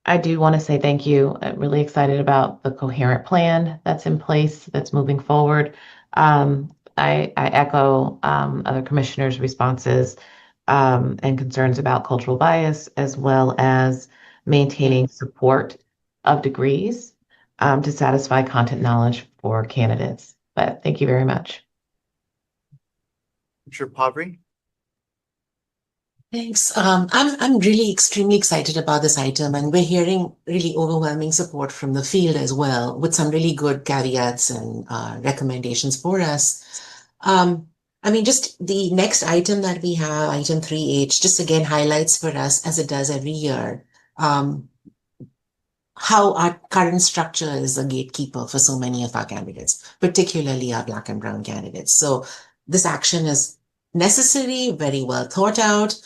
I do want to say thank you. I'm really excited about the coherent plan that's in place, that's moving forward. I echo other commissioners' responses and concerns about cultural bias, as well as maintaining support of degrees to satisfy content knowledge for candidates. But thank you very much. Mr. Pavri? Thanks. I'm really extremely excited about this item, and we're hearing really overwhelming support from the field as well, with some really good caveats and recommendations for us. I mean, just the next item that we have, item 3H, just again highlights for us, as it does every year, how our current structure is a gatekeeper for so many of our candidates, particularly our Black and Brown candidates. So this action is necessary, very well thought out.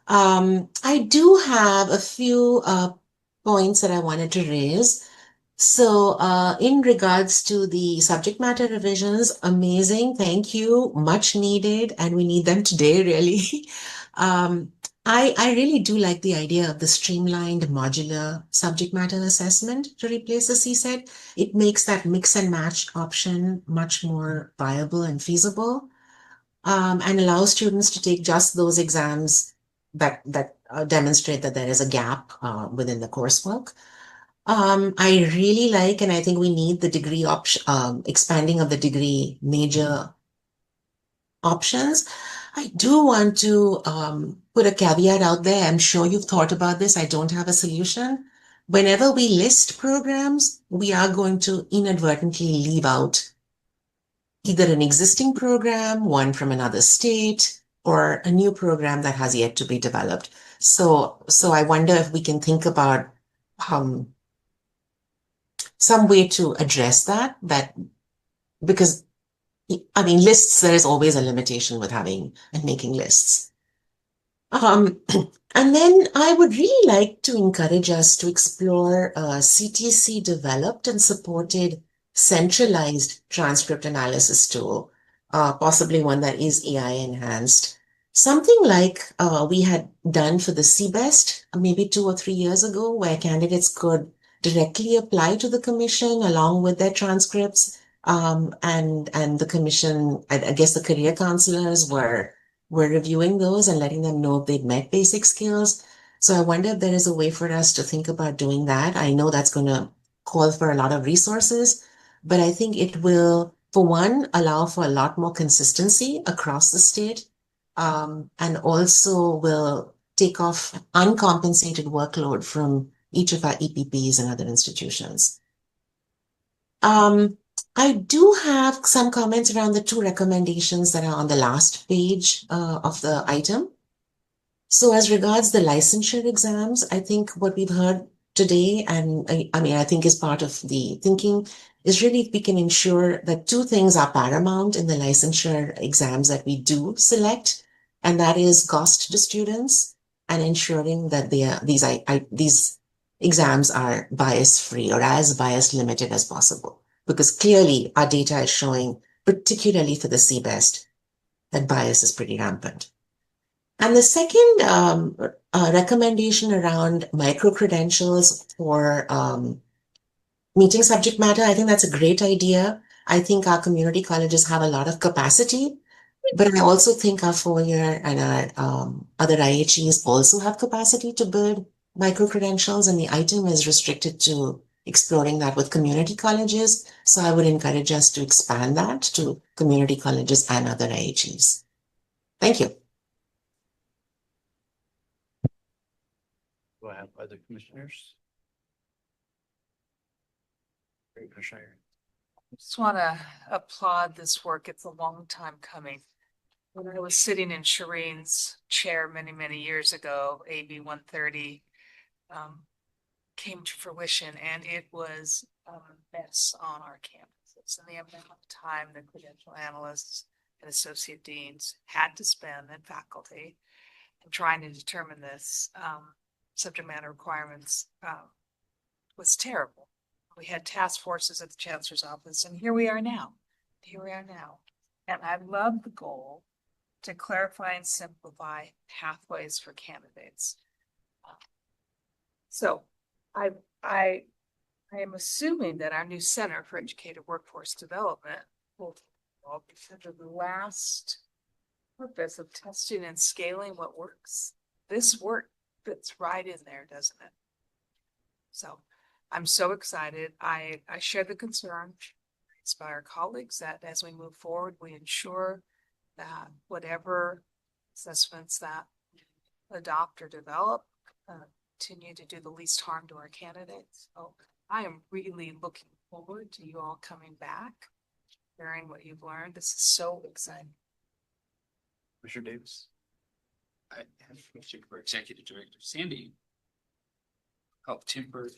I do have a few points that I wanted to raise. So in regards to the subject matter revisions, amazing, thank you, much needed, and we need them today, really. I really do like the idea of the streamlined modular subject matter assessment to replace the CSET. It makes that mix and match option much more viable and feasible. And allow students to take just those exams that demonstrate that there is a gap within the coursework. I really like, and I think we need the degree option, expanding of the degree major options. I do want to put a caveat out there. I'm sure you've thought about this. I don't have a solution. Whenever we list programs, we are going to inadvertently leave out either an existing program, one from another state, or a new program that has yet to be developed. So I wonder if we can think about some way to address that, because I mean, lists, there is always a limitation with having and making lists. And then I would really like to encourage us to explore a CTC developed and supported centralized transcript analysis tool, possibly one that is AI enhanced. Something like we had done for the CBEST maybe 2 or 3 years ago, where candidates could directly apply to the commission along with their transcripts. And the commission, I guess the career counselors were reviewing those and letting them know if they'd met basic skills. So I wonder if there is a way for us to think about doing that. I know that's going to call for a lot of resources, but I think it will, for one, allow for a lot more consistency across the state, and also will take off uncompensated workload from each of our EPPs and other institutions. I do have some comments around the 2 recommendations that are on the last page of the item. So as regards the licensure exams, I think what we've heard today, and I mean, I think is part of the thinking, is really if we can ensure that two things are paramount in the licensure exams that we do select, and that is cost to students and ensuring that these exams are bias free or as bias limited as possible. Because clearly our data is showing, particularly for the CBEST, that bias is pretty rampant. And the second recommendation around micro credentials for meeting subject matter, I think that's a great idea. I think our community colleges have a lot of capacity, but I also think our four-year and our other IHEs also have capacity to build micro credentials, and the item is restricted to exploring that with community colleges. So I would encourage us to expand that to community colleges and other IHEs. Thank you. Do I have other commissioners? Great, Commissioner. Just want to applaud this work. It's a long time coming. When I was sitting in Shireen's chair many, many years ago, AB 130 came to fruition, and it was a mess on our campuses. And the amount of time the credential analysts and associate deans had to spend, and faculty, in trying to determine this subject matter requirements was terrible. We had task forces at the chancellor's office, and here we are now. Here we are now. And I love the goal to clarify and simplify pathways for candidates. So I am assuming that our new Center for Educated Workforce Development will because of the last purpose of testing and scaling what works. This work fits right in there, doesn't it? So I'm so excited. I share the concern raised by our colleagues that as we move forward, we ensure that whatever assessments that adopt or develop continue to do the least harm to our candidates. So I am really looking forward to you all coming back, sharing what you've learned. This is so exciting. Commissioner Davis. I have a question for Executive Director Sandy. Help temper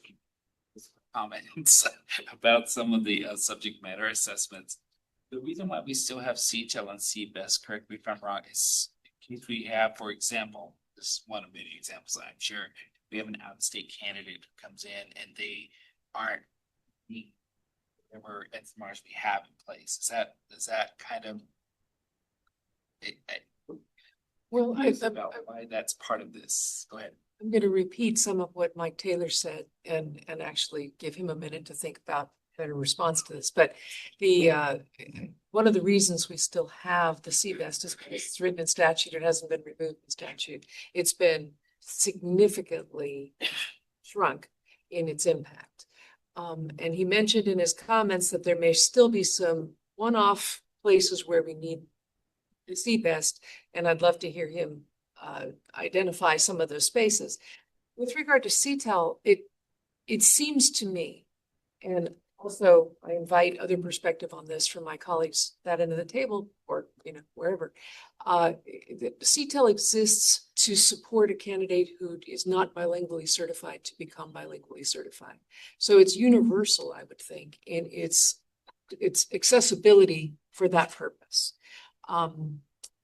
comments about some of the subject matter assessments. The reason why we still have CTEL and CBEST, correct me if I'm wrong, is in case we have, for example, this is one of many examples I'm sure, we have an out-of-state candidate who comes in and they aren't meeting whatever SMRs we have in place. Is that kind of Well, about why that's part of this? Go ahead. I'm going to repeat some of what Mike Taylor said and actually give him a minute to think about a better response to this. But the one of the reasons we still have the CBEST is because it's written in statute. It hasn't been removed in statute. It's been significantly shrunk in its impact. And he mentioned in his comments that there may still be some one-off places where we need the CBEST, and I'd love to hear him identify some of those spaces. With regard to CTEL, it seems to me, and also I invite other perspective on this from my colleagues that end of the table or wherever. CTEL exists to support a candidate who is not bilingually certified to become bilingually certified. So it's universal, I would think, in its accessibility for that purpose.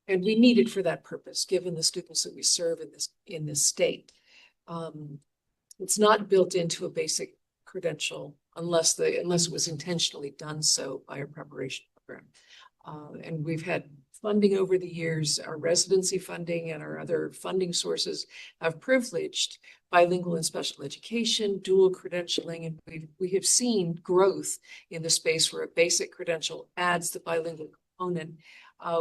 And we need it for that purpose, given the students that we serve in this state. It's not built into a basic credential unless it was intentionally done so by a preparation program. And we've had funding over the years. Our residency funding and our other funding sources have privileged bilingual and special education, dual credentialing, and we have seen growth in the space where a basic credential adds the bilingual component,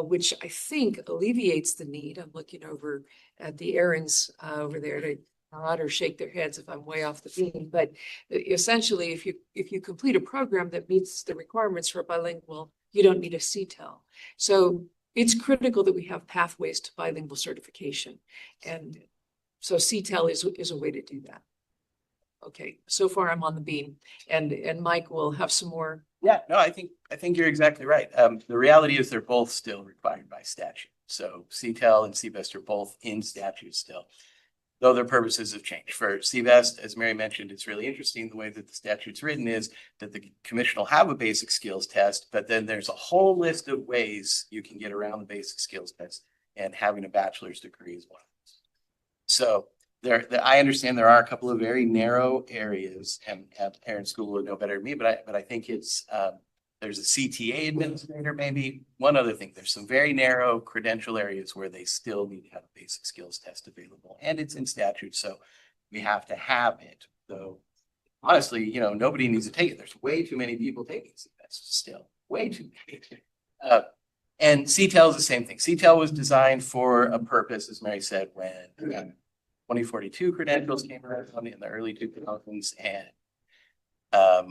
which I think alleviates the need. I'm looking over at the Aarons over there to nod or shake their heads if I'm way off the beam. But essentially, if you complete a program that meets the requirements for bilingual, you don't need a CTEL. So it's critical that we have pathways to bilingual certification. And so CTEL is a way to do that. Okay, so far I'm on the beam, and Mike will have some more Yeah, no, I think you're exactly right. The reality is they're both still required by statute. So CTEL and CBEST are both in statute still, though their purposes have changed. For CBEST, as Mary mentioned, it's really interesting. The way that the statute's written is that the commission will have a basic skills test, but then there's a whole list of ways you can get around the basic skills test, and having a bachelor's degree is one of those. So I understand there are a couple of very narrow areas, and Aaron School would know better than me, but I think it's there's a CTA administrator, maybe. One other thing, there's some very narrow credential areas where they still need to have a basic skills test available, and it's in statute, so we have to have it. Though honestly, nobody needs to take it. There's way too many people taking CBEST still, way too many. And CTEL is the same thing. CTEL was designed for a purpose, as Mary said, when 2042 credentials came around in the early 2000s, and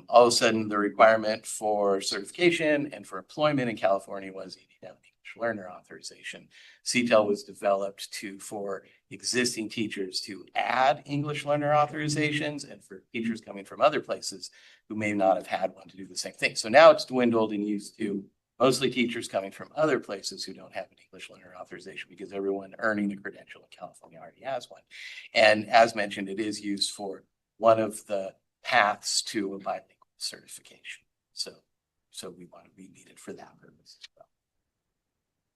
all of a sudden the requirement for certification and for employment in California was you need to have an English learner authorization. CTEL was developed for existing teachers to add English learner authorizations, and for teachers coming from other places who may not have had one to do the same thing. So now it's dwindled and used to mostly teachers coming from other places who don't have an English learner authorization, because everyone earning a credential in California already has one. And as mentioned, it is used for one of the paths to a bilingual certification. So we want to be needed for that purpose as well.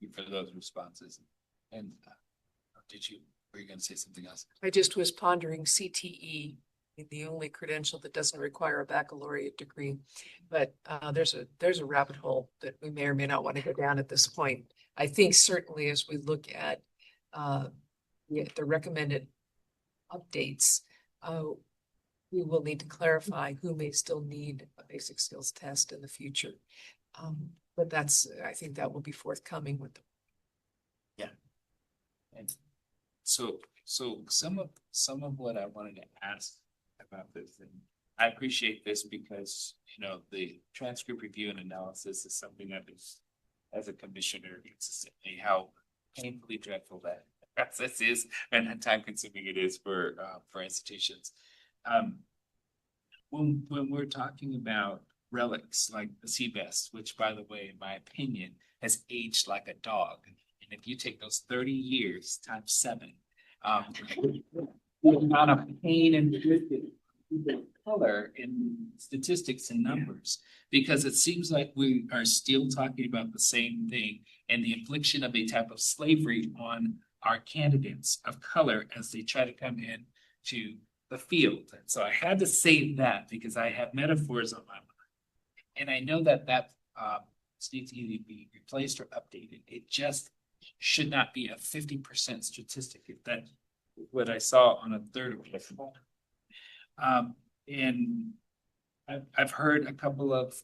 Thank you for those responses. And were you going to say something else? I just was pondering CTE, the only credential that doesn't require a baccalaureate degree. But there's a rabbit hole that we may or may not want to go down at this point. I think certainly as we look at the recommended updates, we will need to clarify who may still need a basic skills test in the future. But I think that will be forthcoming with them. Yeah. And so some of what I wanted to ask about this, and I appreciate this because the transcript review and analysis is something that is, as a commissioner, consistently how painfully dreadful that process is and how time consuming it is for institutions. When we're talking about relics like the CBEST, which by the way, in my opinion, has aged like a dog, and if you take those 30 years times 7, the amount of pain and color in statistics and numbers, because it seems like we are still talking about the same thing and the infliction of a type of slavery on our candidates of color as they try to come in to the field. And so I had to say that because I have metaphors on my mind. And I know that needs to either be replaced or updated. It just should not be a 50% statistic. If that's what I saw on a third of the phone. And I've heard a couple of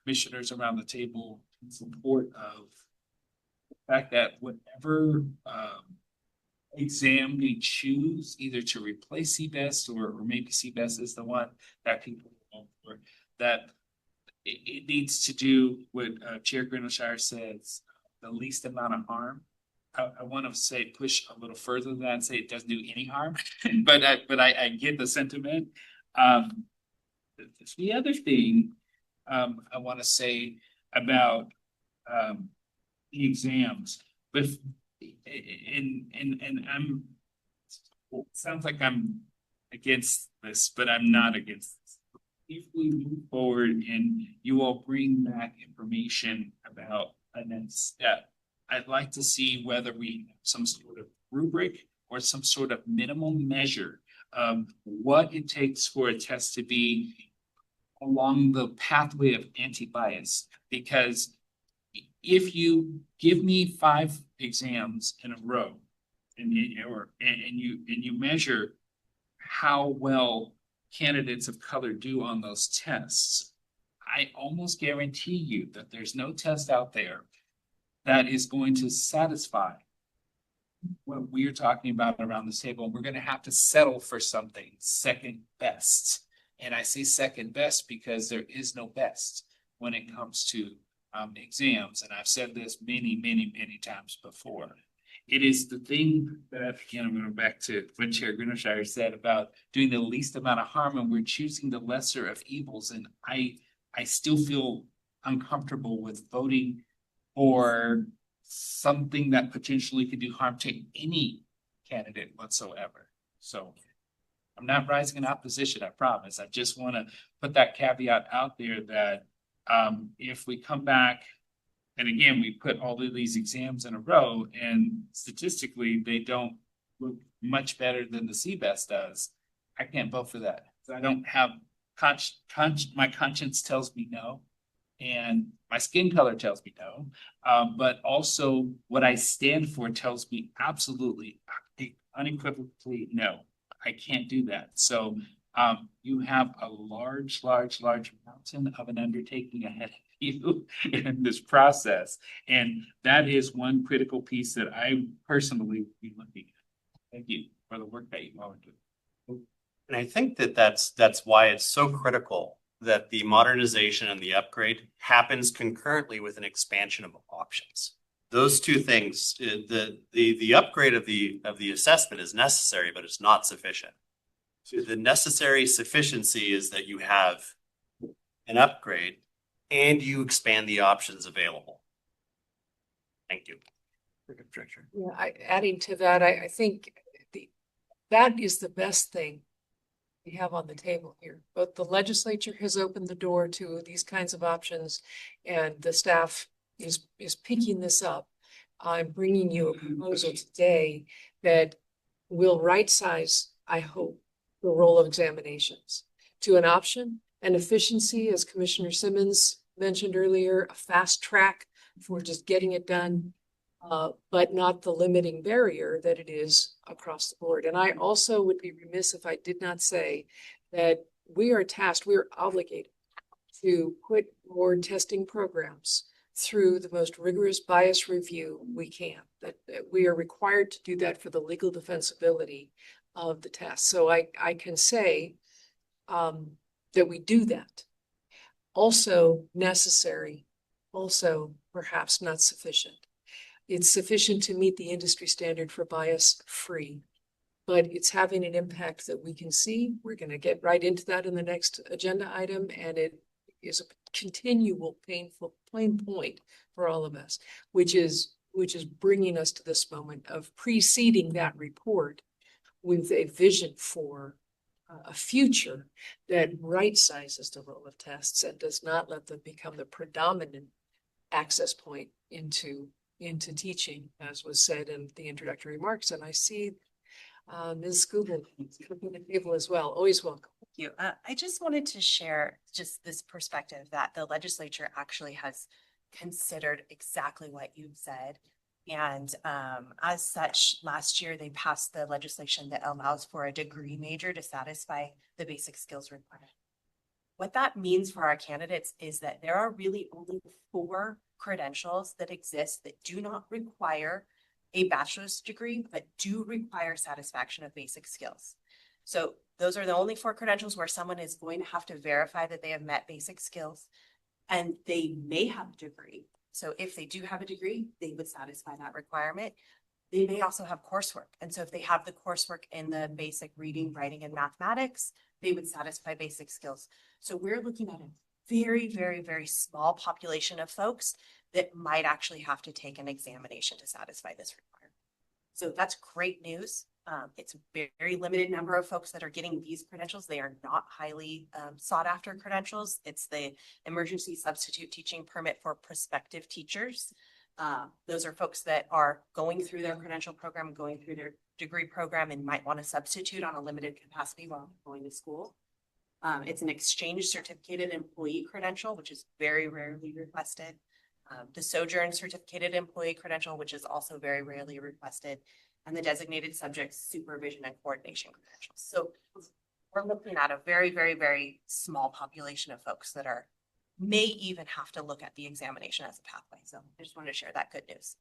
commissioners around the table in support of the fact that whatever exam we choose, either to replace CBEST or maybe CBEST is the one that people vote for, that it needs to do what Chair Grindleshire says, the least amount of harm. I want to say push a little further than that and say it doesn't do any harm, but I get the sentiment. The other thing I want to say about the exams, but and I'm it sounds like I'm against this, but I'm not against this. If we move forward and you all bring back information about a next step, I'd like to see whether we have some sort of rubric or some sort of minimum measure of what it takes for a test to be along the pathway of anti-bias. Because if you give me 5 exams in a row and you measure how well candidates of color do on those tests, I almost guarantee you that there's no test out there that is going to satisfy what we're talking about around this table. We're going to have to settle for something second best. And I say second best because there is no best when it comes to exams. And I've said this many, many, many times before. It is the thing that, again, I'm going back to what Chair Grindleshire said about doing the least amount of harm, and we're choosing the lesser of evils. And I I still feel uncomfortable with voting for something that potentially could do harm to any candidate whatsoever. So I'm not rising in opposition, I promise. I just want to put that caveat out there that if we come back and again, we put all of these exams in a row and statistically they don't look much better than the CBEST does, I can't vote for that. I don't have my conscience tells me no. And my skin color tells me no, but also what I stand for tells me absolutely, unequivocally no. I can't do that. So you have a large mountain of an undertaking ahead of you in this process, and that is one critical piece that I personally will be looking at. Thank you for the work that you all are doing. And I think that that's why it's so critical that the modernization and the upgrade happens concurrently with an expansion of options. Those two things, the upgrade of the assessment is necessary, but it's not sufficient. So the necessary sufficiency is that you have an upgrade and you expand the options available. Thank you. Yeah, adding to that, I think that is the best thing we have on the table here. Both the legislature has opened the door to these kinds of options, and the staff is picking this up. I'm bringing you a proposal today that will right size, I hope, the role of examinations to an option and efficiency, as Commissioner Simmons mentioned earlier, a fast track for just getting it done, but not the limiting barrier that it is across the board. And I also would be remiss if I did not say that we are tasked, we are obligated to put board testing programs through the most rigorous bias review we can, that we are required to do that for the legal defensibility of the test. So I can say that we do that. Also necessary, also perhaps not sufficient. It's sufficient to meet the industry standard for bias free, but it's having an impact that we can see. We're going to get right into that in the next agenda item, and it is a continual painful pain point for all of us, which is bringing us to this moment of preceding that report with a vision for a future that right sizes the role of tests and does not let them become the predominant access point into teaching, as was said in the introductory remarks. And I see Ms. Scooble coming to the table as well. Always welcome. Thank you. I just wanted to share just this perspective that the legislature actually has considered exactly what you've said. And as such, last year they passed the legislation that allows for a degree major to satisfy the basic skills requirement. What that means for our candidates is that there are really only 4 credentials that exist that do not require a bachelor's degree, but do require satisfaction of basic skills. So those are the only 4 credentials where someone is going to have to verify that they have met basic skills, and they may have a degree. So if they do have a degree, they would satisfy that requirement. They may also have coursework. And so if they have the coursework in the basic reading, writing, and mathematics, they would satisfy basic skills. So we're looking at a very, very, very small population of folks that might actually have to take an examination to satisfy this requirement. So that's great news. It's a very limited number of folks that are getting these credentials. They are not highly sought after credentials. It's the emergency substitute teaching permit for prospective teachers. Those are folks that are going through their credential program, going through their degree program, and might want to substitute on a limited capacity while going to school. It's an exchange certificated employee credential, which is very rarely requested. The sojourn certificated employee credential, which is also very rarely requested, and the designated subject supervision and coordination credentials. So we're looking at a very, very, very small population of folks that may even have to look at the examination as a pathway. So I just wanted to share that good news.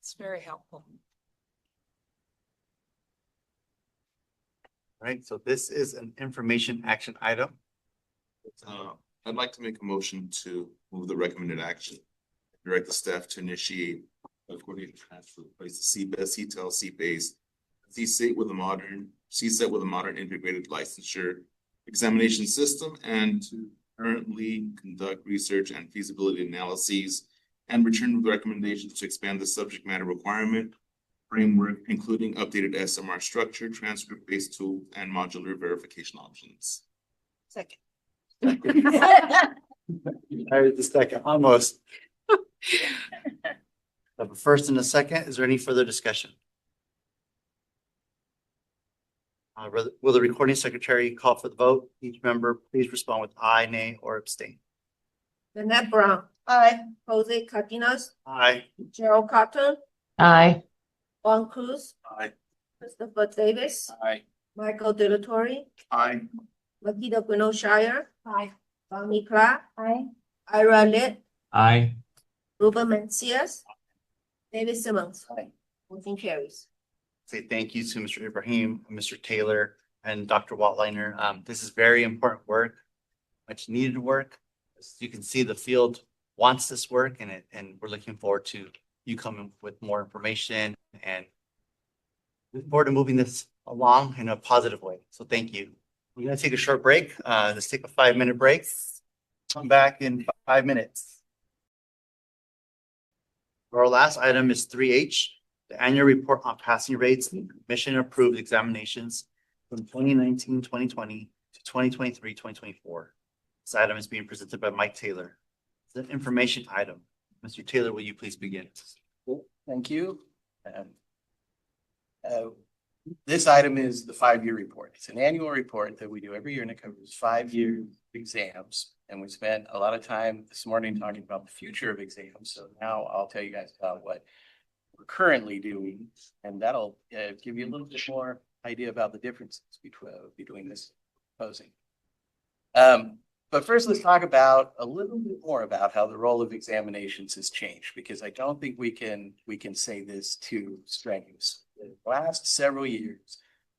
It's very helpful. Right, so this is an information action item. I'd like to make a motion to move the recommended action. Direct the staff to initiate a coordinated transfer, replace the CBEST, CTEL, CPACE, CSET with a modern integrated licensure examination system, and to concurrently conduct research and feasibility analyses and return with recommendations to expand the subject matter requirement framework, including updated SMR structure, transcript-based tool, and modular verification options. Second. I heard the second, almost. Have a first and a second. Is there any further discussion? Will the recording secretary call for the vote? Each member, please respond with aye, nay, or abstain. Lynette Brown. Aye. Jose Cardenas. Aye. Gerald Cotton. Aye. Juan Cruz. Aye. Christopher Davis. Aye. Michael Delatorre. Aye. Makita Gwinnett Shire. Aye. Bonnie Clark. Aye. Ira Lit. Aye. Ruben Mencias. David Simmons. Aye. Motion carries. Say thank you to Mr. Ibrahim, Mr. Taylor, and Dr. Watliner. This is very important work, much needed work. As you can see, the field wants this work, and we're looking forward to you coming with more information and looking forward to moving this along in a positive way. So thank you. We're going to take a short break. Let's take a 5-minute break. Come back in 5 minutes. Our last item is 3H, the annual report on passing rates and commission approved examinations from 2019-2020 to 2023-2024. This item is being presented by Mike Taylor. It's an information item. Mr. Taylor, will you please begin? Thank you. This item is the 5-year report. It's an annual report that we do every year, and it covers 5-year exams. And we spent a lot of time this morning talking about the future of exams. So now I'll tell you guys about what we're currently doing, and that'll give you a little bit more idea about the differences between this proposing. But first, let's talk about a little bit more about how the role of examinations has changed, because I don't think we can say this too strenuous. The last several years,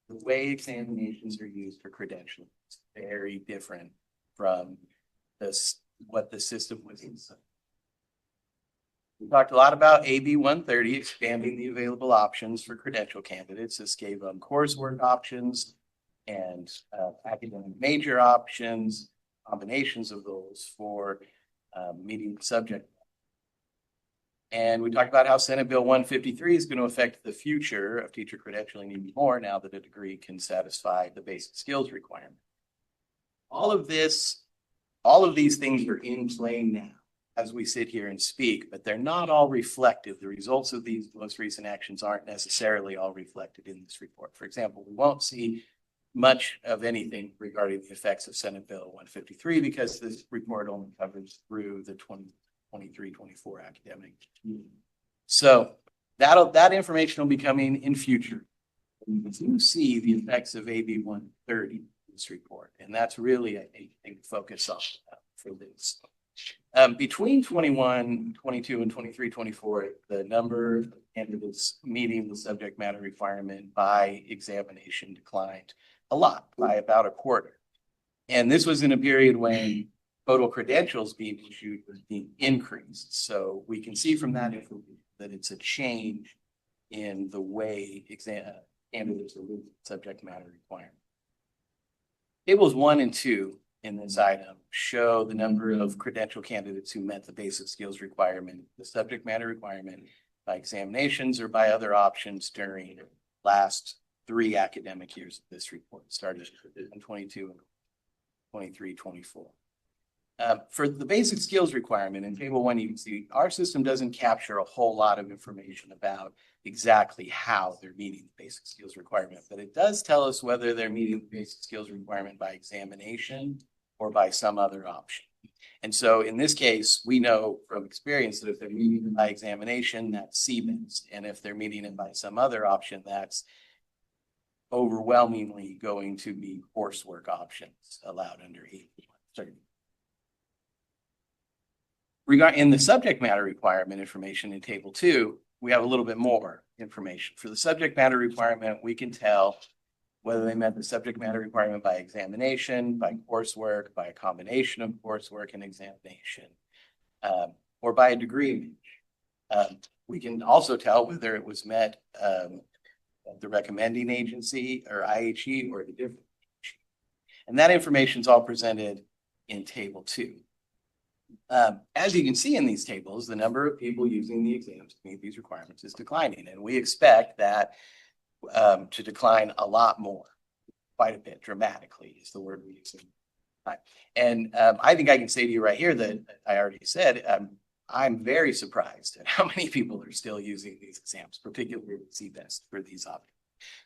the way examinations are used for credentialing is very different from what the system was inside. We talked a lot about AB 130, expanding the available options for credential candidates. This gave them coursework options and academic major options, combinations of those for meeting the subject. And we talked about how Senate Bill 153 is going to affect the future of teacher credentialing even more now that a degree can satisfy the basic skills requirement. All of these things are in play now as we sit here and speak, but they're not all reflective. The results of these most recent actions aren't necessarily all reflected in this report. For example, we won't see much of anything regarding the effects of Senate Bill 153 because this report only covers through the 2023-24 academic year. So that information will be coming in future. We do see the effects of AB 130 in this report, and that's really a thing to focus on for this. Between 21, 22, and 23, 24, the number of candidates meeting the subject matter requirement by examination declined a lot, by about a quarter. And this was in a period when total credentials being issued was being increased. So we can see from that that it's a change in the way candidates are meeting subject matter requirement. Tables 1 and 2 in this item show the number of credential candidates who met the basic skills requirement, the subject matter requirement by examinations or by other options during the last 3 academic years of this report, started in 22 and 23, 24. For the basic skills requirement in table 1, you can see our system doesn't capture a whole lot of information about exactly how they're meeting the basic skills requirement, but it does tell us whether they're meeting the basic skills requirement by examination or by some other option. And so in this case, we know from experience that if they're meeting it by examination, that's CBEST. And if they're meeting it by some other option, that's overwhelmingly going to be coursework options allowed under AB 130. In the subject matter requirement information in table 2, we have a little bit more information. For the subject matter requirement, we can tell whether they met the subject matter requirement by examination, by coursework, by a combination of coursework and examination, or by a degree. We can also tell whether it was met the recommending agency or IHE or the different agency. And that information is all presented in table 2. As you can see in these tables, the number of people using the exams to meet these requirements is declining, and we expect that to decline a lot more, quite a bit, dramatically is the word we use. And I think I can say to you right here that I already said, I'm very surprised at how many people are still using these exams, particularly with CBEST for these options.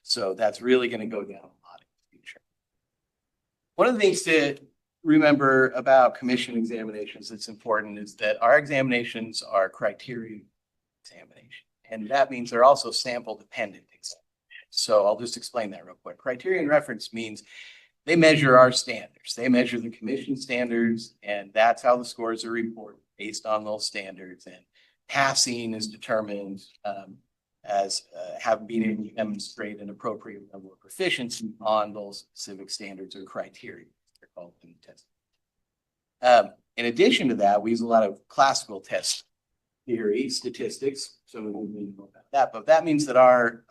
So that's really going to go down a lot in the future. One of the things to remember about commission examinations that's important is that our examinations are criterion examination, and that means they're also sample dependent examinations. So I'll just explain that real quick. Criterion reference means they measure our standards. They measure the commission standards, and that's how the scores are reported based on those standards. And passing is determined as having been able to demonstrate an appropriate level of proficiency on those specific standards or criteria. They're called in the test. In addition to that, we use a lot of classical test theory, statistics. So we know about that, but that means that our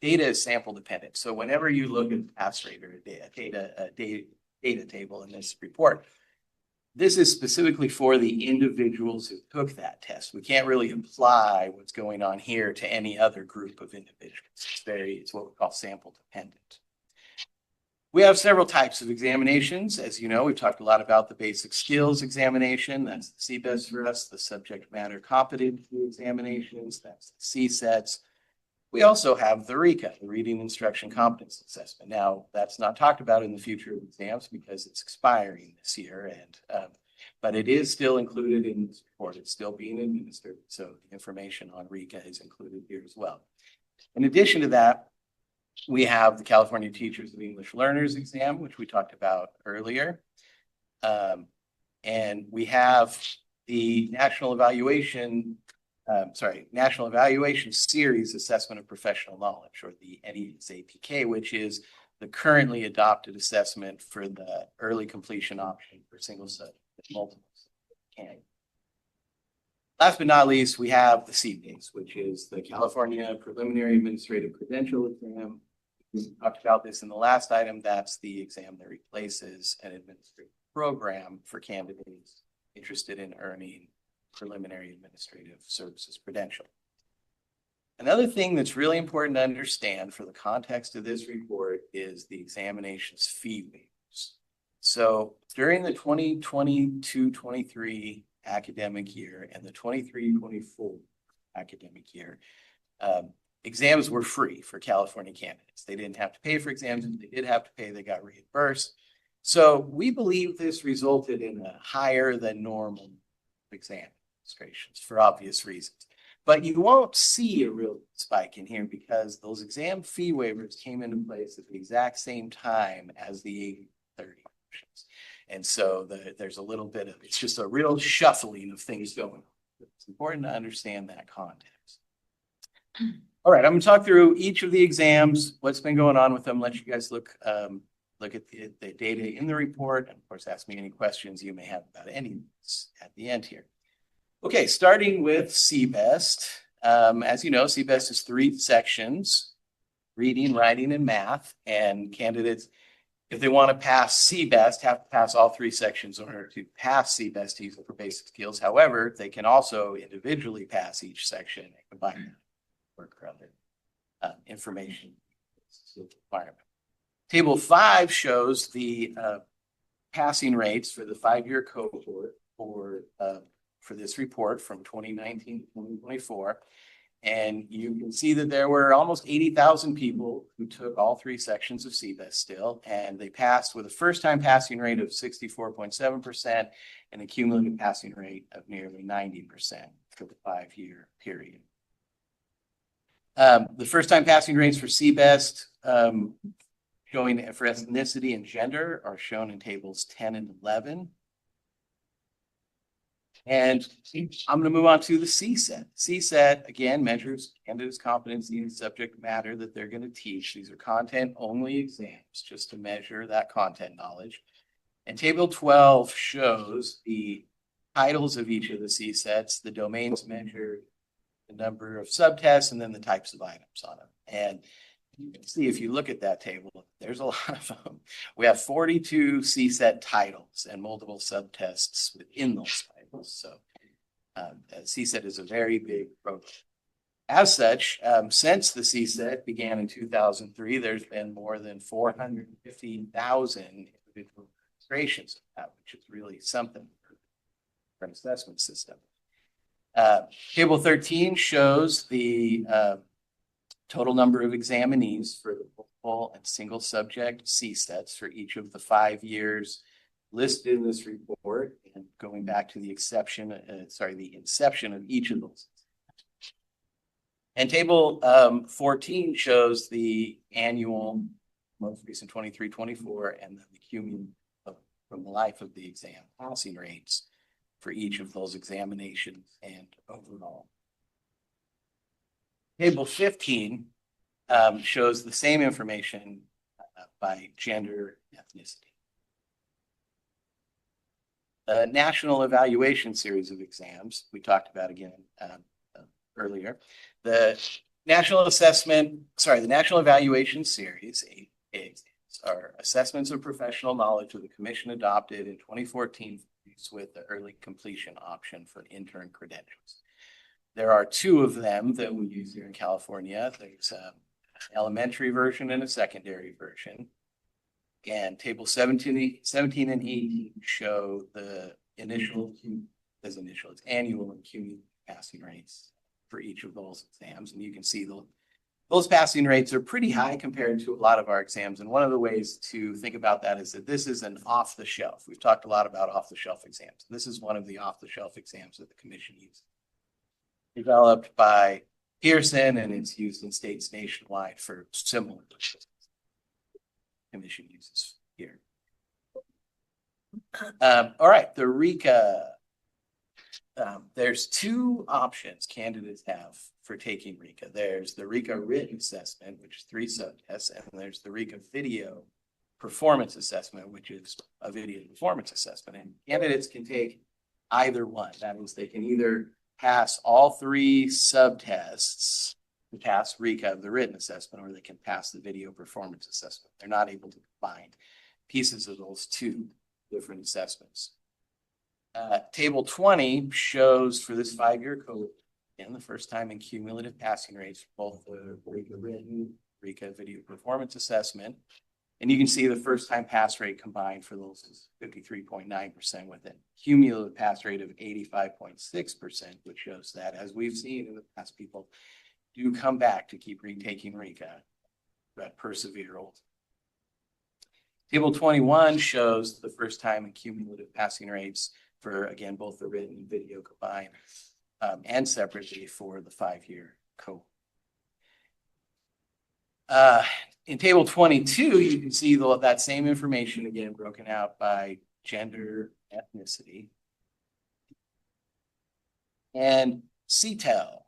data is sample dependent. So whenever you look at pass rate or a data table in this report, this is specifically for the individuals who took that test. We can't really apply what's going on here to any other group of individuals. It's what we call sample dependent. We have several types of examinations. As you know, we've talked a lot about the basic skills examination. That's the CBEST for us, the subject matter competency examinations. That's the CSETs. We also have the RICA, the Reading Instruction Competence Assessment. Now, that's not talked about in the future of exams because it's expiring this year, but it is still included in this report. It's still being administered, so the information on RICA is included here as well. In addition to that, we have the California Teachers of English Learners exam, which we talked about earlier. And we have the National Evaluation Series Assessment of Professional Knowledge, or the NESAPK, which is the currently adopted assessment for the early completion option for single subject and multiple subject. Last but not least, we have the CPACE, which is the California Preliminary Administrative Credential Exam. We talked about this in the last item. That's the exam that replaces an administrative program for candidates interested in earning preliminary administrative services credential. Another thing that's really important to understand for the context of this report is the examination's fee waivers. So during the 2022-23 academic year and the 23-24 academic year, exams were free for California candidates. They didn't have to pay for exams. If they did have to pay, they got reimbursed. So we believe this resulted in a higher than normal exam registrations for obvious reasons. But you won't see a real spike in here because those exam fee waivers came into place at the exact same time as the 80-30 options. And so there's a little bit of, it's just a real shuffling of things going on. It's important to understand that context. All right, I'm going to talk through each of the exams, what's been going on with them, let you guys look at the data in the report, and of course, ask me any questions you may have about any of this at the end here. Okay, starting with CBEST. As you know, CBEST is 3 sections: reading, writing, and math. And candidates, if they want to pass CBEST, have to pass all 3 sections in order to pass CBEST for basic skills. However, they can also individually pass each section and combine that work or other information requirement. Table 5 shows the passing rates for the 5-year cohort for this report from 2019 to 2024. And you can see that there were almost 80,000 people who took all 3 sections of CBEST still, and they passed with a first-time passing rate of 64.7% and a cumulative passing rate of nearly 90% for the 5-year period. The first-time passing rates for CBEST showing for ethnicity and gender are shown in tables 10 and 11. And I'm going to move on to the CSET. CSET, again, measures candidates' competency in subject matter that they're going to teach. These are content-only exams, just to measure that content knowledge. And table 12 shows the titles of each of the CSETs, the domains measured, the number of subtests, and then the types of items on them. And You can see if you look at that table, there's a lot of them. We have 42 CSET titles and multiple subtests within those titles. So CSET is a very big program. As such, since the CSET began in 2003, there's been more than 450,000 individual registrations of that, which is really something for an assessment system. Table 13 shows the total number of examinees for the multiple and single subject CSETs for each of the 5 years listed in this report, and going back to the inception of each of those. And table 14 shows the annual, most recent 23-24, and then the cumulative from the life of the exam passing rates for each of those examinations and overall. Table 15 shows the same information by gender and ethnicity. The national evaluation series of exams we talked about again earlier. The national evaluation series, exams, are assessments of professional knowledge that the commission adopted in 2014 with the early completion option for intern credentials. There are 2 of them that we use here in California. There's an elementary version and a secondary version. And table 17 and 18 show the it's annual and cumulative passing rates for each of those exams. And you can see those passing rates are pretty high compared to a lot of our exams. And one of the ways to think about that is that this is an off-the-shelf. We've talked a lot about off-the-shelf exams. This is one of the off-the-shelf exams that the commission uses. Developed by Pearson, and it's used in states nationwide for similar commission uses here. All right, the RECA. There's 2 options candidates have for taking RECA. There's the RECA written assessment, which is 3 subtests, and there's the RECA video performance assessment, which is a video performance assessment. And candidates can take either one. That means they can either pass all 3 subtests to pass RECA, the written assessment, or they can pass the video performance assessment. They're not able to combine pieces of those 2 different assessments. Table 20 shows for this 5-year cohort, and the first time in cumulative passing rates for both the RECA written, RECA video performance assessment. And you can see the first time pass rate combined for those is 53.9% with a cumulative pass rate of 85.6%, which shows that, as we've seen in the past, people do come back to keep retaking RECA, but persevere. Table 21 shows the first time and cumulative passing rates for, again, both the written and video combined, and separately for the 5-year cohort. In table 22, you can see that same information again broken out by gender, ethnicity, and CTEL.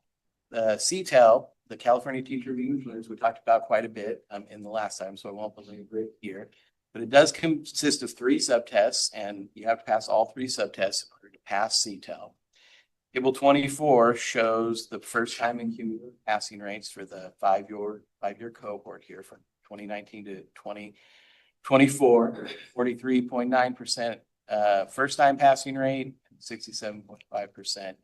CTEL, the California Teacher Review Learners, we talked about quite a bit in the last time, so I won't belabor it here. But it does consist of 3 subtests, and you have to pass all 3 subtests in order to pass CTEL. Table 24 shows the first time and cumulative passing rates for the 5-year cohort here from 2019 to 2024, 43.9% first time passing rate, 67.5%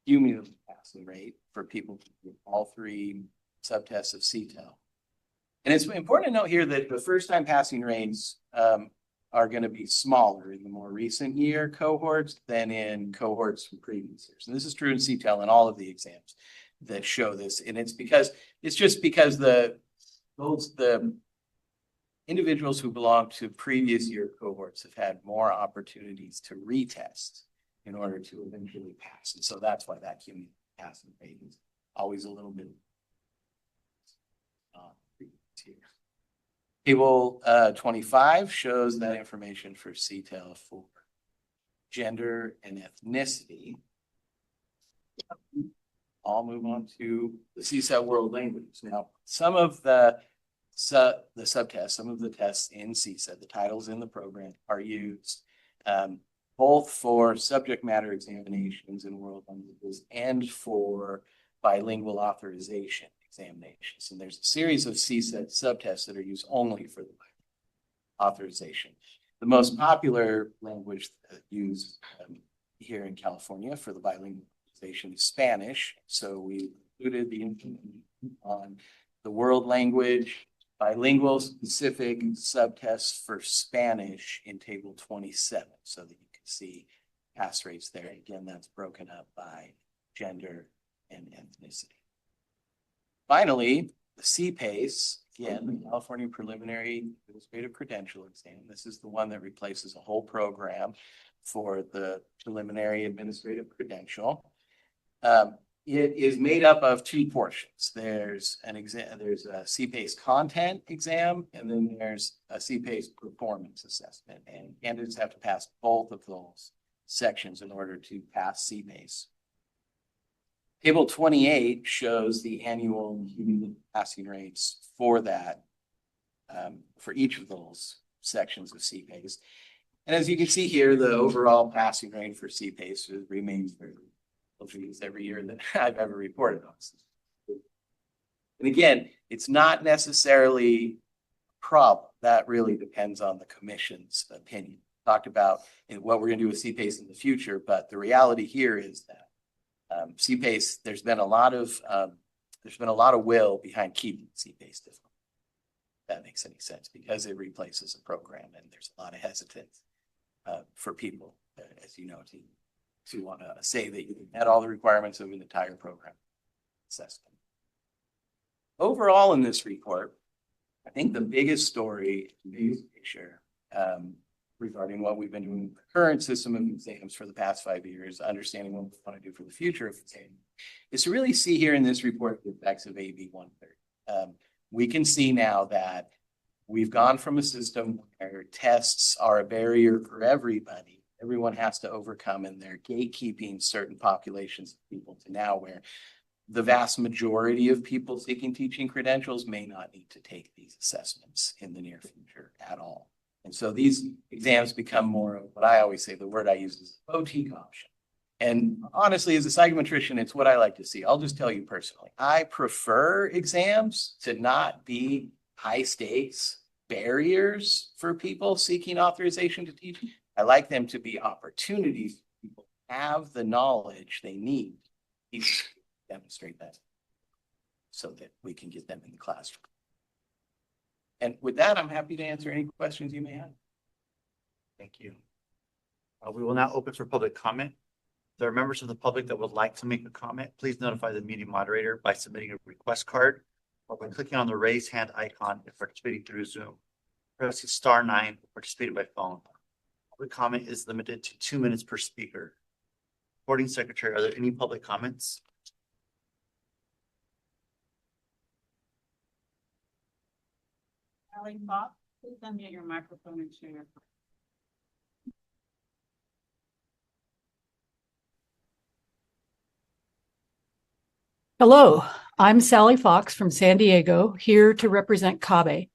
cumulative passing rate for people with all 3 subtests of CTEL. And it's important to note here that the first time passing rates are going to be smaller in the more recent year cohorts than in cohorts from previous years. And this is true in CTEL and all of the exams that show this. And it's just because the individuals who belong to previous year cohorts have had more opportunities to retest in order to eventually pass. And so that's why that cumulative passing rate is always a little bit here. Table 25 shows that information for CTEL for gender and ethnicity. I'll move on to the CSET world languages. Now, some of the subtests, some of the tests in CSET, the titles in the program, are used both for subject matter examinations in world languages and for bilingual authorization examinations. And there's a series of CSET subtests that are used only for the authorization. The most popular language used here in California for the bilingual authorization is Spanish. So we included the information on the world language, bilingual specific subtests for Spanish in table 27, so that you can see pass rates there. Again, that's broken up by gender and ethnicity. Finally, the CPACE, again, the California Preliminary Administrative Credential Exam. This is the one that replaces a whole program for the preliminary administrative credential. It is made up of two portions. There's an exam, there's a CPACE content exam, and then there's a CPACE performance assessment. And candidates have to pass both of those sections in order to pass CPACE. Table 28 shows the annual passing rates for that, for each of those sections of CPACE. And as you can see here, the overall passing rate for CPACE remains very every year that I've ever reported on. And again, it's not necessarily a problem. That really depends on the commission's opinion. Talked about what we're going to do with CPACE in the future, but the reality here is that CPACE, there's been a lot of will behind keeping CPACE different. If that makes any sense, because it replaces a program, and there's a lot of hesitance for people, as you know, to want to say that you met all the requirements of an entire program assessment. Overall, in this report, I think the biggest story, the biggest picture regarding what we've been doing with the current system of exams for the past 5 years, understanding what we want to do for the future of exams, is to really see here in this report the effects of AB 130. We can see now that we've gone from a system where tests are a barrier for everybody. Everyone has to overcome, and they're gatekeeping certain populations of people, to now where the vast majority of people seeking teaching credentials may not need to take these assessments in the near future at all. And so these exams become more of what I always say, the word I use is boutique option. And honestly, as a psychometrician, it's what I like to see. I'll just tell you personally, I prefer exams to not be high stakes barriers for people seeking authorization to teach. I like them to be opportunities for people to have the knowledge they need to demonstrate that so that we can get them in the classroom. And with that, I'm happy to answer any questions you may have. Thank you. We will now open for public comment. If there are members of the public that would like to make a comment, please notify the meeting moderator by submitting a request card or by clicking on the raise hand icon if participating through Zoom. Pressing *9 if participating by phone. Public comment is limited to 2 minutes per speaker. Recording secretary, are there any public comments? Sally Fox, please unmute your microphone and share. Hello, I'm Sally Fox from San Diego, here to represent CABE,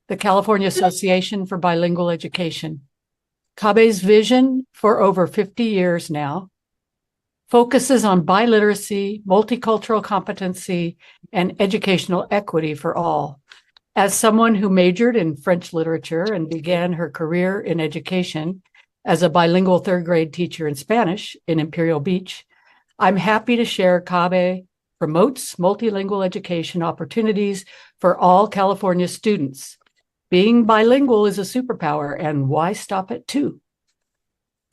the California Association for Bilingual Education. CABE's vision for over 50 years now focuses on biliteracy, multicultural competency, and educational equity for all. As someone who majored in French literature and began her career in education as a bilingual third grade teacher in Spanish in Imperial Beach, I'm happy to share CABE promotes multilingual education opportunities for all California students. Being bilingual is a superpower, and why stop at 2?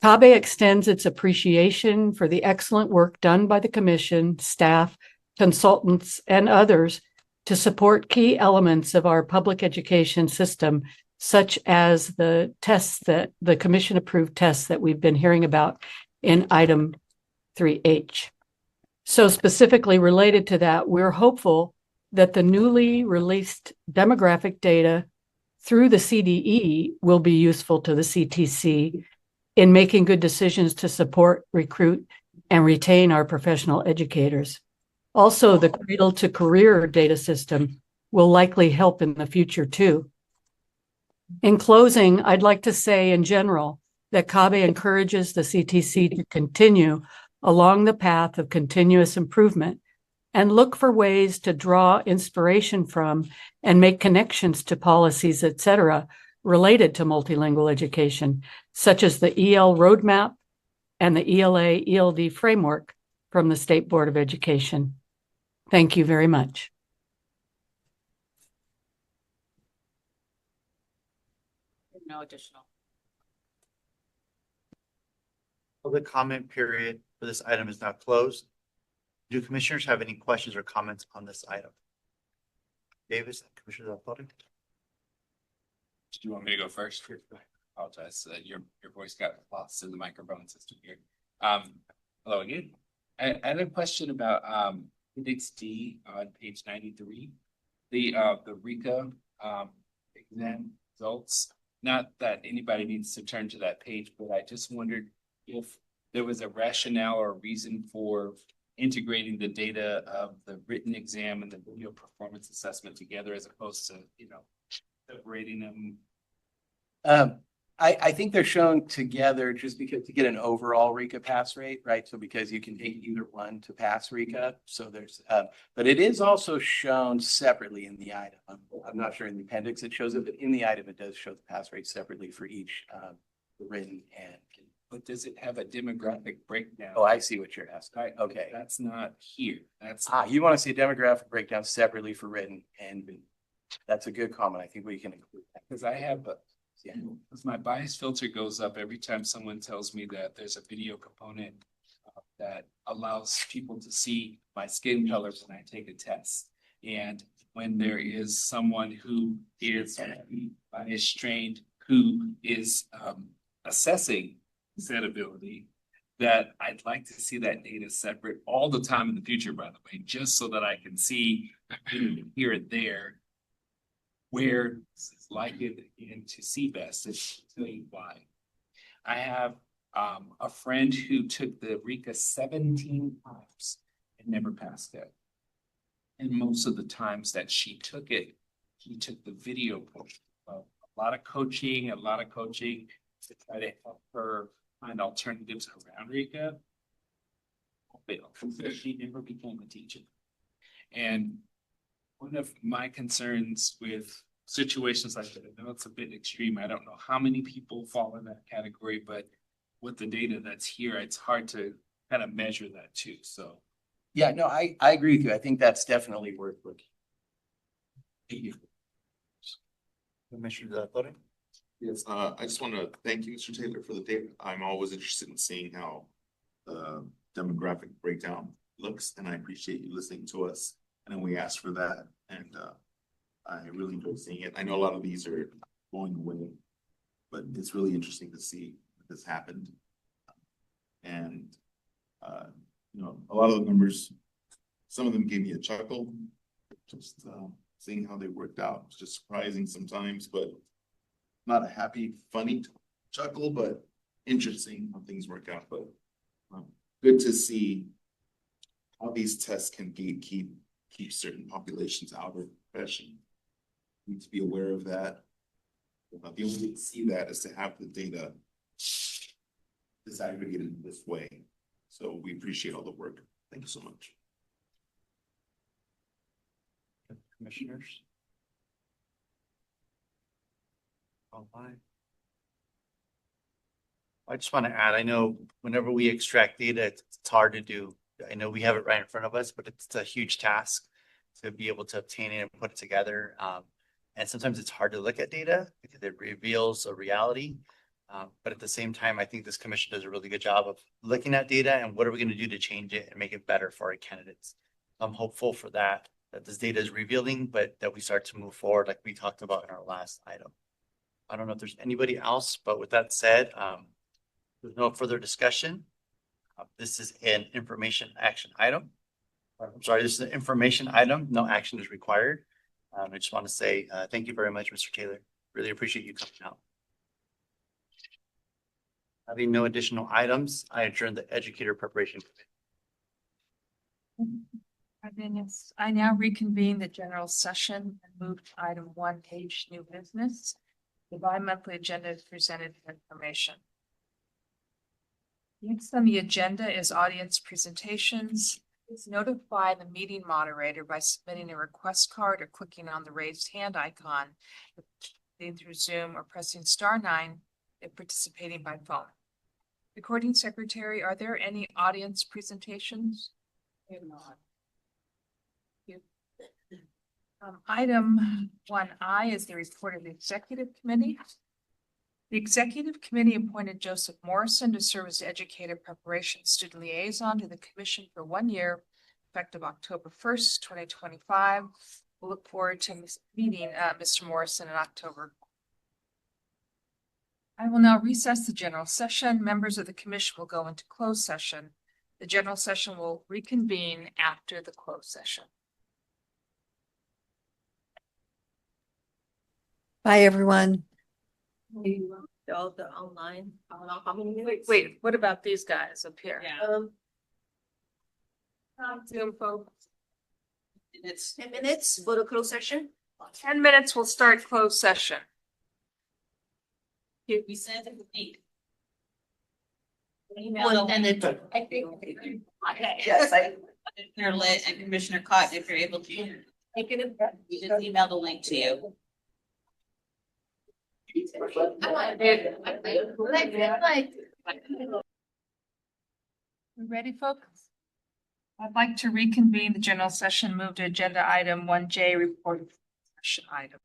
CABE extends its appreciation for the excellent work done by the Commission, staff, consultants, and others to support key elements of our public education system, such as the tests that the Commission approved tests that we've been hearing about in item 3H. So specifically related to that, we're hopeful that the newly released demographic data through the CDE will be useful to the CTC in making good decisions to support, recruit, and retain our professional educators. Also, the Cradle to Career data system will likely help in the future too. In closing, I'd like to say in general that CABE encourages the CTC to continue along the path of continuous improvement and look for ways to draw inspiration from and make connections to policies, etc., related to multilingual education, such as the EL roadmap and the ELA-ELD framework from the State Board of Education. Thank you very much. No additional. Public comment period for this item is now closed. Do commissioners have any questions or comments on this item? Davis, Commissioner Zapata? Do you want me to go first? I apologize, your voice got lost in the microphone system here. Hello again. I had a question about Appendix D on page 93. The RICA exam results. Not that anybody needs to turn to that page, but I just wondered if there was a rationale or reason for integrating the data of the written exam and the video performance assessment together as opposed to, separating them. I think they're shown together just because to get an overall RICA pass rate, right? So because you can take either one to pass RICA. So there's, but it is also shown separately in the item. I'm not sure in the appendix it shows it, but in the item it does show the pass rate separately for each written and. But does it have a demographic breakdown? Oh, I see what you're asking. Right, Okay. That's not here. That's You want to see a demographic breakdown separately for written and that's a good comment. I think we can include that. because I have because my bias filter goes up every time someone tells me that there's a video component that allows people to see my skin colors when I take a test. And when there is someone who is bias trained, who is assessing said ability, that I'd like to see that data separate all the time in the future, by the way, just so that I can see here and there where this is likely and to see best and tell you why. I have a friend who took the RICA 17 times and never passed it. And most of the times that she took it, he took the video portion. A lot of coaching to try to help her find alternatives around RICA. She never became a teacher. And one of my concerns with situations like that, I know it's a bit extreme. I don't know how many people fall in that category, but with the data that's here, it's hard to kind of measure that too. So. Yeah, no, I agree with you. I think that's definitely worth looking. Thank you. Commissioner Zapata? Yes, I just want to thank you, Mr. Taylor, for the data. I'm always interested in seeing how the demographic breakdown looks, and I appreciate you listening to us. And we asked for that, and I really enjoy seeing it. I know a lot of these are going away, but it's really interesting to see this happened. And a lot of the numbers, some of them gave me a chuckle. Just seeing how they worked out. It's just surprising sometimes, but not a happy, funny chuckle, but interesting how things work out. But good to see how these tests can keep certain populations out of the profession. We need to be aware of that. The only way to see that is to have the data disaggregated in this way. So we appreciate all the work. Thank you so much. Commissioners? I just want to add, I know whenever we extract data, it's hard to do. I know we have it right in front of us, but it's a huge task to be able to obtain it and put it together. And sometimes it's hard to look at data because it reveals a reality. But at the same time, I think this commission does a really good job of looking at data and what are we going to do to change it and make it better for our candidates. I'm hopeful for that this data is revealing, but that we start to move forward like we talked about in our last item. I don't know if there's anybody else, but with that said, there's no further discussion. This is an information action item. I'm sorry, this is an information item. No action is required. I just want to say thank you very much, Mr. Taylor. Really appreciate you coming out. Having no additional items, I adjourn the educator preparation committee. I now reconvene the general session and move to item 1H, new business. The bi-monthly agenda is presented for information. Next on the agenda is audience presentations. Please notify the meeting moderator by submitting a request card or clicking on the raised hand icon through Zoom or pressing *9 if participating by phone. Recording secretary, are there any audience presentations? Item 1I is the report of the executive committee. The executive committee appointed Joseph Morrison to serve as educator preparation student liaison to the commission for 1 year, effective October 1st, 2025. We'll look forward to meeting Mr. Morrison in October. I will now recess the general session. Members of the commission will go into closed session. The general session will reconvene after the closed session. Bye, everyone. All the online. Wait, what about these guys up here? Yeah. Zoom folks. It's 10 minutes for the closed session. 10 minutes, we'll start closed session. We sent it with me. Email and it, I think. Yes, Commissioner Lit and Commissioner Cotton, if you're able to. We just email the link to you. We ready, folks? I'd like to reconvene the general session, move to agenda item 1J, report session items.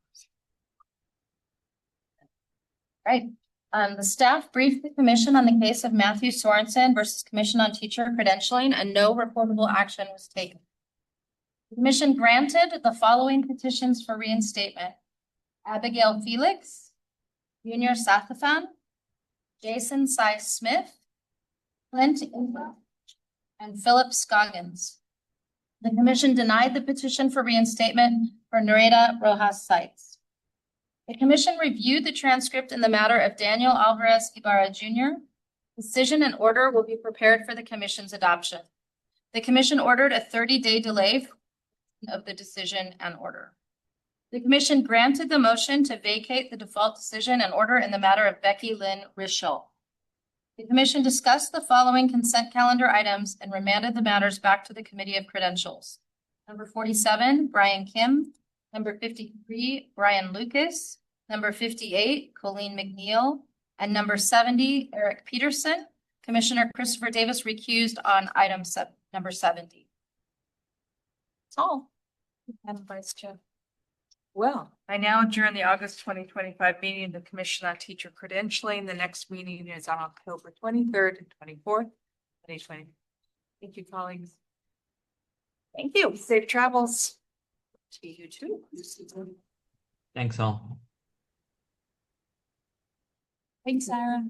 Right. The staff briefed the commission on the case of Matthew Sorensen versus Commission on Teacher Credentialing, and no reportable action was taken. The commission granted the following petitions for reinstatement: Abigail Felix, Junior Sathafan, Jason Sy Smith, Clint Ingram, and Philip Scoggins. The commission denied the petition for reinstatement for Nereda Rojas Sites. The commission reviewed the transcript in the matter of Daniel Alvarez Ibarra Jr. Decision and order will be prepared for the commission's adoption. The commission ordered a 30-day delay of the decision and order. The commission granted the motion to vacate the default decision and order in the matter of Becky Lynn Rischel. The commission discussed the following consent calendar items and remanded the matters back to the Committee of Credentials. Number 47, Brian Kim. Number 53, Brian Lucas. Number 58, Colleen McNeil. And number 70, Eric Peterson. Commissioner Christopher Davis recused on item number 70. That's all. Madam Vice Chair. Well, I now adjourn the August 2025 meeting of the Commission on Teacher Credentialing. The next meeting is on October 23rd and 24th, 2020. Thank you, colleagues. Thank you. Safe travels. To you too. Thanks all. Thanks, Sarah.